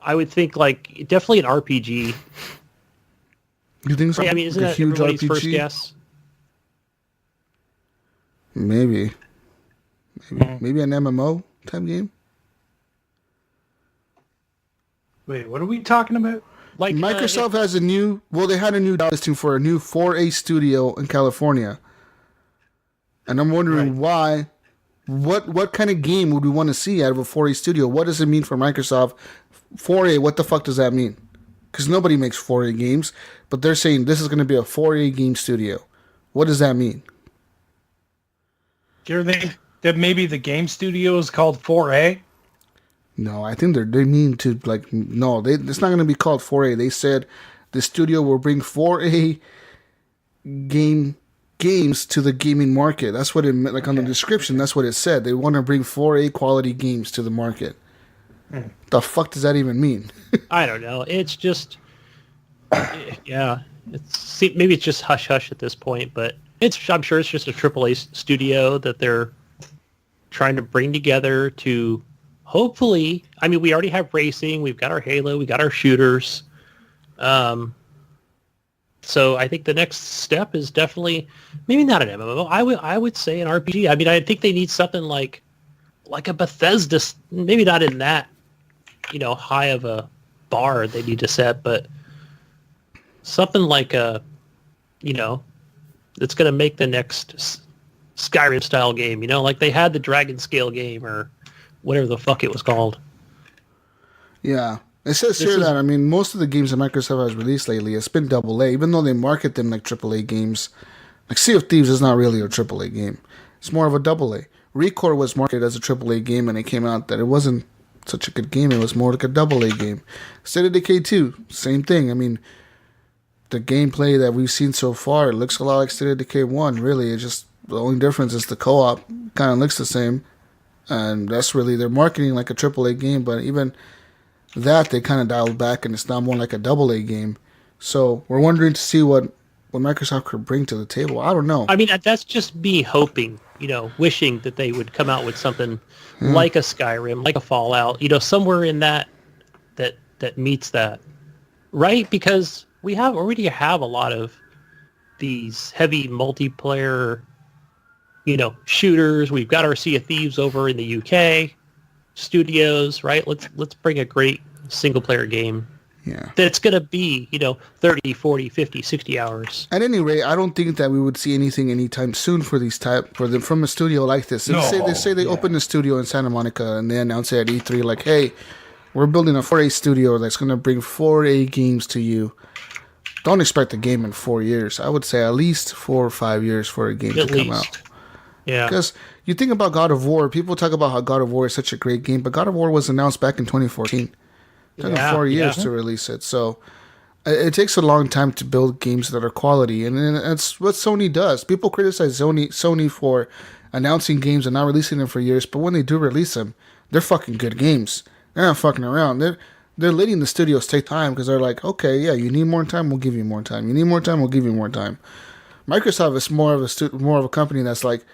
I would think like definitely an RPG. You think so? I mean, isn't that everybody's first guess? Maybe an MMO type game. Wait, what are we talking about? Like Microsoft has a new. Well, they had a new listing for a new 4A studio in California, and I'm wondering why. What kind of game would we want to see out of a 4A studio? What does it mean for Microsoft? 4A, what the fuck does that mean? Because nobody makes 4A games, but they're saying this is going to be a 4A game studio. What does that mean? Do you think that maybe the game studio is called 4A? No, I think they mean to it's not going to be called 4A. They said the studio will bring 4A games to the gaming market. That's what it meant. Like on the description, that's what it said. They want to bring 4A quality games to the market. The fuck does that even mean? I don't know. It's just, yeah. Maybe it's just hush hush at this point, but I'm sure it's just a AAA studio that they're trying to bring together to hopefully. I mean, we already have racing. We've got our Halo. We got our shooters. So I think the next step is definitely maybe not an MMO. I would say an RPG. I mean, I think they need something like a Bethesda. Maybe not in that high of a bar they need to set, but something like that's going to make the next Skyrim style game. Like they had the Dragon Scale game or whatever the fuck it was called. Yeah. It says here that, I mean, most of the games that Microsoft has released lately, it's been AA, even though they market them like AAA games. Like Sea of Thieves is not really a AAA game. It's more of a AA. Recore was marketed as a AAA game, and it came out that it wasn't such a good game. It was more like a AA game. State of Decay 2, same thing. I mean, the gameplay that we've seen so far, it looks a lot like State of Decay 1, really. It's just, the only difference is the co-op kind of looks the same. And that's really, they're marketing like a AAA game, but even that they kind of dialed back, and it's now more like a AA game. So we're wondering to see what Microsoft could bring to the table. I don't know. I mean, that's just me hoping, wishing that they would come out with something like a Skyrim, like a Fallout, somewhere in that meets that, right? Because we already have a lot of these heavy multiplayer, shooters. We've got our Sea of Thieves over in the UK studios, right? Let's bring a great single player game. Yeah. That's going to be, 30, 40, 50, 60 hours. At any rate, I don't think that we would see anything anytime soon from a studio like this. They say they opened a studio in Santa Monica and they announced it at E3 like, hey, we're building a 4A studio that's going to bring 4A games to you. Don't expect a game in 4 years. I would say at least 4 or 5 years for a game to come out. Yeah. Because you think about God of War, people talk about how God of War is such a great game, but God of War was announced back in 2014. It took 4 years to release it. So it takes a long time to build games that are quality, and that's what Sony does. People criticize Sony for announcing games and not releasing them for years, but when they do release them, they're fucking good games. They're not fucking around. They're letting the studios take time because they're like, okay, yeah, you need more time, we'll give you more time. You need more time, we'll give you more time. Microsoft is more of a company that's like,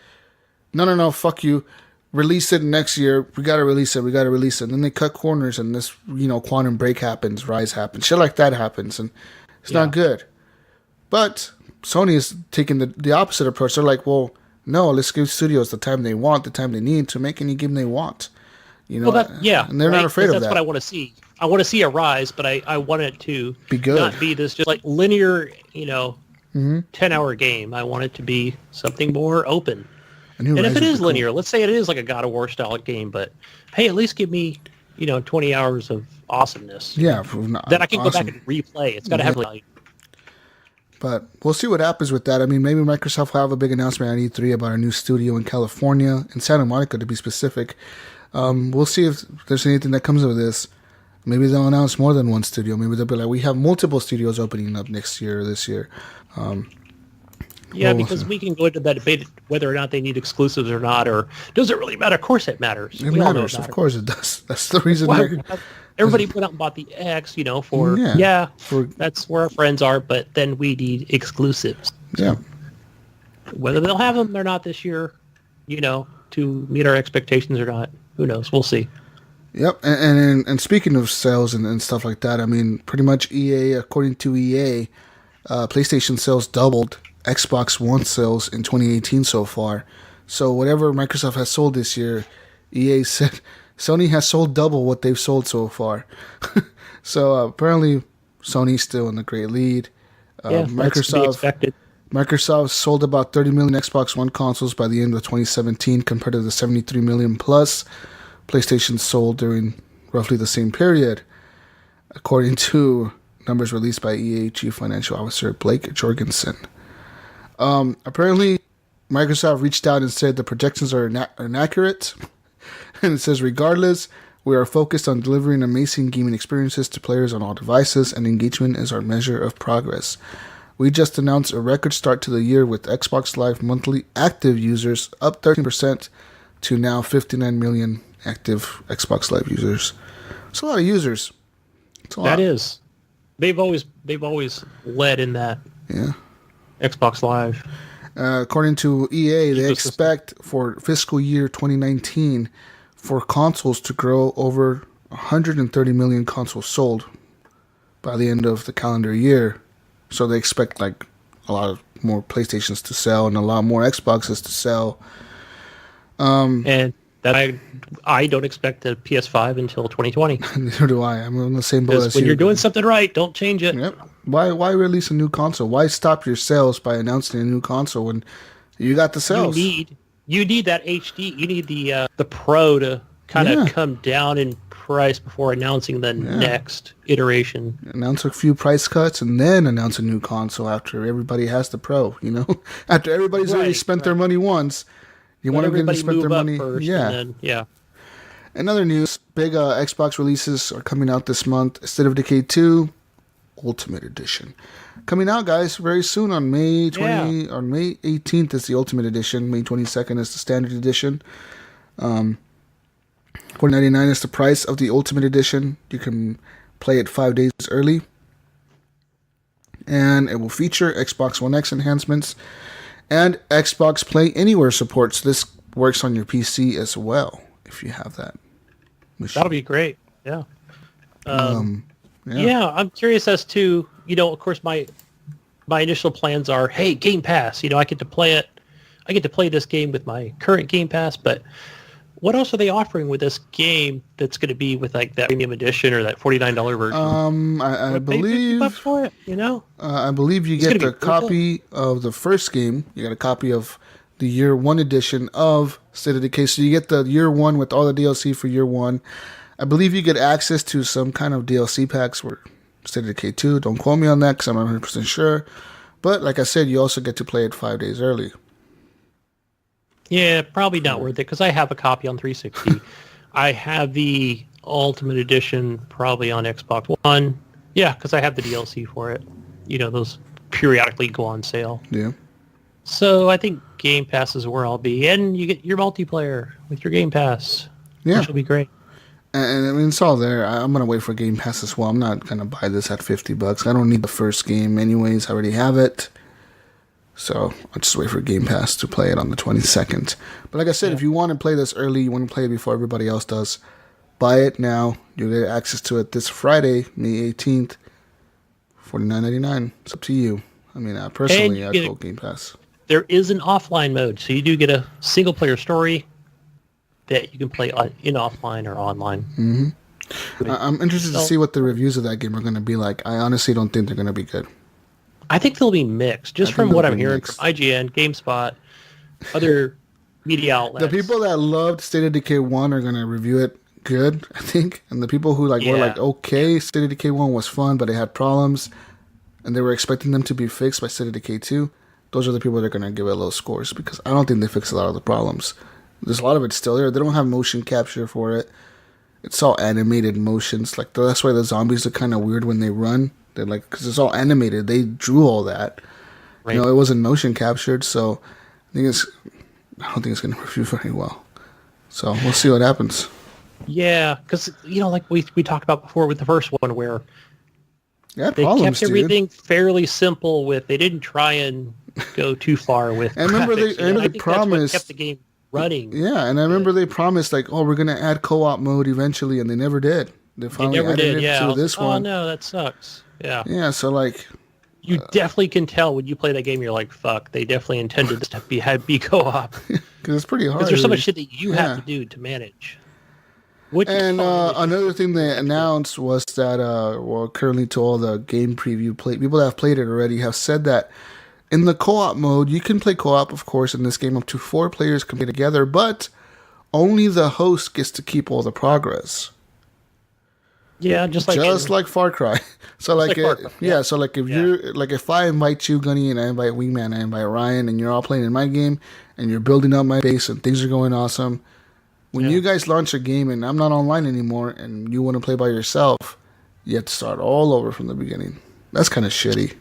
no, fuck you. Release it next year. We gotta release it. And then they cut corners, and this, Quantum Break happens, Rise happens, shit like that happens, and it's not good. But Sony is taking the opposite approach. They're like, well, no, let's give studios the time they want, the time they need to make any game they want. And they're not afraid of that. That's what I want to see. I want to see a Rise, but I want it to be good, not be this just like linear, 10-hour game. I want it to be something more open. And if it is linear, let's say it is like a God of War style game, but hey, at least give me, 20 hours of awesomeness. Yeah. Then I can go back and replay. It's got to have value. But we'll see what happens with that. I mean, maybe Microsoft will have a big announcement on E3 about a new studio in California, in Santa Monica to be specific. We'll see if there's anything that comes of this. Maybe they'll announce more than one studio. Maybe they'll be like, we have multiple studios opening up next year or this year. Because we can go into that debate whether or not they need exclusives or not, or does it really matter? Of course it matters. It matters. Of course it does. That's the reason. Everybody went out and bought the X, that's where our friends are, but then we need exclusives. Yeah. Whether they'll have them or not this year, to meet our expectations or not, who knows? We'll see. Yep, and speaking of sales and stuff like that, I mean, pretty much EA, according to EA, PlayStation sales doubled Xbox One sales in 2018 so far. So whatever Microsoft has sold this year, EA said Sony has sold double what they've sold so far. So apparently Sony's still in the great lead. That's to be expected. Microsoft sold about 30 million Xbox One consoles by the end of 2017 compared to the 73 million plus PlayStation sold during roughly the same period, according to numbers released by EA Chief Financial Officer Blake Jorgensen. Apparently, Microsoft reached out and said the projections are inaccurate. And it says, regardless, we are focused on delivering amazing gaming experiences to players on all devices, and engagement is our measure of progress. We just announced a record start to the year with Xbox Live monthly active users up 13% to now 59 million active Xbox Live users. It's a lot of users. It's a lot. That is. They've always led in that. Yeah. Xbox Live. According to EA, they expect for fiscal year 2019 for consoles to grow over 130 million consoles sold by the end of the calendar year. So they expect like a lot of more PlayStations to sell and a lot more Xboxes to sell. And that I don't expect a PS5 until 2020. Neither do I. I'm on the same boat as you. When you're doing something right, don't change it. Yep. Why release a new console? Why stop your sales by announcing a new console when you got the sales? You need that HD. You need the Pro to kind of come down in price before announcing the next iteration. Announce a few price cuts and then announce a new console after everybody has the Pro. You know, after everybody's already spent their money once, you want everybody to spend their money. First, Another news: big Xbox releases are coming out this month. State of Decay 2 Ultimate Edition coming out, guys, very soon on May 18th is the Ultimate Edition. May 22nd is the Standard Edition. $4.99 is the price of the Ultimate Edition. You can play it 5 days early, and it will feature Xbox One X enhancements and Xbox Play Anywhere support. So this works on your PC as well if you have that machine. That'll be great. Yeah. I'm curious as to, of course, my initial plans are, hey, Game Pass, I get to play it. I get to play this game with my current Game Pass, but what else are they offering with this game that's going to be with like that premium edition or that $49 version? I believe $50 for it, I believe you get the copy of the first game. You get a copy of the Year 1 edition of State of Decay. So you get the Year 1 with all the DLC for Year 1. I believe you get access to some kind of DLC packs for State of Decay 2. Don't quote me on that because I'm not 100% sure. But like I said, you also get to play it 5 days early. Yeah, probably not worth it because I have a copy on 360. I have the Ultimate Edition probably on Xbox One. Yeah, because I have the DLC for it. Those periodically go on sale. Yeah. So I think Game Pass is where I'll be. And you get your multiplayer with your Game Pass. Yeah. Which will be great. And I mean, it's all there. I'm going to wait for Game Pass as well. I'm not going to buy this at $50. I don't need the first game anyways. I already have it. So I'll just wait for Game Pass to play it on the 22nd. But like I said, if you want to play this early, you want to play it before everybody else does, buy it now. You'll get access to it this Friday, May 18th, $49.99. It's up to you. I mean, personally, I'd go Game Pass. There is an offline mode, so you do get a single-player story that you can play in offline or online. Mm-hmm. I'm interested to see what the reviews of that game are going to be like. I honestly don't think they're going to be good. I think they'll be mixed, just from what I'm hearing from IGN, GameSpot, other media outlets. The people that loved State of Decay 1 are going to review it good, I think. And the people who were like, okay, State of Decay 1 was fun, but it had problems, and they were expecting them to be fixed by State of Decay 2, those are the people that are going to give it low scores, because I don't think they fixed a lot of the problems. There's a lot of it still there. They don't have motion capture for it. It's all animated motions. Like, that's why the zombies are kind of weird when they run. They're like, because it's all animated. They drew all that. Right. It wasn't motion captured, so I don't think it's going to review very well. So we'll see what happens. Yeah, because like we talked about before with the first one, where they kept everything fairly simple. They didn't try and go too far with. I remember they promised. That's what kept the game running. Yeah, and I remember they promised we're going to add co-op mode eventually, and they never did. They finally added it to this one. Oh no, that sucks. Yeah. Yeah, so You definitely can tell when you play that game. You're like, fuck, they definitely intended this to be co-op. Because it's pretty hard. Because there's so much shit that you have to do to manage. Which and another thing they announced was that, currently to all the game preview people that have played it already have said that in the co-op mode, you can play co-op, of course, in this game up to 4 players can play together, but only the host gets to keep all the progress. Yeah, just like Far Cry. So like, Far Cry, so like if you're like if I invite you, Gunny, and I invite Wingman, I invite Ryan, and you're all playing in my game, and you're building up my base, and things are going awesome. When you guys launch a game and I'm not online anymore, and you want to play by yourself, you have to start all over from the beginning. That's kind of shitty.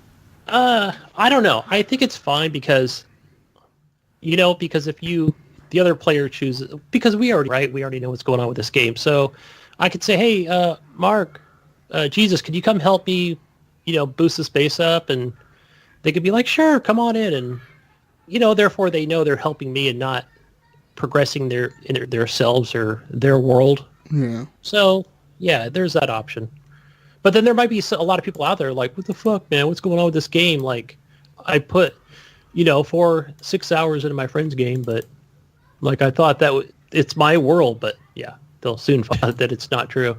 I don't know. I think it's fine because, because if the other player chooses, because we already know what's going on with this game. So I could say, hey, Mark, Jesus, could you come help me, boost this base up? And they could be like, sure, come on in. And, therefore they know they're helping me and not progressing their selves or their world. Yeah. So, yeah, there's that option. But then there might be a lot of people out there like, what the fuck, man? What's going on with this game? Like, I put, 6 hours into my friend's game, but like I thought it's my world. But yeah, they'll soon find out that it's not true.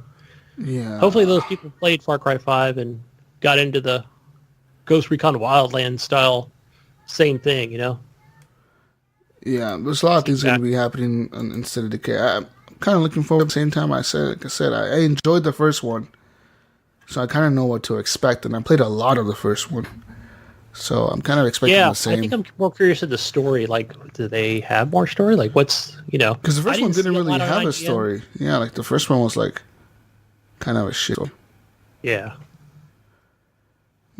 Yeah. Hopefully those people played Far Cry 5 and got into the Ghost Recon Wildlands style same thing, Yeah, there's a lot of things going to be happening instead of Decay. I'm kind of looking forward. At the same time, I enjoyed the first one, so I kind of know what to expect, and I played a lot of the first one, so I'm kind of expecting the same. I think I'm more curious of the story. Like, do they have more story? Like, what's Because the first one didn't really have a story. Yeah, like the first one was like kind of a shit. Yeah.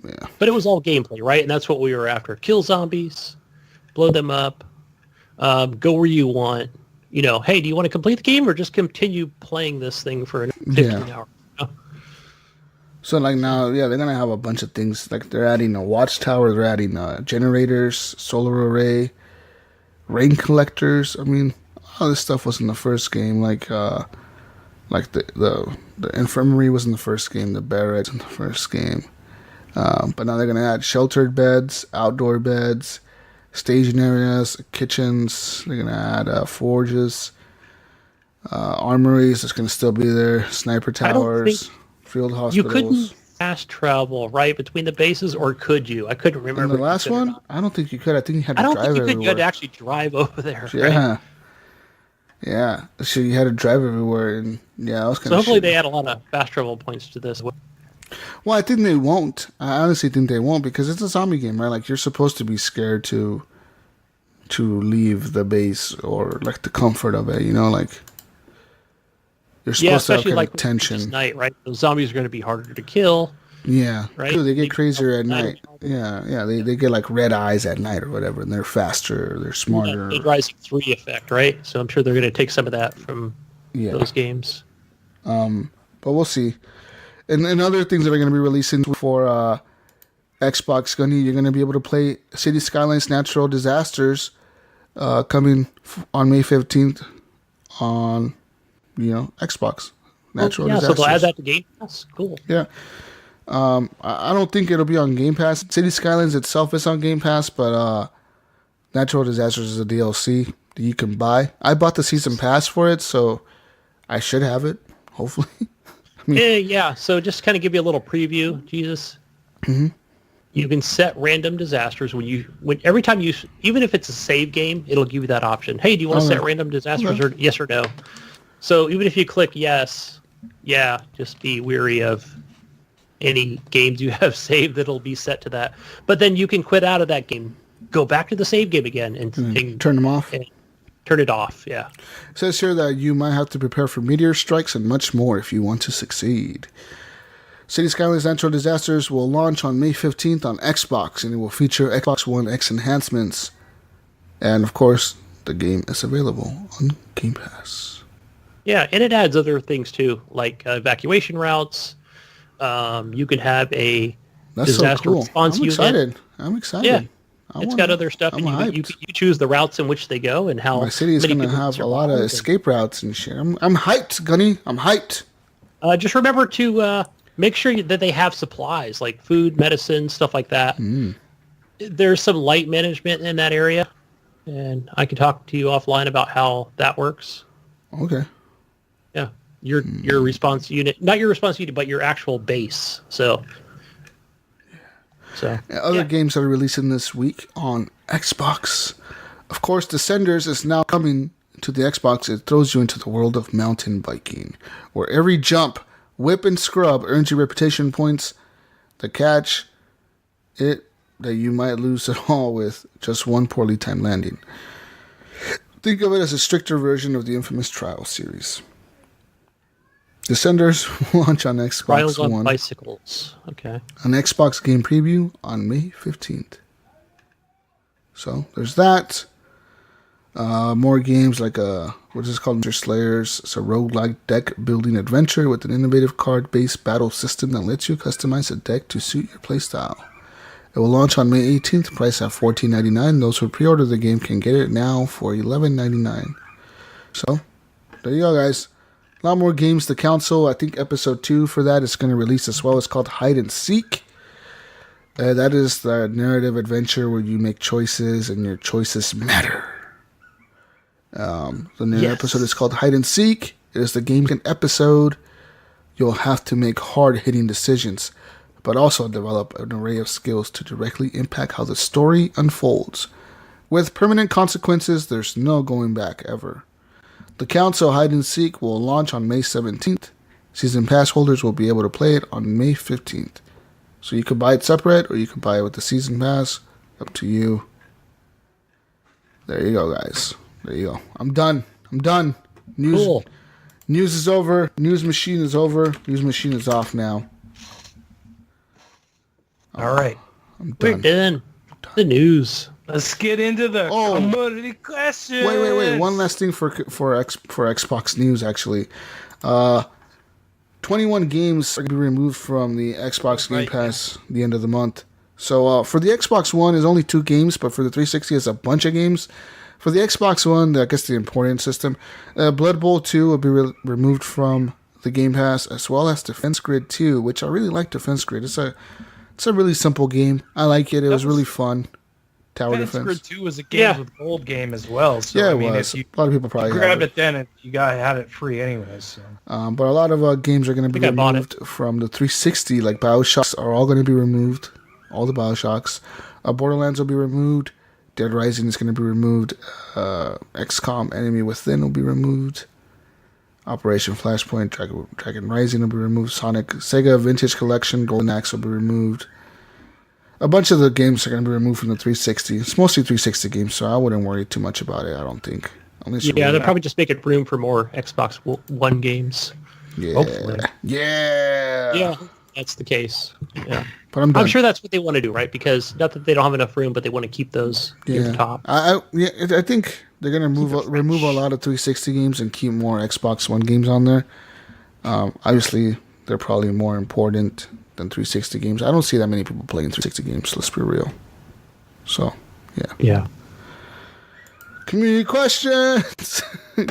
Yeah. But it was all gameplay, right? And that's what we were after. Kill zombies, blow them up, go where you want. Hey, do you want to complete the game or just continue playing this thing for 15 hours? So like now, they're going to have a bunch of things. Like they're adding a watchtower, they're adding generators, solar array, rain collectors. I mean, all this stuff was in the first game. Like the infirmary was in the first game, the barracks in the first game. But now they're going to add sheltered beds, outdoor beds, staging areas, kitchens. They're going to add forges, armories. That's going to still be there. Sniper towers, field hospitals. You couldn't fast travel, right, between the bases, or could you? I couldn't remember. In the last one, I don't think you could. I think you had to drive everywhere. You had to actually drive over there. Yeah. Right? Yeah. So you had to drive everywhere. And yeah, I was kind of So hopefully they add a lot of fast travel points to this. Well, I think they won't. I honestly think they won't because it's a zombie game, right? Like, you're supposed to be scared to leave the base or, like, the comfort of it, like... You're supposed to have kind of tension. Night, right? Those zombies are going to be harder to kill. Yeah. Right? They get crazier at night. Yeah. They get, like, red eyes at night or whatever, and they're faster, they're smarter. The Rising 3 effect, right? So I'm sure they're going to take some of that from those games. But we'll see. And other things that are going to be releasing for Xbox, you're going to be able to play City Skylines Natural Disasters coming on May 15th on, Xbox. Natural Disasters. So they'll add that to Game Pass? Cool. Yeah. I don't think it'll be on Game Pass. City Skylines itself is on Game Pass, but Natural Disasters is a DLC that you can buy. I bought the Season Pass for it, so I should have it, hopefully. Yeah. So just kind of give you a little preview, Jesus. Mm-hmm. You can set random disasters every time you, even if it's a save game, it'll give you that option. Hey, do you want to set random disasters or yes or no? So even if you click yes, just be wary of any games you have saved that'll be set to that. But then you can quit out of that game, go back to the save game again, and turn them off. Turn it off, yeah. It says here that you might have to prepare for meteor strikes and much more if you want to succeed. City Skylines Natural Disasters will launch on May 15th on Xbox, and it will feature Xbox One X enhancements. And, of course, the game is available on Game Pass. Yeah, and it adds other things, too, like evacuation routes. You can have a disaster response unit. I'm excited. Yeah. It's got other stuff. You choose the routes in which they go and how. My city is going to have a lot of escape routes and shit. I'm hyped, Gunny. I'm hyped. Just remember to make sure that they have supplies like food, medicine, stuff like that. There's some light management in that area, and I can talk to you offline about how that works. Okay. Yeah, your response unit, not your response unit, but your actual base. So Other games that are releasing this week on Xbox. Of course, Descenders is now coming to the Xbox. It throws you into the world of mountain biking, where every jump, whip, and scrub earns you reputation points. The catch, that you might lose it all with just one poorly timed landing. Think of it as a stricter version of the infamous Trials series. Descenders will launch on Xbox Trials One. on bicycles. Okay. An Xbox game preview on May 15th. So there's that. More games like what is it called? Monster Slayers. It's a roguelike deck building adventure with an innovative card-based battle system that lets you customize a deck to suit your playstyle. It will launch on May 18th, priced at $14.99. Those who pre-order the game can get it now for $11.99. So, there you go, guys. A lot more games to council. I think episode 2 for that is going to release as well. It's called Hide and Seek. That is the narrative adventure where you make choices and your choices matter. The new episode is called Hide and Seek. It is the game episode. You'll have to make hard-hitting decisions, but also develop an array of skills to directly impact how the story unfolds. With permanent consequences, there's no going back ever. The Council Hide and Seek will launch on May 17th. Season Pass holders will be able to play it on May 15th. So you could buy it separate, or you can buy it with the Season Pass. Up to you. There you go, guys. There you go. I'm done. News is over. News machine is over. News machine is off now. All right. I'm done. We're done. The news. Let's get into the commodity questions. Wait. One last thing for Xbox news, actually. 21 games are going to be removed from the Xbox Game Pass the end of the month. So for the Xbox One, it's only 2 games, but for the 360, it's a bunch of games. For the Xbox One, I guess the important system, Blood Bowl 2 will be removed from the Game Pass, as well as Defense Grid 2, which I really like Defense Grid. It's a really simple game. I like it. It was really fun. Tower Defense. Grid 2 was a Games with Gold game as well. So, yeah, I mean, was. If you a lot of people probably grabbed it then, you had it free anyways. So. But a lot of games are going to be removed from the 360, like BioShocks are all going to be removed. All the BioShocks. Borderlands will be removed. Dead Rising is going to be removed. XCOM Enemy Within will be removed. Operation Flashpoint, Dragon Rising will be removed. Sega Vintage Collection, Golden Axe will be removed. A bunch of the games are going to be removed from the 360. It's mostly 360 games, so I wouldn't worry too much about it, I don't think. They're probably just making room for more Xbox One games. Yeah. Hopefully. Yeah, that's the case. Yeah. But I'm sure that's what they want to do, right? Because not that they don't have enough room, but they want to keep those near the top. I think they're going to remove a lot of 360 games and keep more Xbox One games on there. Obviously, they're probably more important than 360 games. I don't see that many people playing 360 games, let's be real. So, yeah. Yeah. Community questions.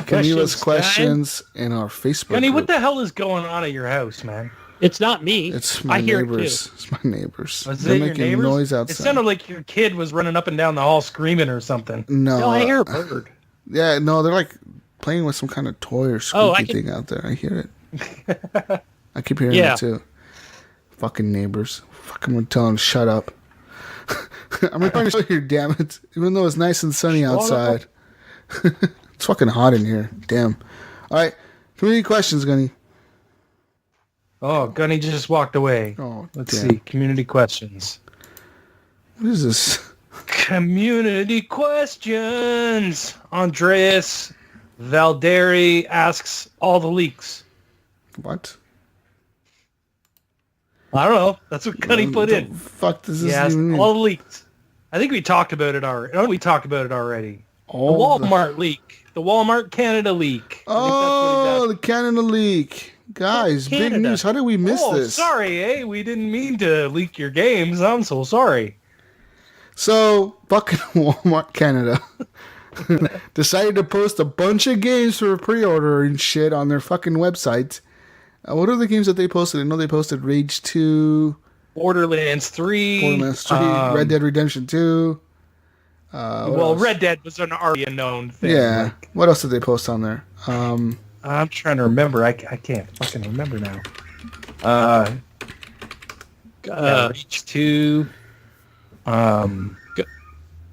Can you leave us questions in our Facebook Gunny, group? what the hell is going on at your house, man? It's not me. It's my neighbors. It's my neighbors. They're making noise outside. It sounded like your kid was running up and down the hall screaming or something. No, I hear a bird. Yeah, no, they're like playing with some kind of toy or squeaky thing out there. I hear it. I keep hearing it too. Fucking neighbors. Fucking tell them shut up. I'm recording show here, damn it. Even though it's nice and sunny outside. It's fucking hot in here. Damn. Alright. Community questions, Gunny. Oh, Gunny just walked away. Oh, Let's see. Community questions. What is this? Community questions. Andreas Valderi asks all the leaks. What? I don't know. That's what Gunny put in. Fuck does this Yes, even mean? all the leaks. I think we talked about it already. The Walmart leak. The Walmart Canada leak. Oh, the Canada leak. Guys, big news. How did we miss this? Sorry, we didn't mean to leak your games. I'm so sorry. So, fucking Walmart Canada decided to post a bunch of games for pre-order and shit on their fucking website. What are the games that they posted? I know they posted Rage 2, Borderlands 3. Red Dead Redemption 2. Well, Red Dead was an already a known thing. Yeah. Like, What else did they post on there? I'm trying to remember. I can't fucking remember now. Rage 2.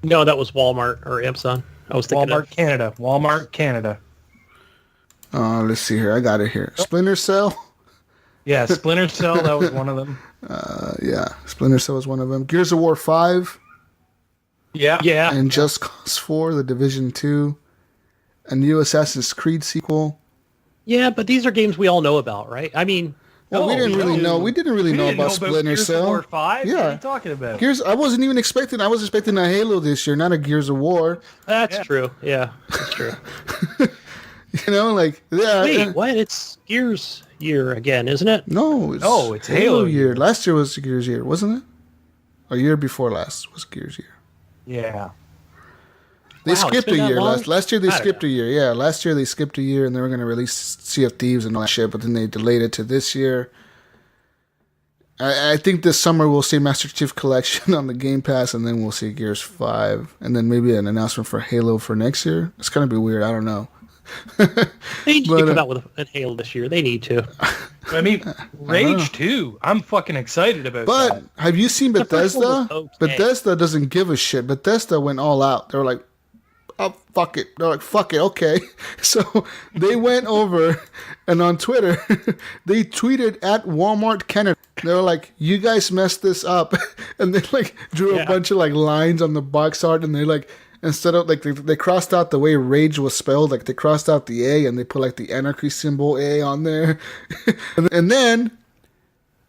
No, that was Walmart or Amazon. I was thinking Walmart Canada. Let's see here. I got it here. Splinter Cell. Yeah, Splinter Cell. That was one of them. Yeah, Splinter Cell was one of them. Gears of War 5. Yeah. And Just Cause 4, The Division 2. A new Assassin's Creed sequel. Yeah, but these are games we all know about, right? I mean, Well, we didn't really know. We didn't really know didn't about Splinter Gears Cell. of War 5? Yeah. What are you talking about? Gears. I wasn't even expecting. I was expecting a Halo this year, not a Gears of War. that's true. Yeah, that's true. You know, like yeah. Wait, what? It's Gears year again, isn't it? No, it's Halo year. Last year was Gears year, wasn't it? A year before last was Gears year. Yeah. They Wow, it's skipped a been that year. long? Last year they I don't skipped know. a year. Yeah, last year they skipped a year and they were going to release Sea of Thieves and all that shit, but then they delayed it to this year. I think this summer we'll see Master Chief Collection on the Game Pass, and then we'll see Gears 5, and then maybe an announcement for Halo for next year. It's going to be weird. I don't know. They need to come out with a Halo this year. They need to. I mean, Rage 2. I'm fucking excited about But that. have you seen first one Bethesda? was okay. Bethesda doesn't give a shit. Bethesda went all out. They were like, oh, fuck it. They're like, fuck it, okay. So they went over, and on Twitter, they tweeted at Walmart Canada. They were like, you guys messed this up. And they like drew a bunch of like lines on the box art, and they like, instead of like, they crossed out the way Rage was spelled, like they crossed out the A, and they put like the anarchy symbol A on there. And then,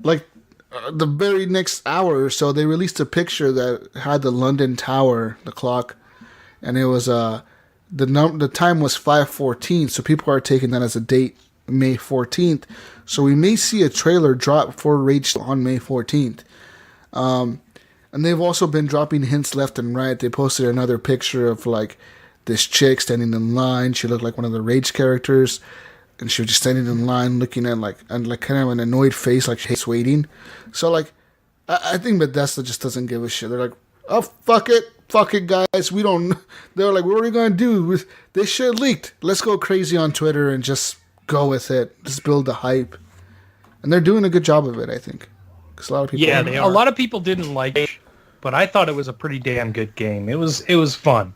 like, the very next hour or so, they released a picture that had the London Tower, the clock, and it was the time was 5:14, so people are taking that as a date, May 14th. So we may see a trailer drop for Rage on May 14th. And they've also been dropping hints left and right. They posted another picture of like this chick standing in line. She looked like one of the Rage characters, and she was just standing in line looking at like kind of an annoyed face, like she's waiting. So like, I think Bethesda just doesn't give a shit. They're like, oh fuck it, guys. We don't. They're like, what are we gonna do? This shit leaked. Let's go crazy on Twitter and just go with it. Just build the hype, and they're doing a good job of it, I think. Because a lot of people, Yeah, they are. A lot of people didn't like it, but I thought it was a pretty damn good game. It was fun,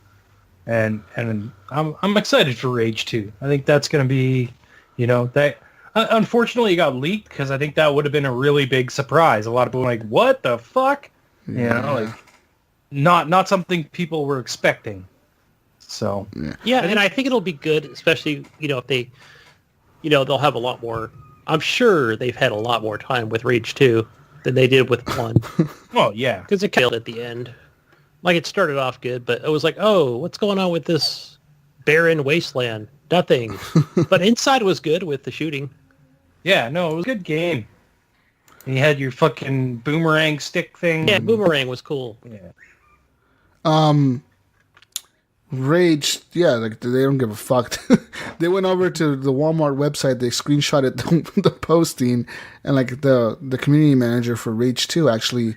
and I'm excited for Rage 2. I think that's going to be, that. Unfortunately, it got leaked because I think that would have been a really big surprise. A lot of people were like, "What the fuck?" Like not something people were expecting. So Yeah, and I think it'll be good, especially if they, they'll have a lot more. I'm sure they've had a lot more time with Rage 2 than they did with 1. well, yeah. Because it killed at the end. Like, it started off good, but it was like, oh, what's going on with this barren wasteland? Nothing. But inside was good with the shooting. Yeah, no, it was a good game. And you had your fucking boomerang stick thing. Yeah, Boomerang was cool. Yeah. Rage, yeah, like they don't give a fuck. They went over to the Walmart website, they screenshotted the posting, and like the community manager for Rage 2 actually,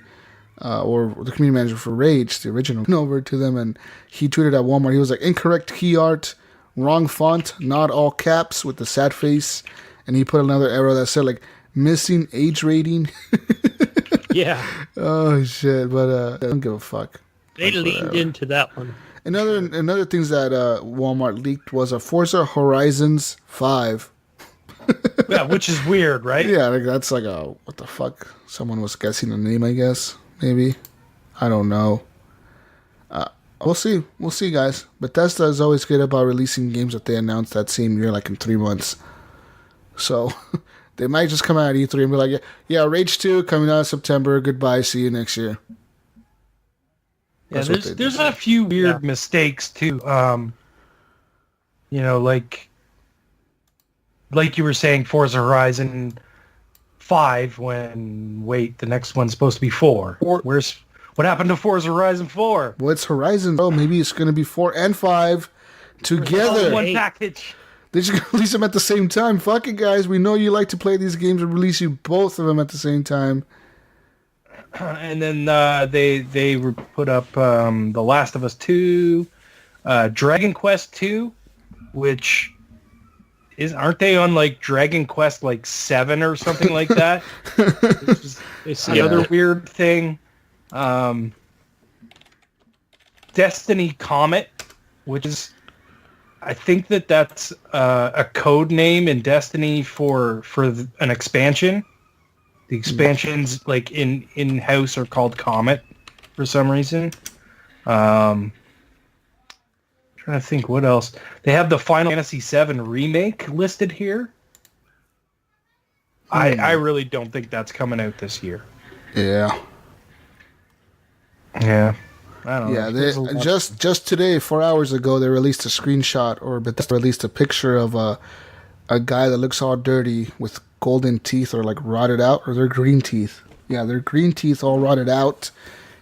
or the community manager for Rage, the original, went over to them and he tweeted at Walmart, he was like, incorrect key art, wrong font, not all caps, with the sad face, and he put another arrow that said like, missing age rating. Yeah. Oh shit, but I don't give a fuck. They leaned into that one. Another things that Walmart leaked was a Forza Horizons 5. Yeah, which is weird, right? Yeah, like that's like a what the fuck? Someone was guessing the name, I guess. Maybe. I don't know. We'll see, guys. Bethesda is always good about releasing games that they announce that same year, like in 3 months. So they might just come out at E3 and be like, yeah, Rage 2 coming out in September. Goodbye. See you next year. Yeah, That's what they there's do. a few weird mistakes too. Like you were saying, Forza Horizon 5. The next one's supposed to be 4. What happened to Forza Horizon 4? What's Horizon? Oh, maybe it's going to be 4 and 5 together. All in one Hey. package. They just release them at the same time. Fuck it, guys. We know you like to play these games and release you both of them at the same time. And then they put up The Last of Us 2, Dragon Quest 2, which aren't they on like Dragon Quest like 7 or something like that? Which is another weird thing. Destiny Comet, which is, I think that's a code name in Destiny for an expansion. The expansions like in-house are called Comet for some reason. Trying to think what else. They have the Final Fantasy VII remake listed here. I really don't think that's coming out this year. Yeah. Yeah. I don't know. Yeah, just today, 4 hours ago, they released a screenshot, or Bethesda released a picture of a guy that looks all dirty with golden teeth, or like rotted out, or they're green teeth. Yeah, they're green teeth all rotted out,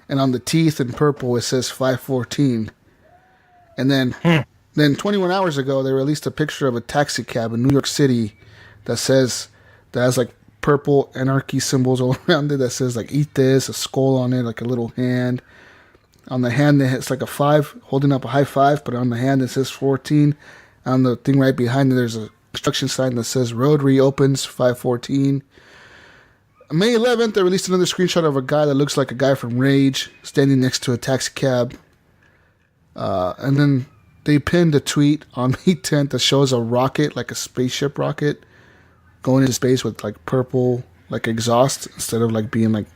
and on the teeth in purple it says 514. And then 21 hours ago, they released a picture of a taxi cab in New York City that has like purple anarchy symbols all around it that says like eat this, a skull on it, like a little hand. On the hand, it's like a 5, holding up a high 5, but on the hand it says 14. On the thing right behind it, there's a construction sign that says road reopens 514. May 11th, they released another screenshot of a guy that looks like a guy from Rage standing next to a taxi cab. And then they pinned a tweet on May 10th that shows a rocket, like a spaceship rocket, going into space with like purple, like exhaust, instead of like being like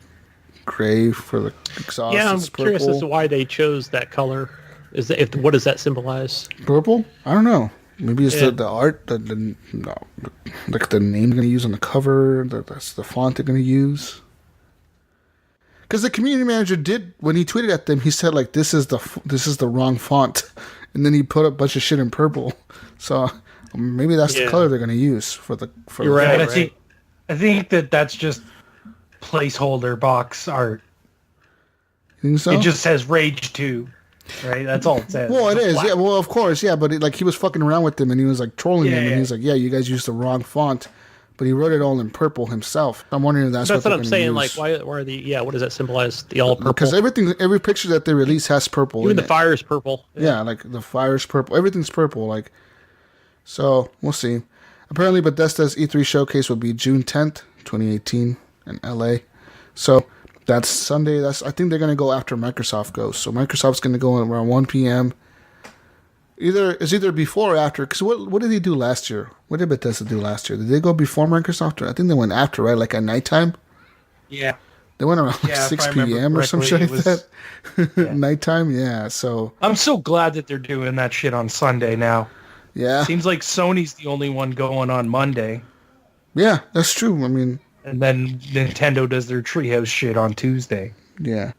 gray for the exhaust. Yeah, I'm curious as to why they chose that color. What does that symbolize? Purple? I don't know. Maybe it's the art, like the name they're going to use on the cover. That's the font they're going to use. Because the community manager did, when he tweeted at them, he said like this is the wrong font, and then he put a bunch of shit in purple. So maybe that's the color they're going to use for the. You're right. I think that's just placeholder box art. You think so? It just says Rage 2. Right, that's all it says. Well, it is. Yeah, well, of course, yeah. But he was fucking around with them, and he was like trolling them, and he's like, "Yeah, you guys used the wrong font," but he wrote it all in purple himself. I'm wondering if that's what I'm saying. Use. Like, why are the what does that symbolize? The all purple? Because every picture that they release has purple. Even the fire's purple. Yeah, like the fire's purple. Everything's purple. Like, so we'll see. Apparently, Bethesda's E3 showcase will be June 10th, 2018, in LA. So. That's Sunday. I think they're going to go after Microsoft goes. So Microsoft's going to go around 1 p.m. Either before or after. Because what did they do last year? What did Bethesda do last year? Did they go before Microsoft? I think they went after, right? Like at nighttime? Yeah. They went around 6 p.m. or some shit like that. Yeah. Nighttime? Yeah. So I'm so glad that they're doing that shit on Sunday now. Yeah. Seems like Sony's the only one going on Monday. Yeah, that's true. I mean... And then Nintendo does their Treehouse shit on Tuesday. Yeah.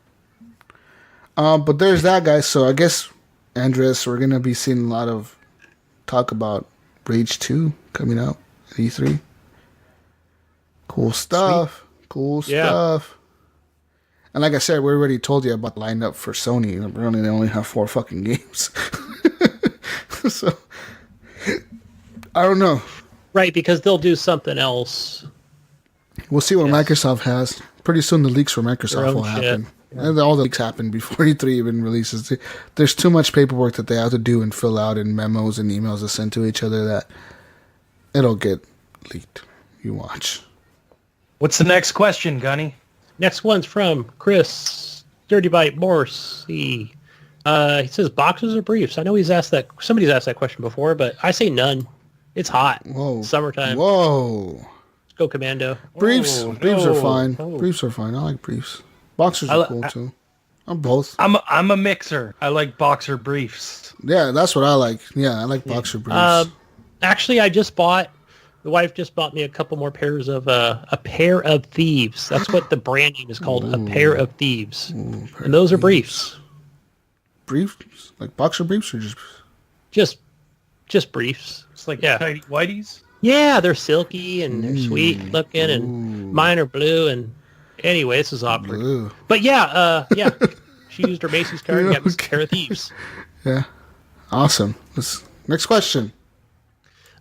But there's that, guys. So I guess, Andres, we're going to be seeing a lot of talk about Rage 2 coming out at E3. Cool stuff. Sweet. Cool stuff. And like I said, we already told you about the lineup for Sony. Apparently they only have 4 fucking games. So, I don't know. Right, because they'll do something else. We'll see what Microsoft has. Pretty soon the leaks for Microsoft will happen. Yeah. And all the leaks happen before E3 even releases. There's too much paperwork that they have to do and fill out and memos and emails to send to each other that it'll get leaked. You watch. What's the next question, Gunny? Next one's from Chris Dirty Bite Morse. He says boxers or briefs. I know somebody's asked that question before, but I say none. It's hot. Whoa. Summertime. Whoa. Go Commando. Briefs are fine. Briefs are fine. I like briefs. Boxers are cool too. I'm both. I'm a mixer. I like boxer briefs. Yeah, that's what I like. Yeah, I like boxer briefs. Actually, the wife just bought me a couple more pairs of a pair of thieves. That's what the brand name is called. A pair of thieves. And those are briefs. Briefs? Like boxer briefs or just briefs. It's like tidy whities. Yeah, they're silky and they're sweet looking, and mine are blue. And anyway, this is awkward. Blue. But yeah, she used her Macy's card and got me a pair of thieves. Yeah, awesome. Next question.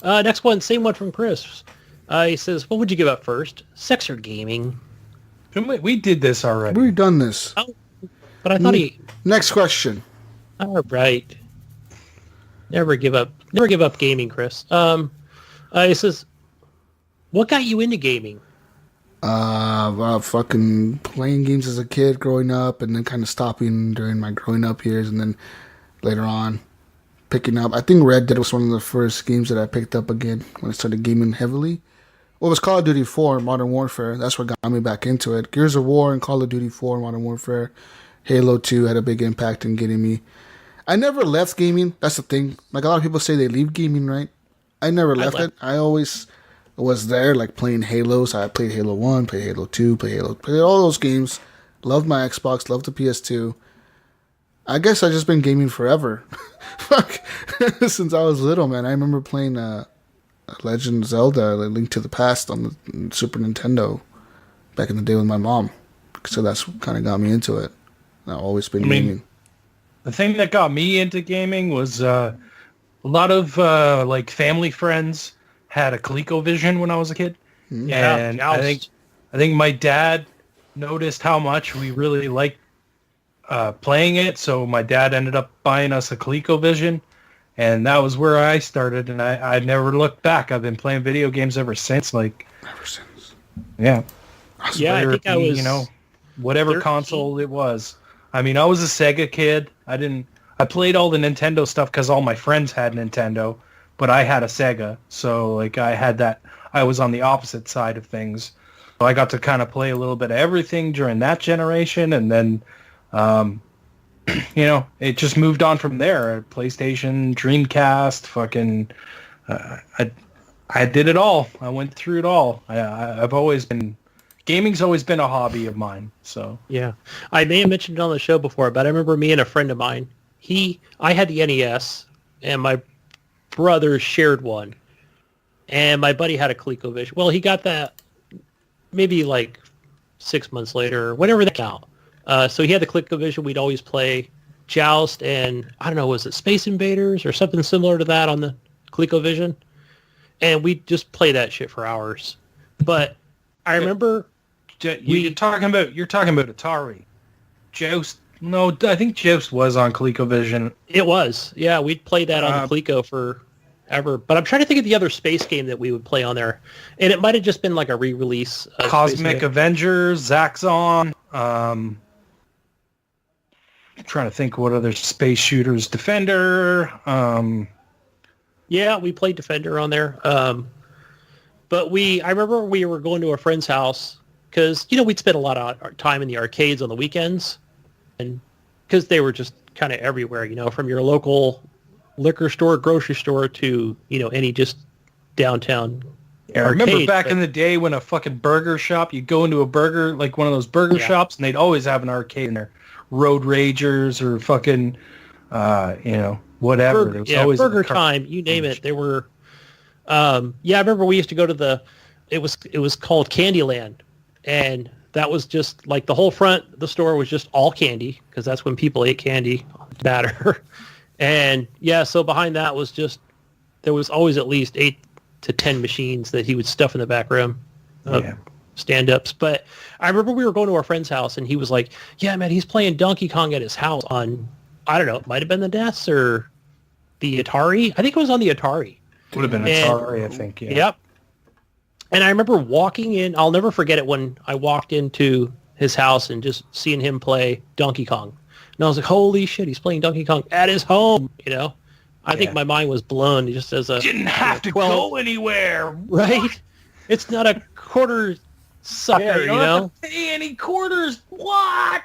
Next one, same one from Chris. He says, what would you give up first? Sex or gaming? We did this already. We've done this. Oh, but I thought Next question. All right. Never give up gaming, Chris. He says, what got you into gaming? Fucking playing games as a kid growing up, and then kind of stopping during my growing up years, and then later on picking up. I think Red Dead was one of the first games that I picked up again when I started gaming heavily. Well, it was Call of Duty 4, Modern Warfare. That's what got me back into it. Gears of War and Call of Duty 4, Modern Warfare. Halo 2 had a big impact in getting me. I never left gaming. That's the thing. Like, a lot of people say they leave gaming, right? I never left it. I always was there, like, playing Halo. So I played Halo 1, played Halo 2, played all those games. Loved my Xbox, loved the PS2. I guess I've just been gaming forever. Fuck. Since I was little, man. I remember playing Legend of Zelda, Link to the Past on the Super Nintendo back in the day with my mom. So that's what kind of got me into it. I've always been gaming. The thing that got me into gaming was a lot of like family friends had a ColecoVision when I was a kid. Yeah, and I think my dad noticed how much we really liked playing it, so my dad ended up buying us a ColecoVision, and that was where I started, and I never looked back. I've been playing video games ever since. Ever since. Yeah. Yeah, I think I was, you know, whatever 13. console it was. I mean, I was a Sega kid. I played all the Nintendo stuff because all my friends had Nintendo, but I had a Sega. So, like, I was on the opposite side of things. So I got to kind of play a little bit of everything during that generation, and then, you know, it just moved on from there. PlayStation, Dreamcast, fucking, I did it all. I went through it all. I've always been... Gaming's always been a hobby of mine, so... Yeah. I may have mentioned it on the show before, but I remember me and a friend of mine, I had the NES, and my brother shared one, and my buddy had a ColecoVision. Well, he got that maybe like 6 months later, whenever that came out. So he had the ColecoVision. We'd always play Joust and, I don't know, was it Space Invaders or something similar to that on the ColecoVision? And we'd just play that shit for hours. But I remember... You're talking about Atari. Joust? No, I think Joust was on ColecoVision. It was. Yeah, we'd play that on the Coleco forever. But I'm trying to think of the other space game that we would play on there. And it might have just been like a re-release. Cosmic Avengers, Zaxxon. I'm trying to think what other space shooters. Defender. Yeah, we played Defender on there. But I remember we were going to a friend's house because, you know, we'd spend a lot of time in the arcades on the weekends, and because they were just kind of everywhere, you know, from your local liquor store, grocery store to, you know, any just downtown arcade. I remember back in the day when a fucking burger shop, you'd go into a burger, like one of those burger shops, and they'd always have an arcade in there. Road Ragers or fucking, you know, whatever. There was always Burger Time, you name it. There were... I remember we used to go to it was called Candyland, and that was just like the whole front of the store was just all candy, because that's when people ate candy batter. And so behind that was just, there was always at least 8 to 10 machines that he would stuff in the back room, stand-ups. But I remember we were going to our friend's house, and he was like, yeah, man, he's playing Donkey Kong at his house on, I don't know, it might have been the NES or the Atari. I think it was on the Atari. Would have been Atari, I think. Yeah. Yep. And I remember walking in. I'll never forget it when I walked into his house and just seeing him play Donkey Kong. And I was like, holy shit, he's playing Donkey Kong at his home, you know? I think my mind was blown just as a... Didn't have to go anywhere. Right? It's not a quarter sucker, you don't have to pay any quarters. What?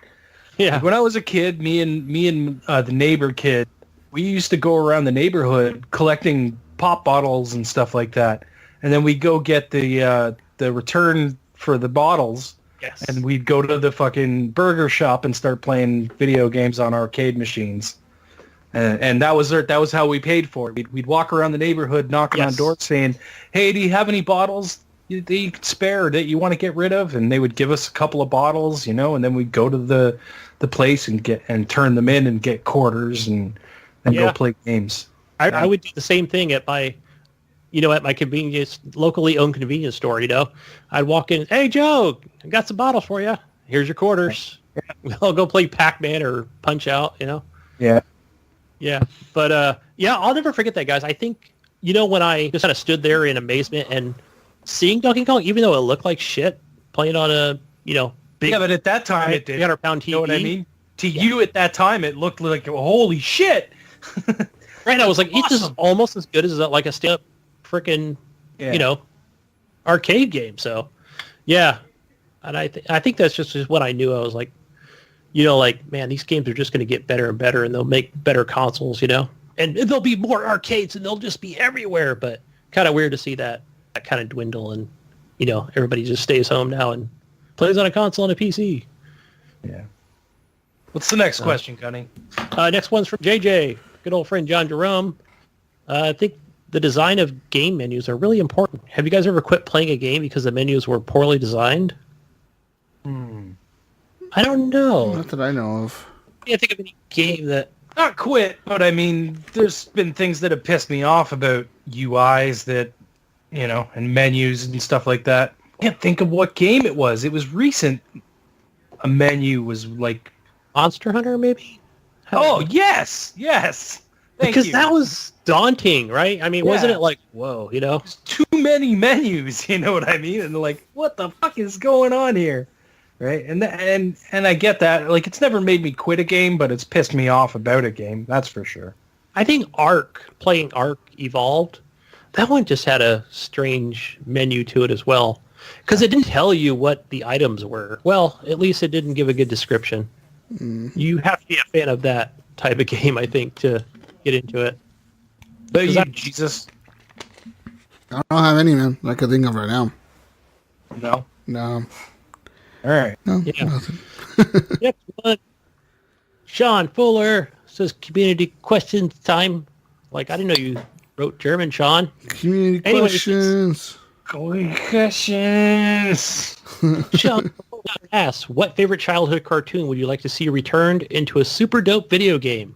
Yeah. When I was a kid, me and the neighbor kid, we used to go around the neighborhood collecting pop bottles and stuff like that, and then we'd go get the return for the bottles. Yes. And we'd go to the fucking burger shop and start playing video games on arcade machines, and that was how we paid for it. We'd walk around the neighborhood knocking on doors saying, hey, do you have any bottles that you could spare that you want to get rid of? And they would give us a couple of bottles, you know, and then we'd go to the place and turn them in and get quarters and go play games. I would do the same thing at my at my locally owned convenience store, I'd walk in, hey, Joe, I got some bottles for you. Here's your quarters. I'll go play Pac-Man or Punch-Out, Yeah. Yeah. But, I'll never forget that, guys. I think, when I just kind of stood there in amazement and seeing Donkey Kong, even though it looked like shit, playing on a, big... Yeah, but at that time it did. 300-pound TV. You know what I mean? To you at that time, it looked like, holy shit. Right. I was like, Awesome. this is almost as good as like a stand-up freaking, arcade game. So, yeah. And I think that's just what I knew. I was like, man, these games are just going to get better and better, and they'll make better consoles, and there'll be more arcades, and they'll just be everywhere. But kind of weird to see that kind of dwindle, and everybody just stays home now and plays on a console and a PC. Yeah. What's the next question, Gunny? Next one's from JJ, good old friend John Jerome. I think the design of game menus are really important. Have you guys ever quit playing a game because the menus were poorly designed? I don't know. Not that I know of. I can't think of any game that... Not quit, but I mean, there's been things that have pissed me off about UIs that, and menus and stuff like that. I can't think of what game it was. It was recent. A menu was like... Monster Hunter, maybe? Oh, yes! Thank because you. that was daunting, right? I mean, wasn't it like, whoa, Too many menus, you know what I mean? And like, what the fuck is going on here? Right? And I get that. Like, it's never made me quit a game, but it's pissed me off about a game. That's for sure. I think playing Ark Evolved, that one just had a strange menu to it as well. Because it didn't tell you what the items were. Well, at least it didn't give a good description. You have to be a fan of that type of game, I think, to get into it. But you, Jesus. I don't have any, man, that I can think of right now. No? No. All right. No, Yeah. nothing. Next one. Sean Fuller says community questions time. Like, I didn't know you wrote German, Sean. Community Anyway, questions. Questions. Sean asks, what favorite childhood cartoon would you like to see returned into a super dope video game?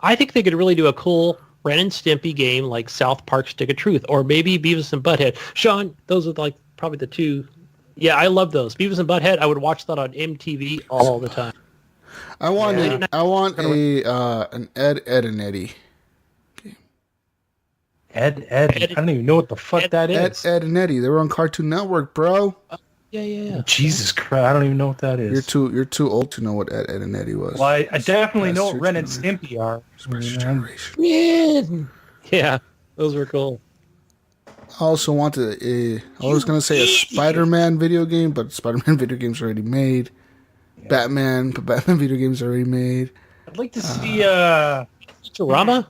I think they could really do a cool Ren and Stimpy game like South Park Stick of Truth, or maybe Beavis and Butthead. Sean, those are like probably the two. Yeah, I love those. Beavis and Butthead, I would watch that on MTV all the time. I want an Ed, and Eddie. Ed. I don't even know what the fuck that is. Ed, and Eddie. They were on Cartoon Network, bro. Yeah. Jesus Christ, I don't even know what that is. You're too old to know what Ed, and Eddie was. Well, I definitely know That's what your Ren and Stimpy are. That's your generation. Yeah, those were cool. I also wanted I was going to say a Spider-Man video game, but Spider-Man video games are already made. Yeah. Batman video games are already made. I'd like to see Futurama?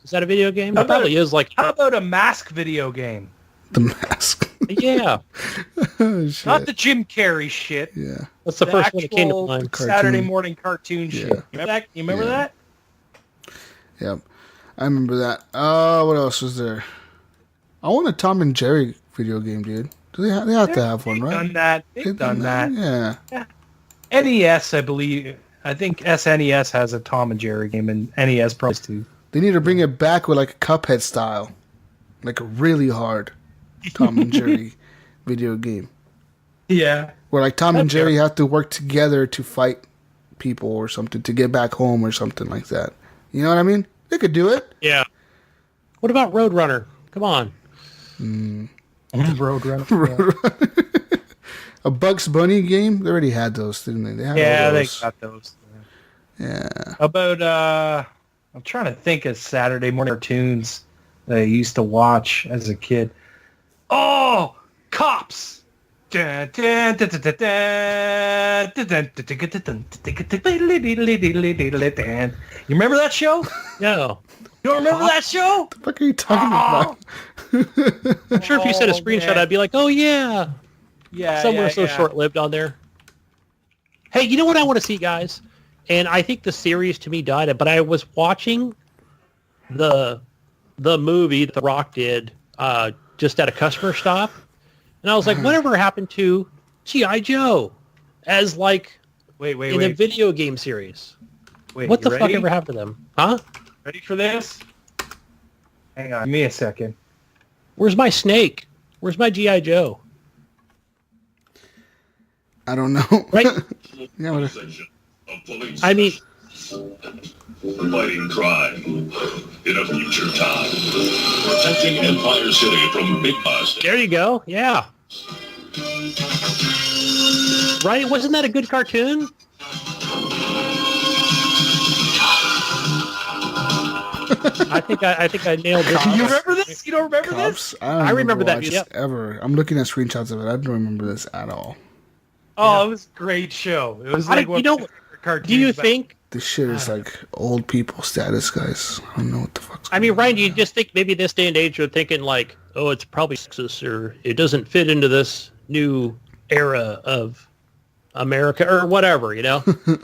Is that a video game? It probably is. Like, how about a Mask video game? The Mask. Yeah. Oh, shit. Not the Jim Carrey shit. Yeah. That's the first one that came to mind. Saturday morning cartoon shit. Yeah. Remember that? You remember that? Yep. I remember that. What else was there? I want a Tom and Jerry video game, dude. They have to have one, right? They've done that. Yeah. NES, I believe. I think SNES has a Tom and Jerry game, and NES probably too. They need to bring it back with like a Cuphead style, like a really hard Tom and Jerry video game. Yeah. Where like Tom and Jerry have to work together to fight people or something to get back home or something like that. You know what I mean? They could do it. Yeah. What about Roadrunner? Come on. Roadrunner. A Bugs Bunny game? They already had those, didn't they? They got those. Yeah. About I'm trying to think of Saturday morning cartoons that I used to watch as a kid. Oh, Cops! You remember that show? No. You don't remember that show? What the fuck are you talking about? I'm sure if you said a screenshot, man. I'd be like, oh, yeah. Yeah. Somewhere so short-lived on there. Hey, you know what I want to see, guys? And I think the series to me died, but I was watching the movie that The Rock did just at a customer stop, and I was like, whatever happened to G.I. Joe as like in a video game series? Wait, what the you fuck ready? ever happened to them? Huh? Ready for this? Hang on, give me a second. Where's my snake? Where's my G.I. Joe? I don't know. Right? Yeah, what I mean, fighting crime in a future time. Protecting Empire City from Big Boss. there you go. Yeah. Right? Wasn't that a good cartoon? I think I nailed it. You remember this? You don't remember Cops? this? I remember that, watched yep. ever. I'm looking at screenshots of it. I don't remember this at all. Oh, it was a great show. It was like you know, cartoons. do you back- think? This shit is like old people status, guys. I don't know what the fuck's I mean, Ryan, do you just think maybe this day and age you're thinking like, oh, it's probably sexist or it doesn't fit into this new era of America or whatever, you know?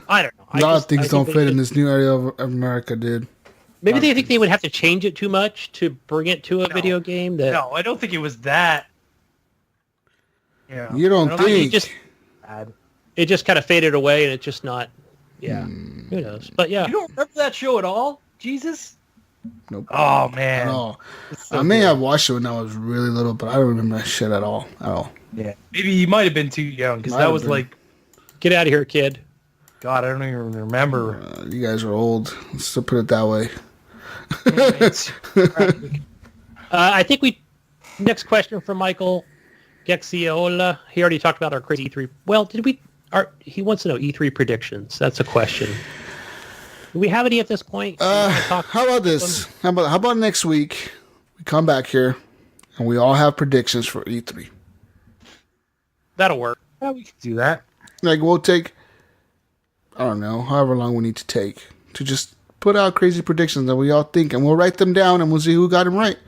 I don't know. A lot of things don't fit in in this new area of America, dude. Maybe they think they would have to change it too much to bring it to a video game. That No, I don't think it was that. Yeah. You don't I think? it just bad. it just kind of faded away, and it's just not. Yeah, who knows? But yeah, You don't remember that show at all? Jesus? Nope. Oh, man. Oh, It's so I may good. have watched it when I was really little, but I don't remember that shit at all. At all. Yeah. Maybe you might have been too young because Might that have was been. like, get out of here, kid. God, I don't even remember. You guys are old. Let's still put it that way. I think next question from Michael Gexiola. He already talked about our crazy E3. Well, did we? He wants to know E3 predictions. That's a question. Do we have any at this point? How about this? How about next week? We come back here and we all have predictions for E3. That'll work. Yeah, we could do that. Like we'll take, I don't know, however long we need to take to just put out crazy predictions that we all think, and we'll write them down and we'll see who got them right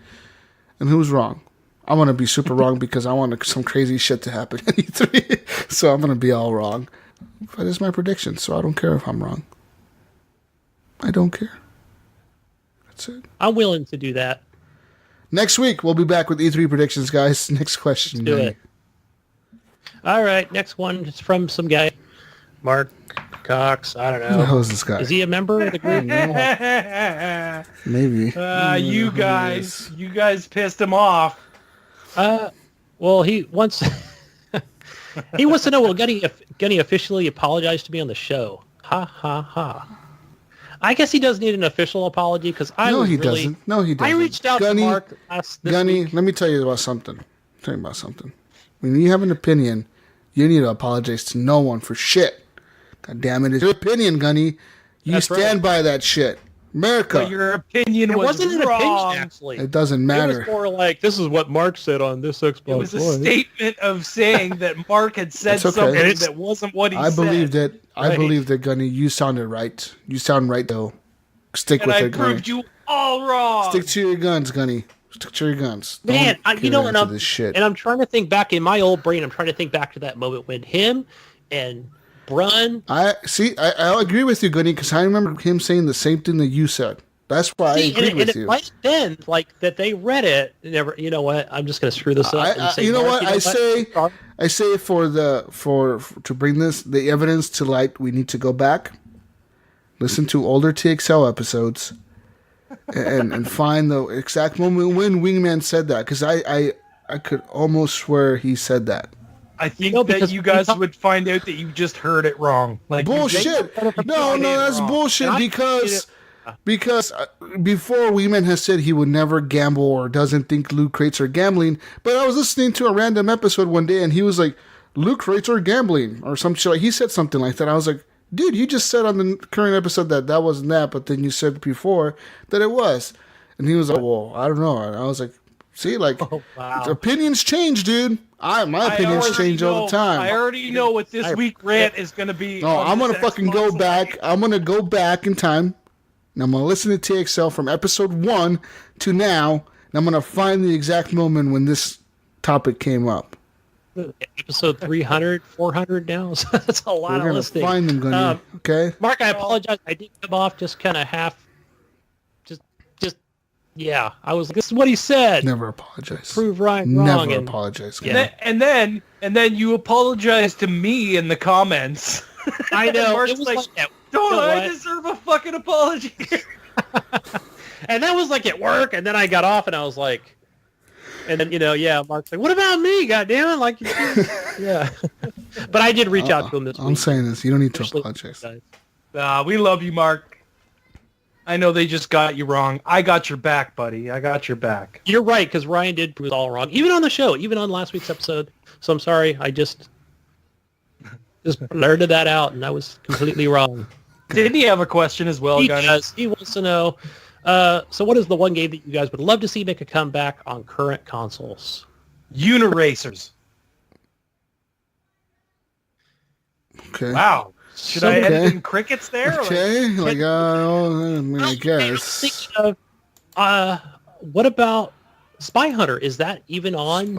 and who's wrong. I want to be super wrong because I want some crazy shit to happen at E3, so I'm gonna be all wrong. But it's my prediction, so I don't care if I'm wrong. I don't care. That's it. I'm willing to do that. Next week we'll be back with E3 predictions, guys. Next question. Do it. All right, next one is from some guy, Mark Cox. I don't Who the hell know. is this guy? Is he a member of the group? Maybe. You guys pissed him off. Well, he wants he wants to know, will Gunny officially apologize to me on the show? Ha ha ha. I guess he does need an official apology because No, he doesn't. No, he doesn't. I reached out Gunny, to Mark this Gunny, week. let me tell you about something. When you have an opinion, you need to apologize to no one for shit. God damn it, it's your opinion, Gunny. You That's stand by that shit. America. But your opinion It was wasn't an wrong. opinion, actually. It doesn't It matter. was more like, this is what Mark said on this Xbox It was a Live. statement of saying that Mark had said It's okay. something It's- that wasn't what he I said. believed it. I Right. believed it, Gunny. You sounded right. You sound right, though. Stick And with I it, Gunny. proved you all wrong. Stick to your guns, Gunny. Stick to your guns. Don't Man, get you know, into this shit. and I'm trying to think back in my old brain. I'm trying to think back to that moment when him and Brun. I I agree with you, Gunny, because I remember him saying the same thing that you said. That's why I agreed and with it you. might have been like that they read it. Never. You know what? I'm just going to screw this up. and say, you know Mark, what? I say for to bring the evidence to light, we need to go back, listen to older TXL episodes, and find the exact moment when Wingman said that, because I could almost swear he said that. I think No, that because you we guys talk- would find out that you just heard it wrong. Like Bullshit! No, that's bullshit And I- because before Weeman has said he would never gamble or doesn't think loot crates are gambling, but I was listening to a random episode one day and he was like, loot crates are gambling or some shit. Like, he said something like that. I was like, dude, you just said on the current episode that wasn't that, but then you said before that it was. And he was like, well, I don't know. And I was like, see, like, wow. opinions change, dude. My opinions already change all know- the time. I already know what this week rant is going to be. No, on I'm this gonna fucking go Xbox back. Live. I'm gonna go back in time, and I'm gonna listen to TXL from episode 1 to now, and I'm gonna find the exact moment when this topic came up. Episode 300, 400 now. So that's a lot We're of gonna listening. find them, Gunny. Okay. Mark, I apologize. I did come off just kind of half. Yeah, I was like, this is what he said. Never apologize. Prove Ryan wrong. Never and apologize. Yeah. Gunny. And then you apologize to me in the comments. I know. Mark's It was like, like that. Don't you know I what? deserve a fucking apology? And that was like at work, and then I got off, and I was like, And then, Mark's like, what about me? God damn it. Like, yeah. But I did reach out to him this week. I'm saying this. You don't need to apologize. We love you, Mark. I know they just got you wrong. I got your back, buddy. I got your back. You're right, because Ryan did prove it all wrong. Even on the show, even on last week's episode. So I'm sorry. I just blurted that out, and I was completely wrong. Didn't he have a question as well, Gunny? He does. He wants to know, so what is the one game that you guys would love to see make a comeback on current consoles? Uniracers. Okay. Wow. Should I edit in crickets there? Okay. I guess. Thinking of, what about Spy Hunter? Is that even on?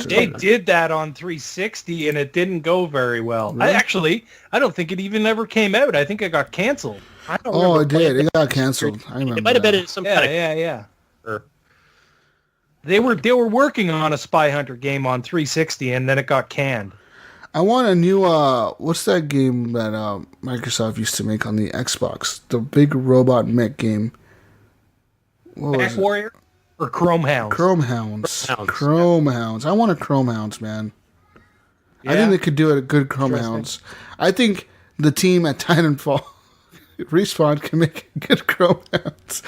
They did that on 360 and it didn't go very well. Really? I don't think it even ever came out. I think it got canceled. I don't Oh, it did. It got canceled. I remember. It might have been in some kind of... Yeah. They were working on a Spy Hunter game on 360 and then it got canned. I want a new, what's that game that Microsoft used to make on the Xbox? The big robot mech game. Mech Warrior? Or Chrome Hounds? Chrome Hounds. I want a Chrome Hounds, man. Yeah? I think they could do a good Chrome Hounds. I think the team at Titanfall, Respawn, can make good Chrome Hounds.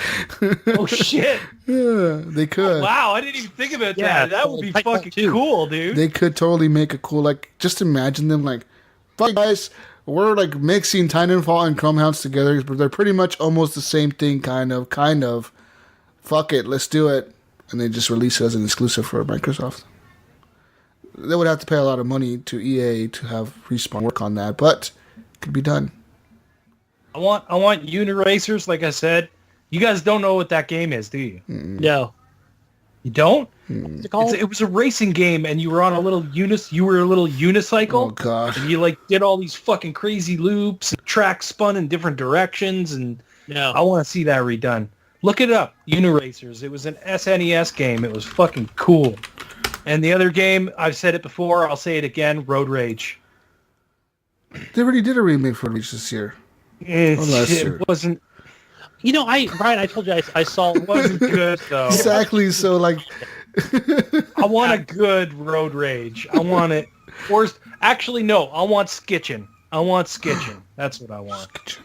Oh, shit. Yeah, they could. Oh, wow, I didn't even think about Yeah, that. That would be Titanfall fucking 2. cool, dude. They could totally make a cool, like, just imagine them, like, fuck guys, we're, like, mixing Titanfall and Chrome Hounds together, but they're pretty much almost the same thing, kind of. Fuck it, let's do it. And they just release it as an exclusive for Microsoft. They would have to pay a lot of money to EA to have Respawn work on that, but it could be done. I want Uniracers, like I said. You guys don't know what that game is, do you? No. You don't? What's it called? It was a racing game, and you were on a little unicycle. Oh, God. And you, like, did all these fucking crazy loops, and track spun in different directions, and No. I want to see that redone. Look it up, Uniracers. It was an SNES game. It was fucking cool. And the other game, I've said it before, I'll say it again, Road Rage. They already did a remake for Reach this year. last year. It wasn't... Ryan, I told you I saw... It wasn't good, though. Exactly, so, like... I want a good Road Rage. I want it... Actually, no. I want Skitchin. That's what I want.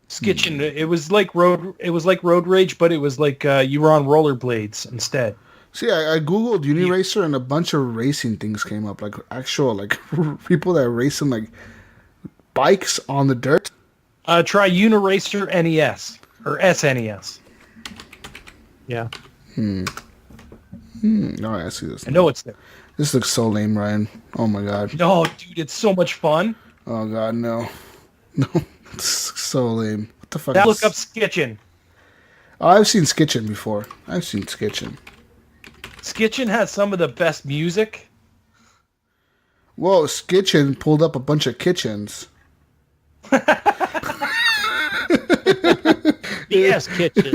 Skitchin. It was like Road Rage, but it was like you were on rollerblades instead. See, I googled Uniracer and a bunch of racing things came up, like actual like people that are racing like bikes on the dirt. Try Uniracer NES or SNES. Yeah. No, I see this. I know it's there. This looks so lame, Ryan. Oh my god. No, dude, it's so much fun. Oh god, no. No, it's so lame. What the fuck? Now look up Skitchin. Oh, I've seen Skitchin before. Skitchin has some of the best music. Whoa, Skitchin pulled up a bunch of kitchens. Yes, Kitchen.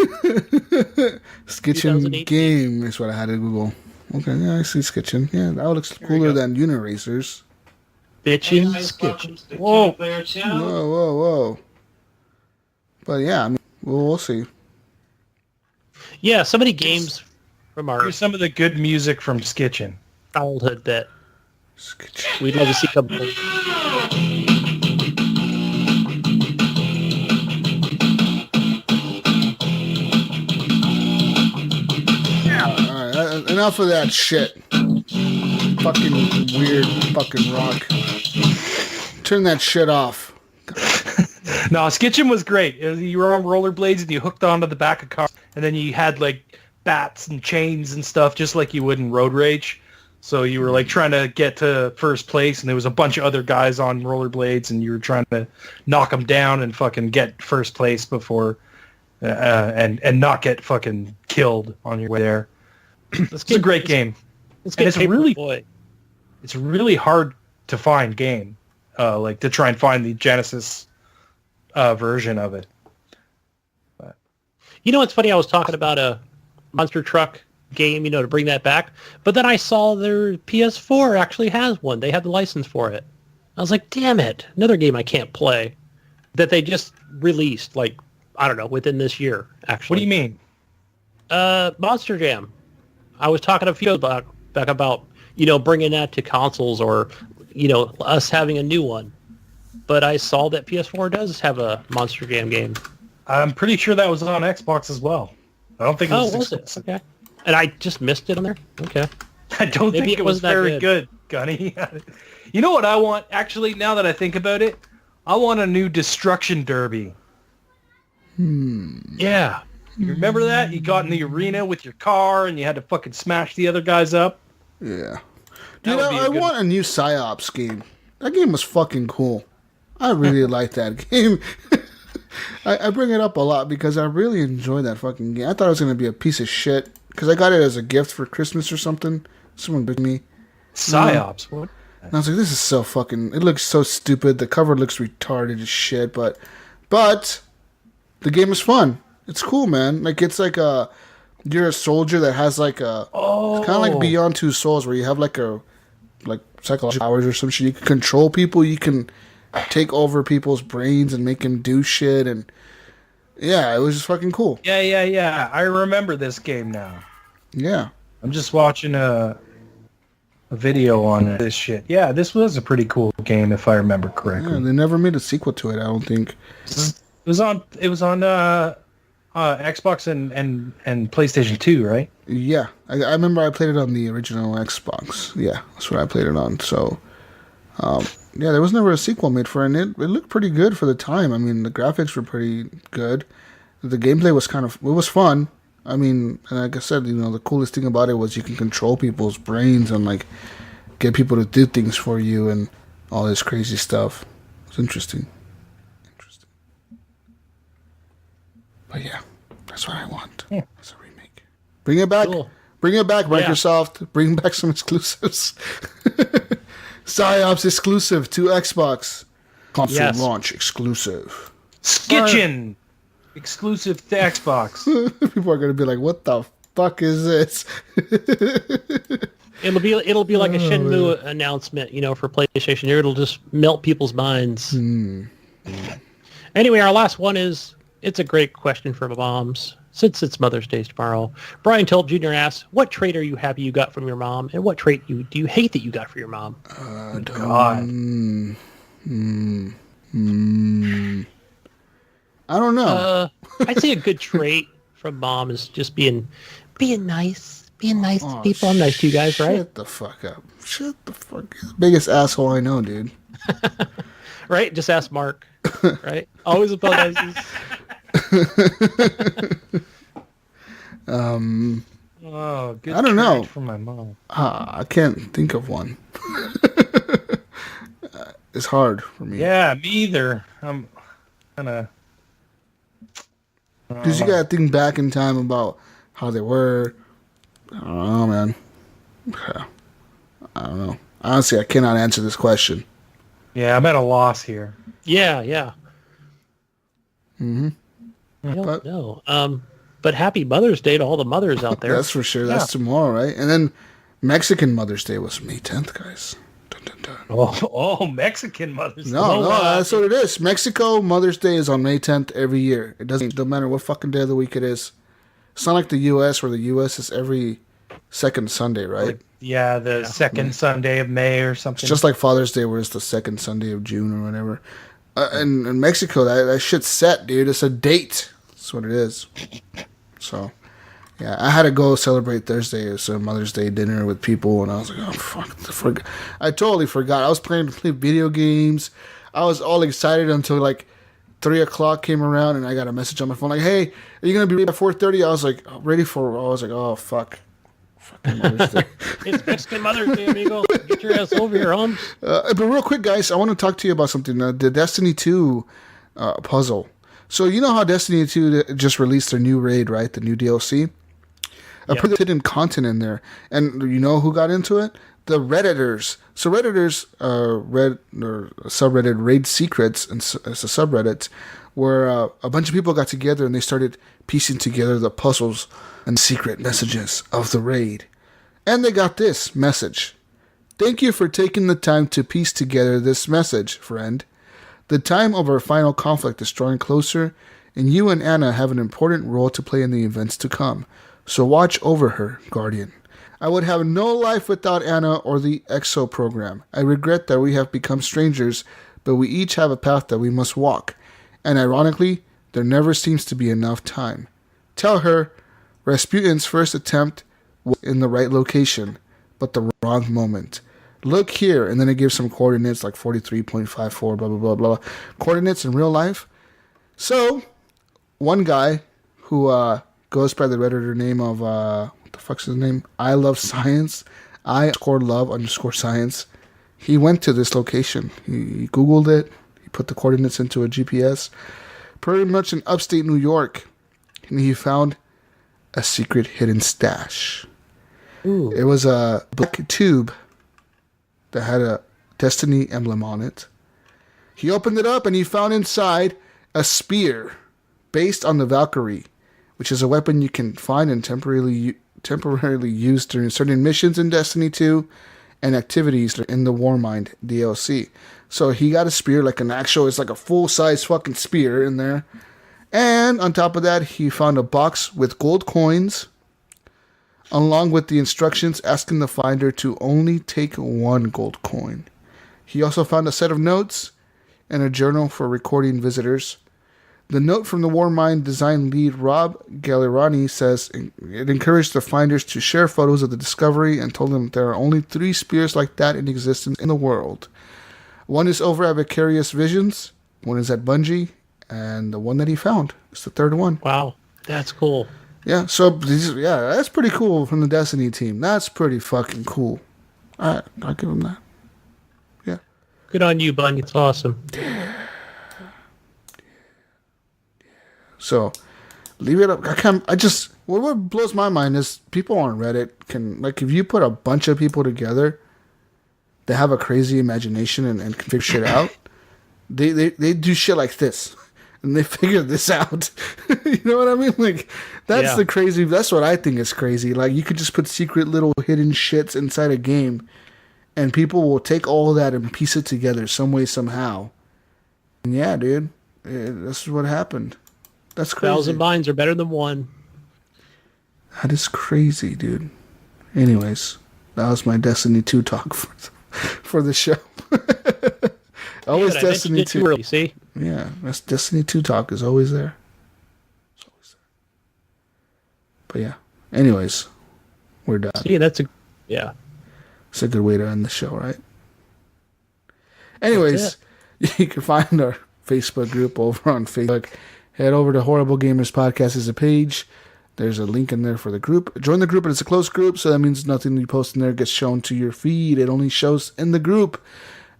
Skitchin game is what I had to Google. Okay, yeah, I see Skitchin. Yeah, that looks cooler than Uniracers. Bitchin' Skitchin. Whoa. Whoa. But yeah, I mean, we'll see. Yeah, so many games from our Here's some of the good music from Skitchin. childhood that Skitchin. we'd love to see come forward. Alright, enough of that shit. Fucking weird fucking rock. Turn that shit off. No, Skitchin was great. You were on rollerblades and you hooked onto the back of cars, and then you had like bats and chains and stuff, just like you would in Road Rage. So you were like trying to get to first place, and there was a bunch of other guys on rollerblades, and you were trying to knock them down and fucking get first place before, and not get fucking killed on your way there. It's a great game. It's really hard to find game, like to try and find the Genesis version of it. But. You know, it's funny. I was talking about a monster truck game, to bring that back. But then I saw their PS4 actually has one. They have the license for it. I was like, damn it. Another game I can't play that they just released, like, I don't know, within this year, actually. What do you mean? Monster Jam. I was talking a few back about, bringing that to consoles or, us having a new one. But I saw that PS4 does have a Monster Jam game. I'm pretty sure that was on Xbox as well. I don't think it was. Oh, was it? Okay. And I just missed it on there? Okay. I don't Maybe think it was very good, Gunny. You know what I want? Actually, now that I think about it, I want a new Destruction Derby. Yeah. You remember that? You got in the arena with your car and you had to fucking smash the other guys up? Yeah. That Dude, would be a I good- want a new PsyOps game. That game was fucking cool. I really like that game. I bring it up a lot because I really enjoy that fucking game. I thought it was going to be a piece of shit because I got it as a gift for Christmas or something. Someone gave me. PsyOps. What? And I was like, this is so fucking... It looks so stupid. The cover looks retarded as shit, but the game is fun. It's cool, man. Like, it's like a... You're a soldier that has like a... Oh. It's kind of like Beyond Two Souls where you have like psychological powers or some shit. You can control people. You can take over people's brains and make them do shit. And yeah, it was just fucking cool. Yeah. I remember this game now. Yeah. I'm just watching a video on this shit. Yeah, this was a pretty cool game if I remember correctly. Yeah, they never made a sequel to it, I don't think. It was on Xbox and PlayStation 2, right? Yeah. I remember I played it on the original Xbox. Yeah, that's what I played it on. So, yeah, there was never a sequel made for it, and it looked pretty good for the time. I mean, the graphics were pretty good. The gameplay was it was fun. I mean, and like I said, the coolest thing about it was you can control people's brains and, like, get people to do things for you and all this crazy stuff. It's interesting. But yeah, that's what I want. Yeah. It's a remake. Bring it back. Cool. Bring it back, Yeah. Microsoft. Bring back some exclusives. PsyOps exclusive to Xbox. Console Yes. launch exclusive. Skitchin! Exclusive to Xbox. People are going to be like, what the fuck is this? It'll be like a Shenmue announcement, for PlayStation. It'll just melt people's minds. Anyway, our last one is, it's a great question for moms, since it's Mother's Day tomorrow. Brian Tulp Jr. asks, what trait are you happy you got from your mom, and what trait do you hate that you got from your mom? God. I don't know. I'd say a good trait from mom is just being nice. Being nice to people. I'm nice to you guys, right? Shut the fuck up. Shut the fuck up. Biggest asshole I know, dude. Right? Just ask Mark. Right? Always apologizes. Oh, good I don't know. trait from my mom. I can't think of one. It's hard for me. Yeah, me either. I'm kind of... Because you got to think back in time about how they were. I don't know, man. I don't know. Honestly, I cannot answer this question. Yeah, I'm at a loss here. Yeah. Mm-hmm. I don't know. But happy Mother's Day to all the mothers out there. That's for sure. That's tomorrow, right? And then Mexican Mother's Day was May 10th, guys. Dun, dun, dun. Oh, Mexican Mother's Day. No, that's what it is. Mexico Mother's Day is on May 10th every year. It don't matter what fucking day of the week it is. It's not like the U.S. where the U.S. is every second Sunday, right? Yeah, the second Sunday of May or something. It's just like Father's Day where it's the second Sunday of June or whatever. And in Mexico, that shit's set, dude. It's a date. That's what it is. So, yeah, I had to go celebrate Thursday. It was a Mother's Day dinner with people, and I was like, oh, fuck. I totally forgot. I was playing video games. I was all excited until, like, 3 o'clock came around, and I got a message on my phone like, hey, are you going to be ready at 4:30? I was like, oh, fuck. Fucking Mother's Day. It's Mexican Mother's Day, amigo. Get your ass over here, Holmes. But real quick, guys, I want to talk to you about something. The Destiny 2 puzzle. So you know how Destiny 2 just released their new raid, right? The new DLC? I put the hidden content in there. And you know who got into it? The Redditors. So Redditors, subreddit Raid Secrets, and it's a subreddit, where a bunch of people got together and they started piecing together the puzzles and secret messages of the raid. And they got this message. Thank you for taking the time to piece together this message, friend. The time of our final conflict is drawing closer, and you and Anna have an important role to play in the events to come. So watch over her, Guardian. I would have no life without Anna or the EXO program. I regret that we have become strangers, but we each have a path that we must walk. And ironically, there never seems to be enough time. Tell her Rasputin's first attempt was in the right location, but the wrong moment. Look here, and then it gives some coordinates like 43.54, blah, blah, blah, blah. Coordinates in real life. So, one guy who goes by the Redditor name of, what the fuck's his name? I Love Science. I_love_science. He went to this location. He Googled it. He put the coordinates into a GPS. Pretty much in upstate New York. And he found a secret hidden stash. Ooh. It was a black tube that had a Destiny emblem on it. He opened it up and he found inside a spear based on the Valkyrie, which is a weapon you can find and temporarily use during certain missions in Destiny 2 and activities in the Warmind DLC. So he got a spear, like an actual, it's like a full-size fucking spear in there. And on top of that, he found a box with gold coins, along with the instructions asking the finder to only take one gold coin. He also found a set of notes and a journal for recording visitors. The note from the Warmind design lead Rob Gallerani says it encouraged the finders to share photos of the discovery and told them there are only 3 spears like that in existence in the world. One is over at Vicarious Visions, one is at Bungie, and the one that he found is the 3rd one. Wow, that's cool. Yeah, so that's pretty cool from the Destiny team. That's pretty fucking cool. Alright, I'll give him that. Yeah. Good on you, Bunny. It's awesome. So, leave it up. What blows my mind is people on Reddit can, like, if you put a bunch of people together, they have a crazy imagination and can figure shit out. They do shit like this. And they figure this out. You know what I mean? Like, that's that's what I think is crazy. Like, you could just put secret little hidden shits inside a game, and people will take all that and piece it together some way, somehow. And yeah, dude, this is what happened. That's crazy. 1,000 minds are better than one. That is crazy, dude. Anyways, that was my Destiny 2 talk for the show. Always Destiny 2. Early, see? Yeah, that's Destiny 2 talk is always there. It's always there. But yeah. Anyways, we're done. See, it's a good way to end the show, right? Anyways, you can find our Facebook group over on Facebook. Head over to Horrible Gamers Podcast as a page. There's a link in there for the group. Join the group, and it's a closed group, so that means nothing you post in there gets shown to your feed. It only shows in the group.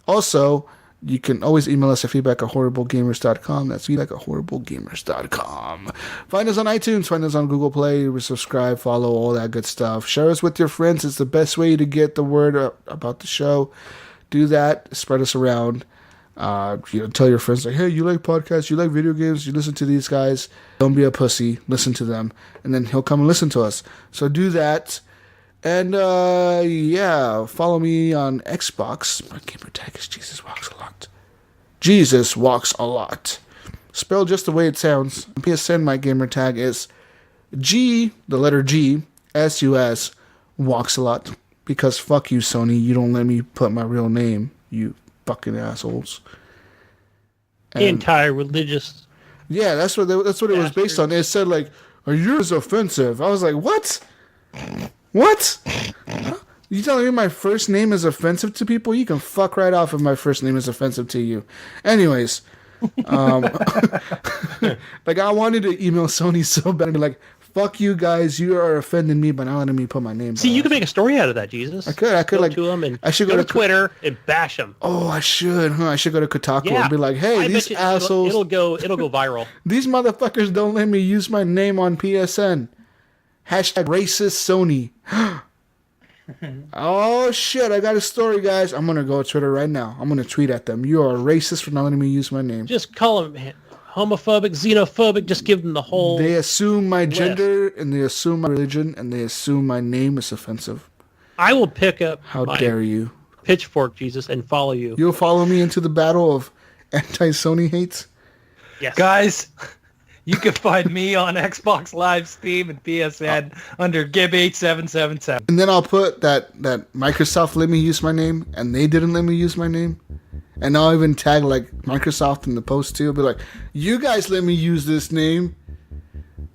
Also, you can always email us at feedback@horriblegamers.com. That's feedback@horriblegamers.com. Find us on iTunes. Find us on Google Play. Subscribe, follow, all that good stuff. Share us with your friends. It's the best way to get the word about the show. Do that. Spread us around. Tell your friends, like, hey, you like podcasts, you like video games, you listen to these guys. Don't be a pussy. Listen to them. And then he'll come and listen to us. So do that. And, follow me on Xbox. My gamer tag is Jesus Walks a Lot. Jesus Walks a Lot. Spelled just the way it sounds. On PSN, my gamer tag is G, the letter G, S-U-S, Walks a Lot. Because fuck you, Sony. You don't let me put my real name, you fucking assholes. And anti-religious. Yeah, that's what it was based on. It said, like, are yours offensive? I was like, what? What? You telling me my first name is offensive to people? You can fuck right off if my first name is offensive to you. Anyways, like, I wanted to email Sony so bad and be like, fuck you guys, you are offending me by not letting me put my name. See, you could make a story out of that, Jesus. I could go like to them and I should go to Twitter and bash them. Oh, I should, huh? I should go to Kotaku and be like, hey, these assholes. It'll go viral. These motherfuckers don't let me use my name on PSN. Hashtag racist Sony. Oh shit! I got a story, guys. I'm gonna go to Twitter right now. I'm gonna tweet at them. You are racist for not letting me use my name. Just call them homophobic, xenophobic. Just give them the whole. They assume my gender and they assume my religion and they assume my name is offensive. I will pick up. How dare you? Pitchfork, Jesus, and follow you. You'll follow me into the battle of anti-Sony hates. Yes, guys. You can find me on Xbox Live, Steam, and PSN under Gib8777. And then I'll put that Microsoft let me use my name, and they didn't let me use my name. And I'll even tag like Microsoft in the post too. I'll be like, you guys let me use this name.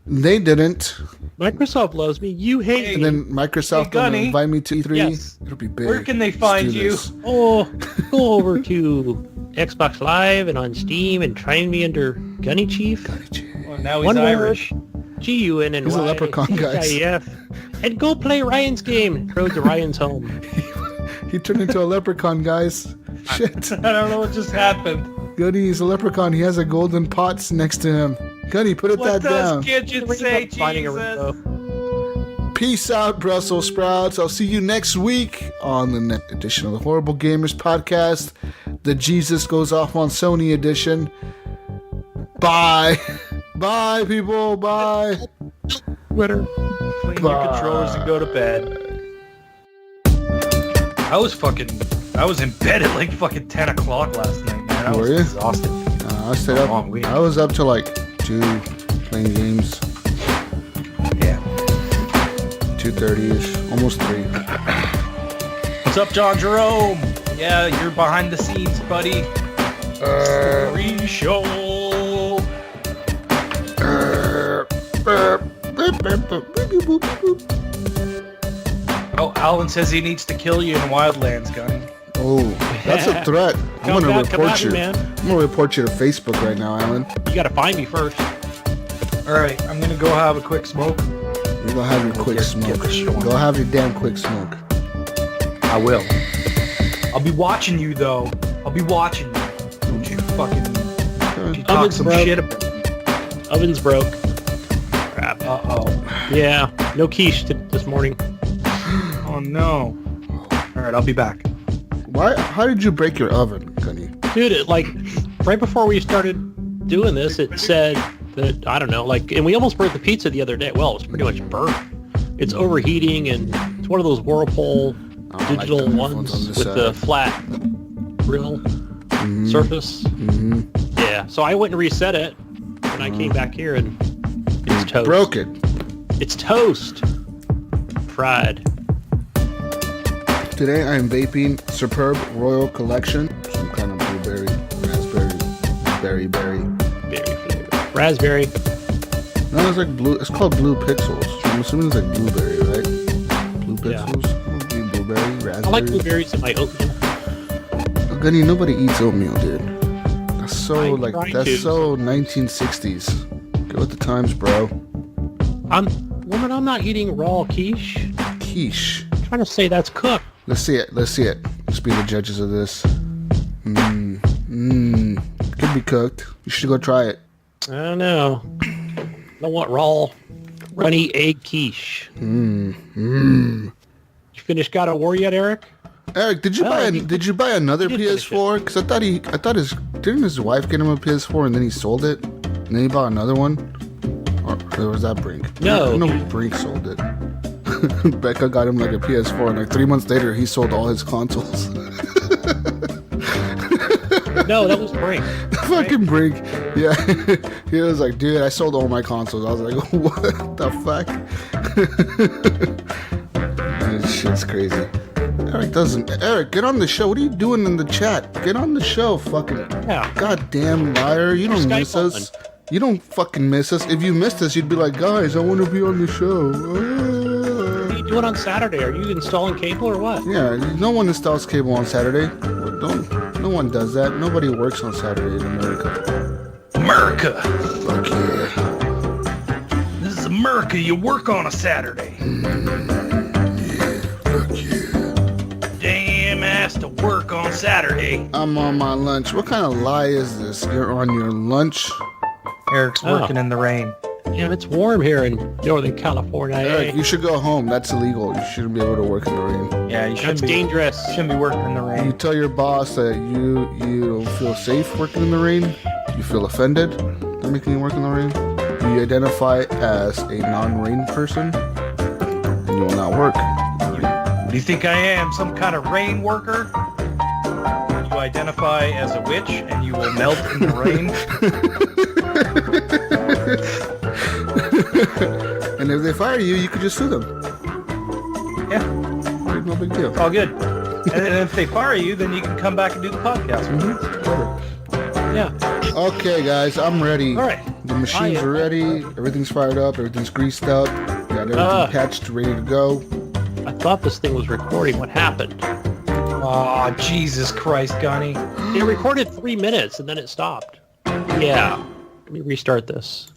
They didn't. Microsoft loves me. You hate me. And then Microsoft will invite me to E3. Yes. It'll be big. Where can they find you? This. Oh, go over to Xbox Live and on Steam and find me under Gunny Chief. Well, now he's One Irish. G-U-N-N-Y. He's a leprechaun, guys. And go play Ryan's game. Road to Ryan's home. He turned into a leprechaun, guys. Shit. I don't know what just happened. Gunny is a leprechaun. He has a golden pot next to him. Gunny, put What that down. does Gidget say, Finding a Jesus? rainbow. Peace out, Brussels sprouts. I'll see you next week on the next edition of the Horrible Gamers podcast, the Jesus Goes Off on Sony edition. Bye. Bye, people. Bye. Twitter. Clean your controllers and go to bed. I was in bed at like fucking 10 o'clock last night, man. I was Were you? exhausted. I stayed up. Long week. I was up till like 2 playing games. Yeah. 2:30ish, almost 3. What's up, John Jerome? Yeah, you're behind the scenes, buddy. Story show. Oh, Alan says he needs to kill you in Wildlands, Gunny. Oh, that's a threat. I'm gonna report you. man. I'm gonna report you to Facebook right now, Alan. You gotta find me first. All right, I'm gonna go have a quick smoke. You go have your quick Get smoke. the storm. Go have your damn quick smoke. I will. I'll be watching you, though. I'll be watching you. Don't you fucking... Don't you talk Oven's some broke. shit about... Oven's broke. Crap. Uh-oh. Yeah, no quiche this morning. Oh, no. All right, I'll be back. Why? How did you break your oven, Gunny? Dude, it, like, right before we started doing this, it said that, I don't know, like, and we almost burnt the pizza the other day. Well, it was pretty much burnt. It's overheating, and it's one of those Whirlpool digital like the ones ones on with the the side. flat grill surface. Yeah, so I went and reset it, and I came back here, and it's toast. Broke it. It's toast. Fried. Today I am vaping Superb Royal Collection. Some kind of blueberry, raspberry, berry. Berry flavor. Raspberry. No, it's like blue. It's called Blue Pixels. I'm assuming it's like blueberry, right? Blue Yeah. Pixels. Would be blueberry, raspberry. I like blueberries in my oatmeal. Gunny, nobody eats oatmeal, dude. That's so I like try that's to. so 1960s. Get with the times, bro. I'm not eating raw quiche. Quiche. I'm trying to say that's cooked. Let's see it. Let's be the judges of this. Could be cooked. You should go try it. I don't know. I don't want raw, runny egg quiche. You finished God of War yet, Eric? Eric, did you buy another he did finish PS4? Because I thought didn't his wife get him a PS4 and then he sold it, and then he bought another one, or was that Brink? No. Brink sold it. Becca got him like a PS4, and like 3 months later, he sold all his consoles. No, that was Brink. Fucking Brink. Yeah. He was like, dude, I sold all my consoles. I was like, what the fuck? This shit's crazy. Eric, get on the show. What are you doing in the chat? Get on the show, fucking Yeah. goddamn liar. You don't Skype miss us. You don't fucking miss us. If you missed us, you'd be like, guys, I want to be on the show. What are you doing on Saturday? Are you installing cable or what? Yeah, no one installs cable on Saturday. No one does that. Nobody works on Saturday in America. America. Fuck yeah. This is America. You work on a Saturday. Fuck yeah. Damn ass to work on Saturday. I'm on my lunch. What kind of lie is this? You're on your lunch? Eric's working in the rain. Yeah, it's warm here in Northern California. Eric, you should go home. That's illegal. You shouldn't be able to work in the rain. Yeah, you That's dangerous. shouldn't be working in the You rain. tell your boss that you don't feel safe working in the rain. You feel offended. They're making you work in the rain. You identify as a non-rain person, and you will not work. Do you think I am some kind of rain worker? You identify as a witch and you will melt in the rain? And if they fire you, you could just sue them. Yeah, No big deal. it's all good. And if they fire you, then you can come back and do the podcast. Yeah. Okay, guys, I'm ready. All right. The machines are ready. Everything's fired up. Everything's greased up. Got everything patched, ready to go. I thought this thing was recording. What happened? Oh, Jesus Christ, Gunny. It recorded 3 minutes and then it stopped. Yeah. Let me restart this.